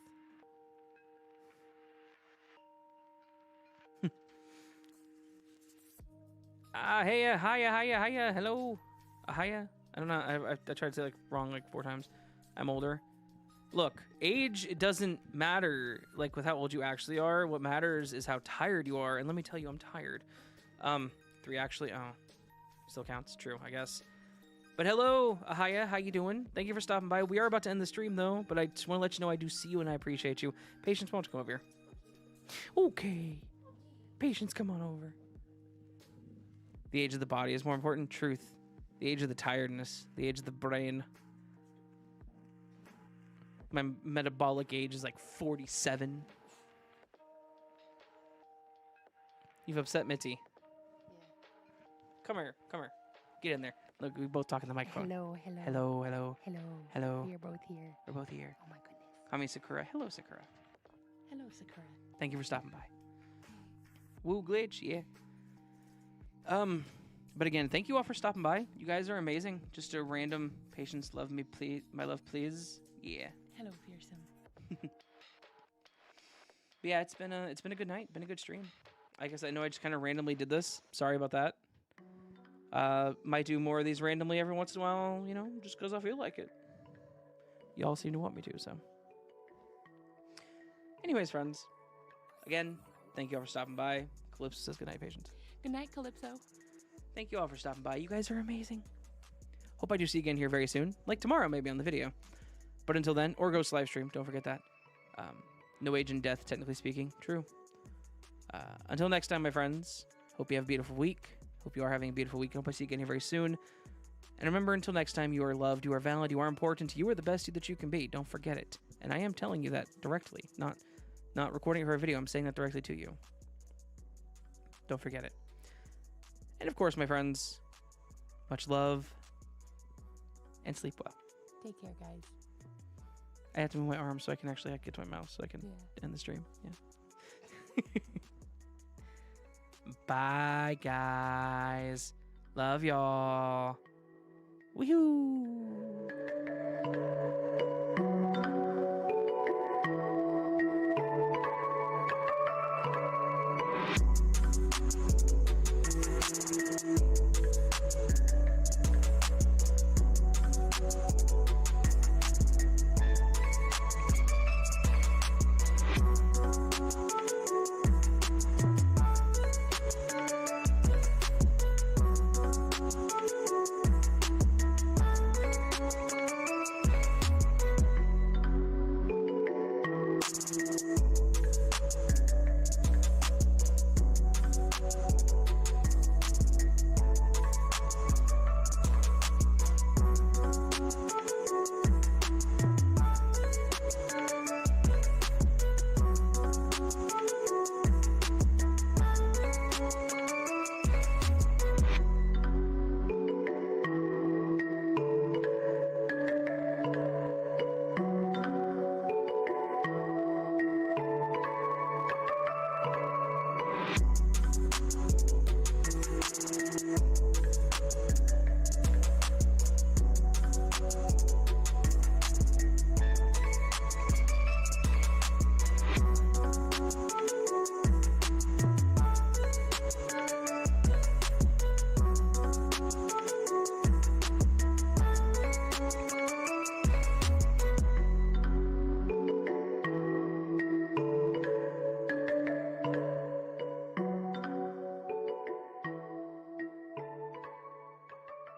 Speaker 1: Hiya, hello. Hiya. I don't know. I tried to say like wrong like 4 times. I'm older. Look, age, it doesn't matter like with how old you actually are. What matters is how tired you are. And let me tell you, I'm tired. 3 actually. Oh, still counts. True, I guess. But hello, Ahaya. How you doing? Thank you for stopping by. We are about to end the stream though, but I just want to let you know I do see you and I appreciate you. Patience, why don't you come over here? Okay. Patience, come on over. The age of the body is more important. Truth. The age of the tiredness. The age of the brain. My metabolic age is like 47. You've upset Mitty.
Speaker 6: Yeah.
Speaker 1: Come here. Come here. Get in there. Look, we both talk in the microphone.
Speaker 6: Hello.
Speaker 1: Hello. Hello.
Speaker 6: We are both here.
Speaker 1: We're both here.
Speaker 6: Oh my goodness.
Speaker 1: Kami Sakura. Hello, Sakura.
Speaker 6: Hello, Sakura.
Speaker 1: Thank you for stopping by. Woo glitch, yeah. But again, thank you all for stopping by. You guys are amazing. Just a random Patience, love me, please, my love, please. Yeah.
Speaker 6: Hello, Fearsome.
Speaker 1: But yeah, it's been a good night. Been a good stream. I guess I know I just kind of randomly did this. Sorry about that. Might do more of these randomly every once in a while, you know, just because I feel like it. Y'all seem to want me to, so. Anyways, friends. Again, thank you all for stopping by. Calypso says good night, Patience.
Speaker 6: Good night, Calypso.
Speaker 1: Thank you all for stopping by. You guys are amazing. Hope I do see you again here very soon. Like tomorrow, maybe on the video. But until then, or Ghost live stream. Don't forget that. No age in death, technically speaking. True. Until next time, my friends. Hope you have a beautiful week. Hope you are having a beautiful week. Hope I see you again here very soon. And remember, until next time, you are loved, you are valid, you are important, you are the best you that you can be. Don't forget it. And I am telling you that directly. Not recording it for a video. I'm saying that directly to you. Don't forget it. And of course, my friends, much love and sleep well.
Speaker 6: Take care, guys.
Speaker 1: I have to move my arm so I can actually get to my mouse so I can end the stream. Yeah. Bye, guys. Love y'all. Woohoo!